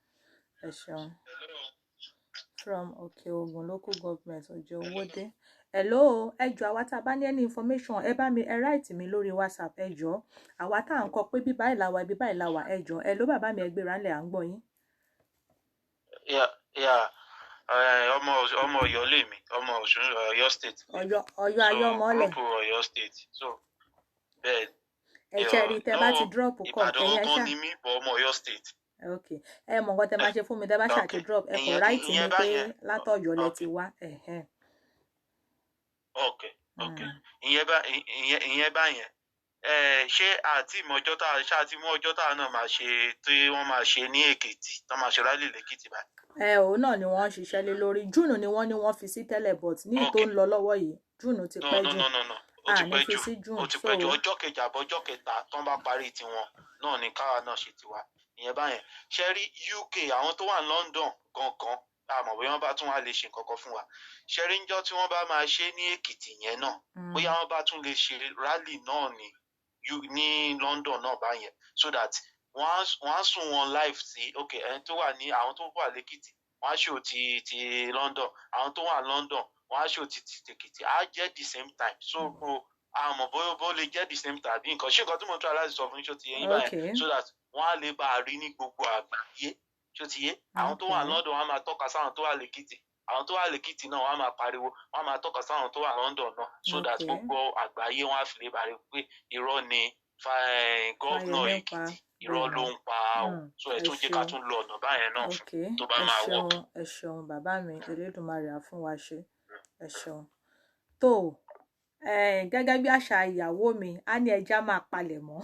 From Òkè-Ògùn local government Ọjọ́ Owódé hello ẹ jọ̀ọ́ àwa tá a bá ní any information ẹ bá mi ẹ write mi lórí WhatsApp ẹ jọ̀ọ́ àwa tá à ń kọ pé bí báyìí la wà ẹ jọ̀ọ́ ẹ ló bàbá mi ẹ gbéra ńlẹ̀ à ń gbọ́ yín. ọmọ Ọ̀yọ́ lèmi ọmọ Ọ̀yọ́ state. Ọ̀yọ́ ayọmọlẹ. group Ọ̀yọ́ state so bẹ́ẹ̀. ẹ ṣe rí tẹ bá ti drop call Ìbàdàn ọgbọ́n ni mí bọ̀ ọmọ Ọ̀yọ́ state. ok ẹ mọ nǹkan tẹ máa ṣe fún mi tẹ bá ṣàti drop ẹ kàn write mi pé látọ̀yọ́ lẹ ti wá. ok ìyẹn báyẹn ṣé àti ìmọ̀jọ́ tá a mú ọjọ́ tá a náà máa ṣe tí wọ́n máa ṣe ní Èkìtì tó máa ṣe rálì lẹ́kìtì báyìí. òun náà ni wọ́n ń ṣiṣẹ́ lé lórí Júùnù ni wọ́n fi sí tẹ́lẹ̀ but ní tó ń lọ lọ́wọ́ yìí Júùnù ti pẹ́ jù ó ti pẹ́ jù ọjọ́ kejì àbọ̀ ọjọ́ kẹta tó ń bá parí tiwọn náà ni káwa náà ṣe tiwa ìyẹn báyẹn ṣe rí UK àwọn tó wà ní London gangan àmọ́ bóyá wọ́n bá tún wá lè ṣe nǹkan kan fún wa ṣẹ́rí ńjọ́ tí wọ́n bá máa ṣe ní Èkìtì yẹn náà bóyá wọ́n bá tún lè ṣe rally náà ní London náà báyẹn so that wọ́n á sùn wọn live sí ok ẹni tó wà ní àwọn tó wà lẹ́kìtì wọ́n á ṣò ti London àwọn tó wà London wọ́n á ṣò ti Èkìtì á jẹ́ the same time so àmọ́ bó lè jẹ́ the same time bí nǹkan ṣé nǹkan tí mo try láti sọ fún yín ṣó ti yé yín báyẹn so that wọ́n á lè bá a rí ní gbogbo àgbáyé ṣó ti yé àwọn tó wà London wọ́n á máa tọ́ka sáwọn tó wà lẹ́kìtì àwọn tó wà lẹ́kìtì náà wọ́n á máa pariwo wọ́n á máa tọ́ka sáwọn tó wà London náà so that gbogbo àgbáyé wọ́n á fi lè bá rí pé irọ́ ni gọ́vnà Èkìtì irọ́ ló ń pa ọ́ so ẹ̀ tó jẹ́ ká tún lọ ọ̀nà báyẹn náà tó bá máa wọ̀. ẹ ṣeun bàbá mi Elédùmarè á fún wa ṣe ẹ ṣeun tó gẹ́gẹ́ bí àṣà ìyàwó mi á ní ẹja máa palẹ̀ mọ́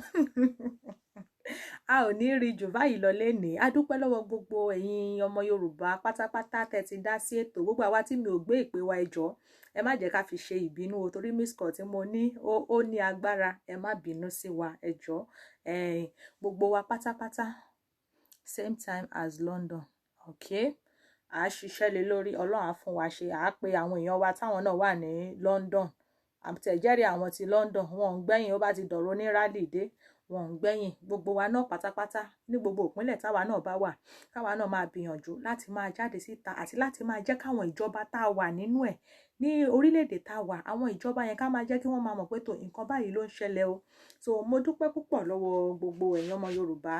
a ò ní rí jù báyìí lọ lénìí a dúpẹ́ lọ́wọ́ gbogbo ẹ̀yin ọmọ Yorùbá pátápátá tẹ́ ti dá sí ètò gbogbo àwa tí mi ò gbé ìpè wa ẹjọ́ ẹ má jẹ́ ká fi ṣe ìbínú o torí miss call tí mo ní ó ní agbára ẹ má bínú sí wa ẹjọ́ gbogbo wa pátápátá same time as London okay à á ṣiṣẹ́ lé lórí Ọlọ́run á fún wa ṣe à á pe àwọn èèyàn wa táwọn náà wà ní London àtẹ̀jẹ́rì àwọn ti London wọn ń gbẹ̀yìn ó bá ti dọ̀rọ̀ ní rally dé wọn ń gbẹ̀yìn gbogbo wa náà pátápátá ní gbogbo ìpínlẹ̀ táwa náà bá wà káwa náà máa gbìyànjú láti máa jáde síta àti láti máa jẹ́ káwọn ìjọba tá a wà nínú ẹ̀ ní orílẹ̀-èdè tá a wà àwọn ìjọba yẹn ká máa jẹ́ kí wọ́n máa mọ̀ pé tó nǹkan báyìí ló ń ṣẹlẹ̀ o so mo dúpẹ́ púpọ̀ lọ́wọ́ gbogbo ẹ̀yin ọmọ Yorùbá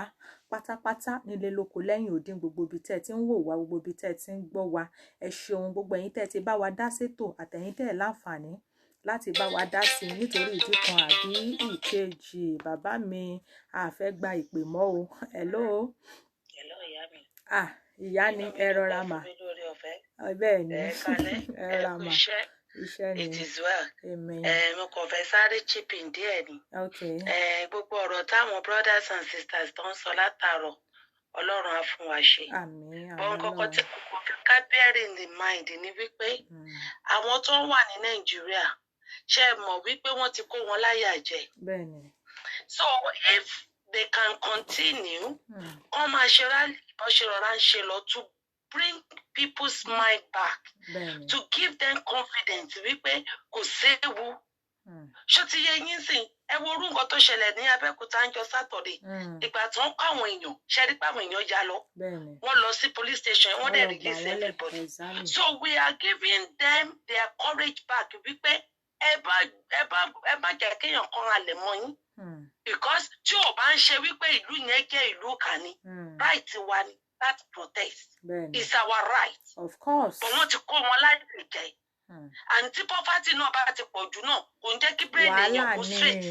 pátápátá nílé lóko lẹ́yìn òdin gbogbo ibi tẹ́ ẹ ti ń wò wá gbogbo ibi tẹ́ ẹ ti ń gbọ́ wa ẹ ṣeun gbogbo ẹ̀yin tẹ́ ẹ ti bá wa dá sétò àtẹ̀yin tẹ́ ẹ láǹfààní láti bá wa dá sí nítorí ìdí kan àbí ìkejì bàbá mi a fẹ́ gba ìpè mọ́ o hello ìyá mi ìyá ni ẹ rọra mà bẹ́ẹ̀ ni ẹ rọra mà iṣẹ́ ni it is well mo kàn fẹ́ sáré chip in díẹ̀ ni gbogbo ọ̀rọ̀ táwọn brothers and sisters tó ń sọ látàárọ̀ Ọlọ́run á fún wa ṣe bọ́n kọ́kọ́ tí ká bear in the mind ni wípé àwọn tó ń wà ní Nàìjíríà ṣe mọ̀ wípé wọ́n ti kó wọn láyà jẹ so if they can continue kọ́ máa ṣe rálì bọ́ ṣe rọra ń ṣe lọ to bring people's mind back to give them confidence wípé kò séwu ṣó ti yẹ yín sìn ẹ wo orú nǹkan tó ṣẹlẹ̀ ní Abẹ́òkúta ń jọ Saturday ìgbà tí wọ́n kọ́ àwọn èèyàn ṣe rí pé àwọn èèyàn ya lọ wọ́n lọ sí police station wọ́n dẹ̀ release everybody so we are giving them their courage back wípé ẹ bá jẹ́ kéèyàn kan halẹ̀ mọ́ yín because tí ò bá ń ṣe wípé ìlú yẹn jẹ́ ìlú kan ni right wa ni that protest is our right of course but wọ́n ti kó wọn láti jẹ àǹtí poverty náà bá ti pọ̀ jù náà kò ń jẹ́ kí brain èèyàn kó straight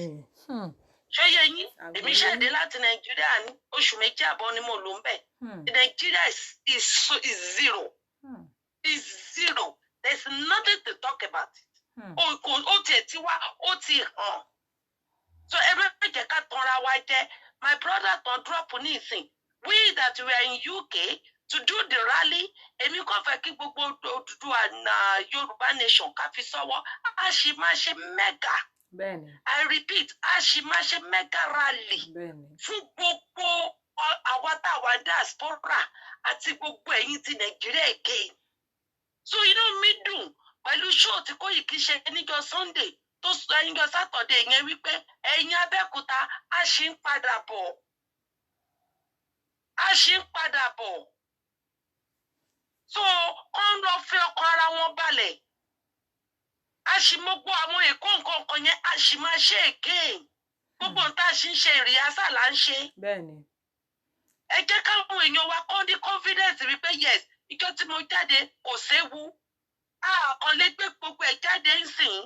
ṣé yẹ yín èmi ṣẹ̀dé láti Nàìjíríà ní oṣù méjì àbọ̀ ni mo lò ń bẹ̀ Nàìjíríà is zero is zero there is nothing to talk about it ó tiẹ̀ ti wá ó ti hàn so ẹ bẹ́ẹ̀ jẹ́ ká tanra wa jẹ́ my brother kan drop ní ìsìn we that were in UK to do the rally èmi kàn fẹ́ kí gbogbo Odùduwà Yorùbá nation ká fi sọ́wọ́ a sì máa ṣe mega I repeat a sì máa ṣe mega rally fún gbogbo àwa táwa diaspora àti gbogbo ẹ̀yin ti Nàìjíríà again so inú mi dùn pẹ̀lú show tí Koiki ṣe níjọ́ Sunday tó sọ níjọ́ Saturday yẹn wípé ẹ̀yin Abẹ́òkúta a ṣì ń padà bọ̀ a ṣì ń padà bọ̀ so kọ́ ń lọ fi ọkàn ara wọn balẹ̀ a ṣì mọ gbọ́ àwọn èkó nǹkan kan yẹn a ṣì máa ṣe again gbogbo nǹkan tá a ṣì ń ṣe ìrìhásà là ń ṣe ẹ jẹ́ káwọn èèyàn wa kọ́ ní confidence wípé yes ìjọ tí mo jáde kò séwu àkànlé gbé gbogbo ẹ̀ jáde ń sìn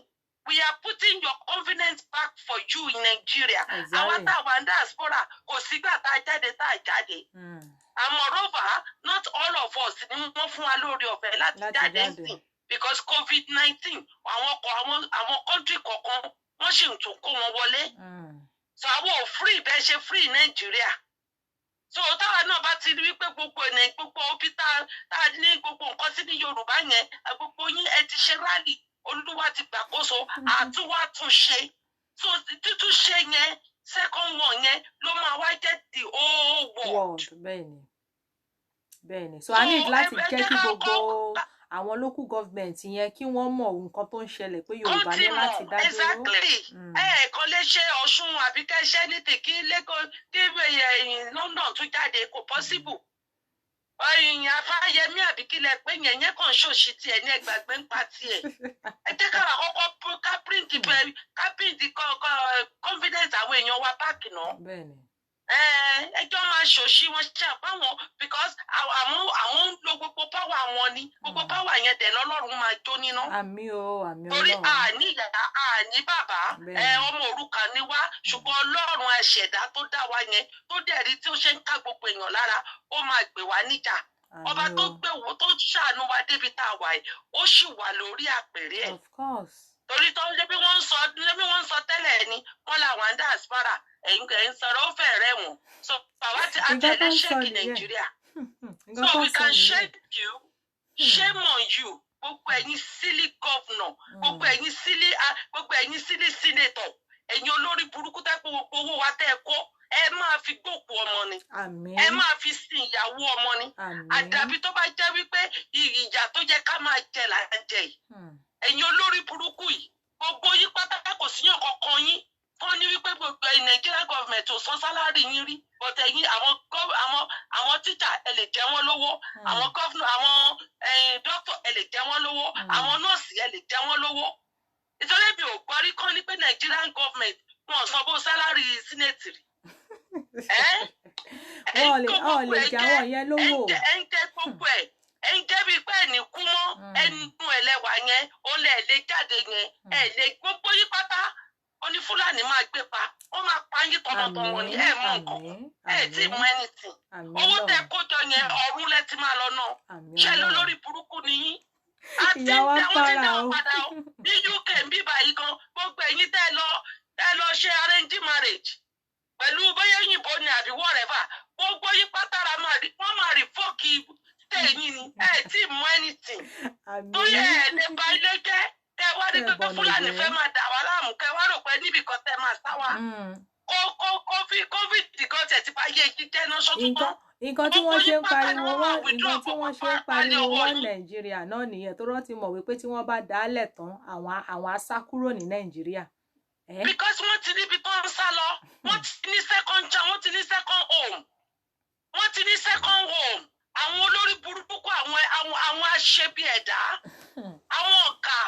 we are putting your confidence back for you in Nigeria àwọn táwọn diaspora kò sígbà tá a jáde tá a jáde and moreover not all of us ni wọ́n fún wa lórí ọ̀fẹ́ láti jáde ń sìn because COVID-19 àwọn country kọ̀ọ̀kan wọ́n sì ń tún kó wọn wọlé so àwọn ò free bẹ́ẹ̀ ṣe free Nigeria so táwa náà bá ti rí wípé gbogbo ènìyàn gbogbo òbí tá a ní gbogbo nǹkan sí ní Yorùbá yẹn gbogbo yín ẹ ti ṣe rally Olúwa ti gbàkóso àtúwàtúnṣe so títúnṣe yẹn second one yẹn ló máa wá jẹ́ the whole world bẹ́ẹ̀ni so I need láti jẹ́ kí gbogbo àwọn local government yẹn kí wọ́n mọ̀ nǹkan tó ń ṣẹlẹ̀ pé Yorùbá ní láti dá dúró. Exactly. Kò lè ṣe Ọ̀ṣun àbí kẹ́ ṣe anything kí Lagos kí London tún jáde kò possible. Fáyẹmí àbí kí lẹ pé yẹn kàn ṣòṣì tiẹ̀ ní ẹgbàgbé ń pa tiẹ̀. Ẹ jẹ́ ká kọ́kọ́ ká print confidence àwọn èèyàn wa báàkì náà. Bẹ́ẹ̀ni. Ẹjọ́ máa ṣòṣì wọn ṣe àbáwọn because àwọn ń lo gbogbo power wọn ni gbogbo power yẹn dẹ̀ lọ́lọ́run máa jó níná. Àmín o àmín Ọlọ́run. Torí àní ìyá àní bàbá ọmọ òrukàn ni wá ṣùgbọ́n Ọlọ́run àṣẹ̀dá tó dá wa yẹn tó dẹ̀ rí tí ó ṣe ń ká gbogbo èèyàn lára ó máa gbé wa níjà. Ọba tó gbé wo tó ṣàánú wa débi tá a wà yìí ó sì wà lórí àpèrè ẹ̀. Of course. Torí tó ń ṣe bí wọ́n ń sọ tẹ́lẹ̀ ni wọ́n làwọn ń dá àsìpárà ẹ̀yin sọ̀rọ̀ ó fẹ́ rẹ̀ wọ̀n so bàbá ti àtẹ̀lé ṣẹ́ẹ̀kì Nàìjíríà so we can shake you shame on you gbogbo ẹ̀yin silly governor gbogbo ẹ̀yin silly senator ẹ̀yin olórí burúkú tẹ́ pé gbogbo owó wa tẹ́ ẹ kó ẹ máa fi gbòkú ọmọ ni ẹ máa fi sin ìyàwó ọmọ ni àdàbí tó bá jẹ́ wípé ìyà tó jẹ́ ká máa jẹ là ń jẹ yìí ẹ̀yin olórí burúkú yìí gbogbo yín pátákó kò síyàn kankan yín wọ́n ní wípé gbogbo Nigeria government ò san sálárì yín rí but ẹ̀yin àwọn tíjà ẹ lè jẹ wọ́n lówó àwọn gọ́fúnà àwọn dókítà ẹ lè jẹ wọ́n lówó àwọn nọ́ọ̀sì ẹ lè jẹ wọ́n lówó ìtọ́lé mi ò gbọ́ rí kán ní pé Nigerian government wọn ò sanwó sálárì senate rí. wọ́n lè jẹ àwọn yẹn lówó. ẹ ń jẹ gbogbo ẹ ń jẹ́ bíi pé ẹnì kú mọ́ ẹnu ẹlẹ́wà yẹn ó lẹ̀ lè jáde yẹn ẹ lè gbogbo yí pátá ó ní Fúlàní máa gbé pa ó máa pa yín tọmọtọmọ ni ẹ mú nǹkan ẹ tí mú anything owó tẹ kójọ yẹn ọ̀run lẹ ti máa lọ náà ṣe lọ lórí burúkú nìyí àti àwọn tí náà padà ó ní UK ń bíbá yìí gan gbogbo ẹ̀yin tẹ lọ ṣe arrange marriage pẹ̀lú bóyá òyìnbó ni àbí whatever gbogbo yí pátára wọ́n máa rí fọ́ọ̀kì tẹ̀yìn ni ẹ tí mú anything tó yẹ ẹ̀ lè ba ilé jẹ́ kẹ wá rí pé Fúlàní fẹ́ máa dà wá láàmú kẹ wá rò pé níbi kan tẹ máa sá wa covid kan tẹ̀ ti bá yé jíjẹ́ náà ṣọ́tútọ́. nǹkan tí wọ́n ṣe ń pariwo wọ́n Nàìjíríà náà nìyẹn tó rántí mọ̀ wípé tí wọ́n bá dálẹ̀ tán àwọn á sá kúrò ní Nàìjíríà. because wọ́n ti níbi tó ń sá lọ wọ́n ti ní second chance wọ́n ti ní second home àwọn olórí burúkú àwọn aṣebi ẹ̀dá àwọn ọ̀kà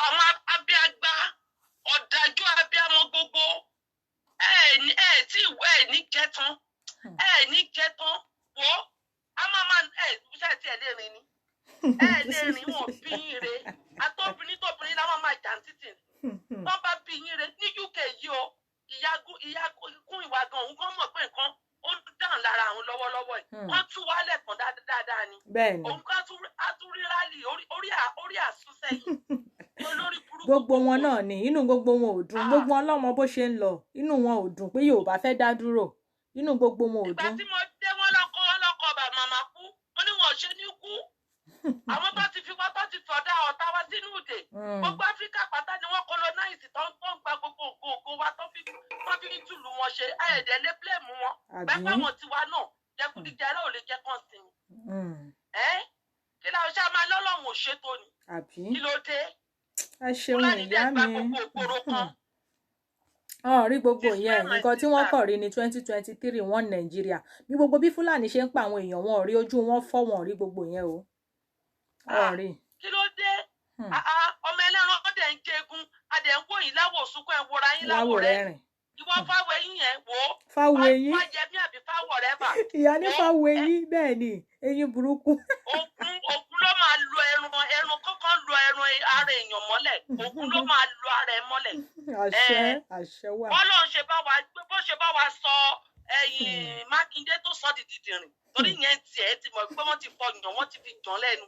àwọn abíagbá ọ̀dájú abíamọ gbogbo ní jẹ́tán wo a máa ṣe ti ẹ̀ lè rìn ni lè rìn wọn bí yín re tóbìnrin láwọn máa jà títì tó bá bí yín re ní UK yìí o ìyá kún ìwà gan òun kan mọ̀ pé nǹkan ó dáhùn lára àwọn lọ́wọ́lọ́wọ́ yìí wọ́n tú wálẹ̀ kan dáadáa ni òun kan tún rí rálì orí àsúnsẹ́yìn olórí burúkú. gbogbo wọn náà ni inú gbogbo wọn ò dùn gbogbo ọlọ́mọ bó ṣe ń lọ inú wọn ò dùn pé Yorùbá fẹ́ dá dúró inú gbogbo wọn ò dùn. ìgbà tí mo dé wọn lọkọ bá màmá kú wọn ní wọn ò ṣe ní kú àwọn tó ti fi wá tó ti fọdá ọ̀tá wá sínú ìdè gbogbo Áfíríkà pátá ni wọ́n colonize tó ń gba gbogbo ògo wa tó fi ń tùlù wọn ṣe ẹ̀ẹ́dẹ̀ lé blame wọn bẹ́ẹ̀ fáwọn tiwa náà jẹkúdíjẹrẹ ò lè jẹ́ kàn sí i kí láwọn ṣe máa lọ́lọ́run ò ṣètò ni kí ló dé ẹ ṣeun ìyá mi rí gbogbo yẹn nǹkan tí wọ́n kọ̀ rí ní 2023 wọ́n Nàìjíríà bí gbogbo bí Fúlàní ṣe ń pa àwọn èèyàn wọn rí ojú wọn fọ́ wọn rí gbogbo yẹn o rí. kí ló dé ọmọ ẹlẹ́ran ọdẹ ń jẹgun adẹ ń wòyìn láwò sunkún ẹ̀ wòra yín láwò rẹ̀ ìwọ fáwọ eyín yẹn wò ó fáwọ eyín fájẹmí àbí fáwọ rẹ bà. ìyá ní fáwọ eyín bẹ́ẹ̀ ni eyín burúkú. ògùn ló máa lo ẹran kọ́kọ́ lo ẹran ara èèyàn mọ́lẹ̀ ògùn ló máa lo ara ẹ̀ mọ́lẹ̀. àṣẹ wà. bọ́lá bó ṣe bá wa sọ Mákindé tó sọ di dìdìrìn torí yẹn tiẹ̀ ti mọ̀ pé wọ́n ti fọyàn wọ́n ti fi jàn lẹ́nu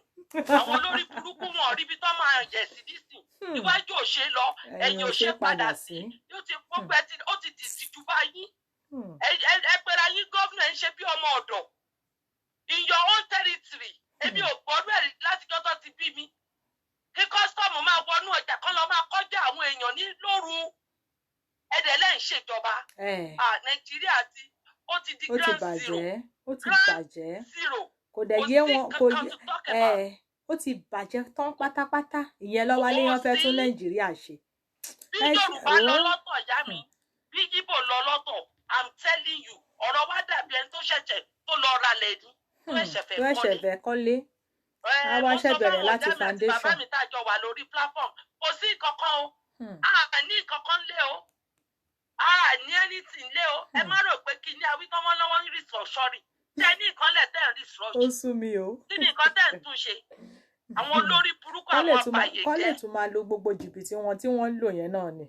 àwọn olórí burúkú wọn rí ibi tó máa yẹ̀ sí dísìn iwájú ò ṣe lọ ẹ̀yìn ò ṣe padà sí yóò ti gbogbo ó ti dìjú báyìí ẹ pera yín gómìnà ń ṣe bí ọmọ ọ̀dọ̀ in your own territory èmi ò gbọ́dọ̀ ẹ̀rí láti jọ́tọ̀ ti bí mi kí kọ́sítọ́ọ̀mù máa wọnú ọjà kan lọ máa kọjá àwọn èèyàn ní lóru ẹ̀dẹ̀ lẹ́yìn ṣèjọba Nàìjíríà ó ti di ground zero. Ó ti bàjẹ́. Zero. Kò dẹ̀ yé wọn kò yé ó ti bàjẹ́ tán pátápátá. Ìyẹn ló wá léyàn fẹ́ tún Nàìjíríà ṣe. Bí Yorùbá lọ lọ́tọ̀ ìyá mi, bí Ìgbò lọ lọ́tọ̀, I'm telling you, ọ̀rọ̀ wa dàbí ẹni tó ṣẹ̀ṣẹ̀ tó lọ ra lẹ́dí tó ẹ̀ṣẹ̀ fẹ́ kọ́lé. Àwa ṣe bẹ̀rẹ̀ láti foundation. Bàbá mi tá jọ wà lórí platform, kò sí kankan o. Ní kankan lé o. Ní anything lé o. Ẹ má rò pé kí ní awítọ́mọ́ lọ́wọ́ ń rí sọ̀ṣọ́rì. Tẹ ní nǹkan lẹ̀ tẹ́ ń rí sọ̀ṣọ́rì. Ó sú mi o. Kí ni nǹkan tẹ́ ń tún ṣe? Àwọn olórí burúkú àwọn àpàyè jẹ́. Kọ́ lè tún máa lo gbogbo jìbìtì wọn tí wọ́n ń lò yẹn náà ni.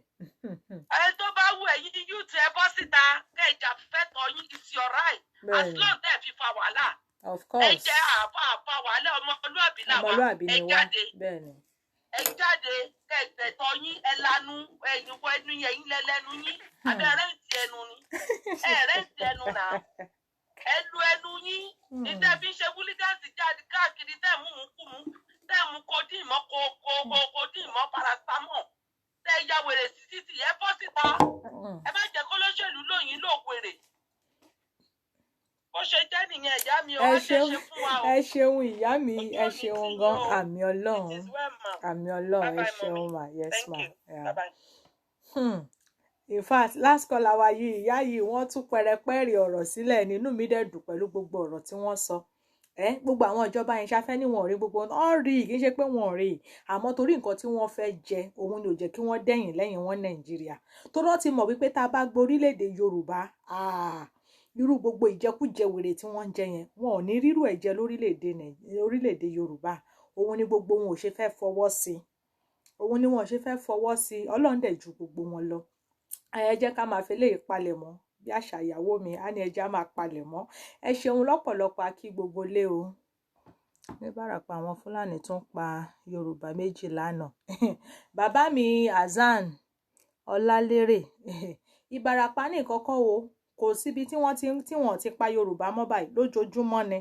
Tó bá wù ẹ̀yin youth ẹ bọ́ síta kẹ́ ìjà fẹ́ tọ́ yín is your right. As long tẹ́ fi fa wàhálà. Of course. Ẹ jẹ́ àfa wàhálà ọmọlúàbí làwa. Ẹ jáde. Ẹ jáde kẹ́ ìtẹ̀tọ́ yín ẹ lanu ẹ̀yin wọ ẹnu yẹn lẹ́lẹ́nu yín. Àbẹ́ rẹ́ǹtì ẹnu ni. Rẹ́ǹtì ẹnu náà. Ẹ lu ẹnu yín. Ìtẹ́ fi ń ṣe wúlígáǹsì jáde káàkiri tẹ́ mú kú mú. Tẹ́ mú kodín mọ́ paracetamol. Tẹ́ ya wèrè sí títì ẹ bọ́ síta. Ẹ má jẹ́ kó lóṣèlú lóyìn ló wèrè. Bó ṣe jẹ́ nìyẹn ìyá mi ó wá ṣe fún wa o. Ẹ ṣeun ìyá mi, ẹ ṣeun gan. Àmì Ọlọ́run. Àmì Ọlọ́run, ẹ ṣeun ma. Yes ma. Yeah. In fact, last call àwa yìí ìyá yìí wọ́n tún pẹrẹpẹrẹ ọ̀rọ̀ sílẹ̀ nínú mi dẹ̀ dùn pẹ̀lú gbogbo ọ̀rọ̀ tí wọ́n sọ. Gbogbo àwọn ìjọba yẹn ṣafẹ́ ní wọn ò rí gbogbo wọn rí kì í ṣe pé wọn ò rí àmọ́ torí nǹkan tí wọ́n fẹ́ jẹ òun ni ò jẹ́ kí wọ́n dẹ̀yìn lẹ́yìn wọn Nàìjíríà tó rọ́ ti mọ̀ wípé tá a bá gbọ́ orílẹ̀-èdè Yorùbá irú gbogbo ìjẹkújẹ wèrè tí wọ́n ń jẹ yẹn wọn ò ní rírú ẹ̀ jẹ lórílẹ̀-èdè Yorùbá òun ni gbogbo wọn ò ṣe fẹ́ fọwọ́ sí Ọlọ́run dẹ̀ ju gbogbo wọn lọ ẹ jẹ́ ká máa fi lè palẹ̀ mọ́ bí àṣà ìyàwó mi á ní ẹja máa palẹ̀ mọ́ ẹ ṣeun lọ́pọ̀lọpọ̀ akí gbogbo lé o ní Ìbàràpá àwọn Fúlàní tún pa Yorùbá méjì lánàá bàbá mi Hasan Ọlálérè Ìbàràpá ní kọ́kọ́ o kò síbi tí wọ́n ti pa Yorùbá mọ́ báyìí lójoojúmọ́ ni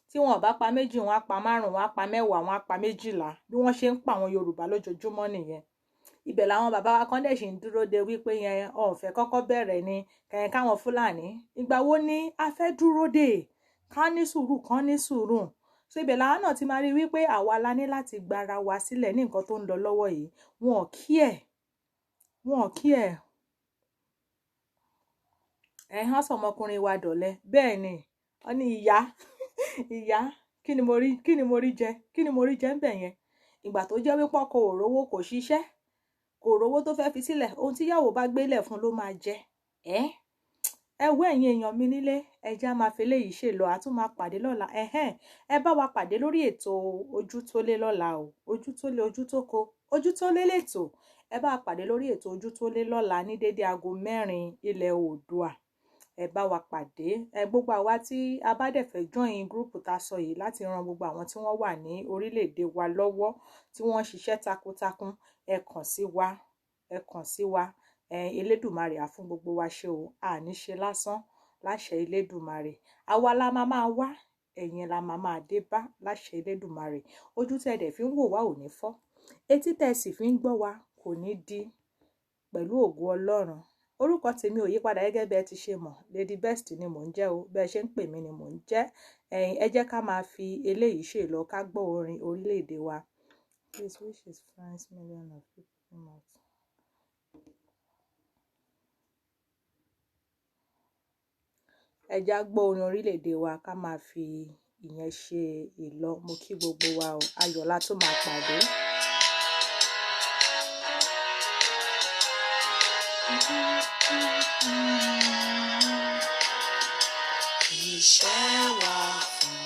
tí wọ́n bá pa méjì wọ́n á pa márùn wọ́n á pa mẹ́wàá wọ́n á pa méjìlá bí wọ́n ṣe ń pa àwọn Yorùbá lójoojúmọ́ nìyẹn ibẹ̀ làwọn bàbá wa kan dẹ̀ ṣì ń dúró de wípé yẹn ọ̀fẹ́ kọ́kọ́ bẹ̀rẹ̀ ni kẹ̀yìn káwọn Fúlàní ìgbà wo ni a fẹ́ dúró dè ká ní sùúrù kan ní sùúrù so ibẹ̀ làwọn náà ti máa rí wípé àwa la ní láti gbára wa sílẹ̀ ní nǹkan tó ń lọ lọ́wọ́ yìí wọn ò kí ẹ̀ hàn sọmọkùnrin wa dọ̀lẹ bẹ́ẹ̀ ni ọ ní ìyá kí ni mo rí jẹ ń bẹ̀ yẹn ìgbà tó jẹ́ wípé ọkọ ò rówó kò ṣiṣẹ́ kò rówó tó fẹ́ fi sílẹ̀ ohun tí yàwó bá gbélẹ̀ fún ló máa jẹ ẹ wo ẹ̀yin èèyàn mi nílé ẹja máa fi léyìí ṣe lọ àtún máa pàdé lọ́la ẹ bá wa pàdé lórí ètò ojú tó lé lọ́la o ojú tó lé ojú tó ko ojú tó lé lẹ́tò ẹ bá wa pàdé lórí ètò ojú tó lé lọ́la ní dédé aago 4 ilẹ̀ Oòduà ẹ bá wa pàdé gbogbo àwa tí a bá dẹ̀ fẹ́ join gúrúùpù tá a sọ yìí láti ran gbogbo àwọn tí wọ́n wà ní orílẹ̀-èdè wa lọ́wọ́ tí wọ́n ń ṣiṣẹ́ takuntakun ẹ kàn sí wa Elédùmarè á fún gbogbo wa ṣe o àní ṣe lásán láṣẹ Elédùmarè àwa la máa wá ẹ̀yin la máa dé bá láṣẹ Elédùmarè ojú tẹ́ dẹ̀ fi ń wò wá ò ní fọ́ etí tẹ́ sì fi ń gbọ́ wa kò ní di pẹ̀lú ògo Ọlọ́run orúkọ tèmi ò yípadà gẹ́gẹ́ bẹ́ẹ̀ ti ṣe mọ̀ Lady Best ni mò ń jẹ́ o bẹ́ẹ̀ ṣe ń pè mí ni mò ń jẹ́ ẹ jẹ́ ká máa fi eléyìí ṣe lọ ká gbọ́ orin orílẹ̀-èdè wa. Please wish his friends million of people come out. ẹ já gbọ́ orin orílẹ̀-èdè wa ká máa fi ìyẹn ṣe ìlọ mo kí gbogbo wa o ayọ̀ la tún máa pàdé. Iṣẹ́ wa fún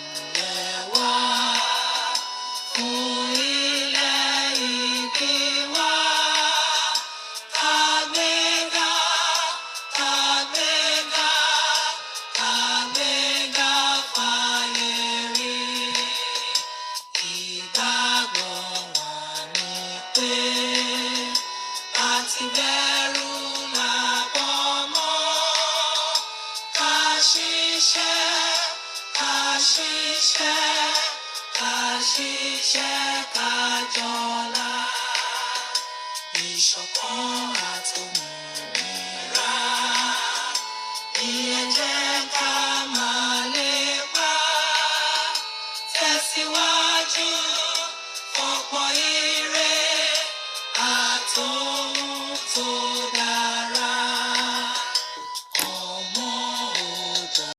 ẹwà fún ilẹ̀ ìbí wa kàgbéga kàgbéga kàgbéga fàyẹ̀rí ìgbàgbọ́ wa ni pé àti bẹ̀rù làbọ̀ mọ́ ká ṣiṣẹ́ ká jọlá ìṣọ̀kan àtòmìnira ní ẹ jẹ́ tẹ̀síwájú.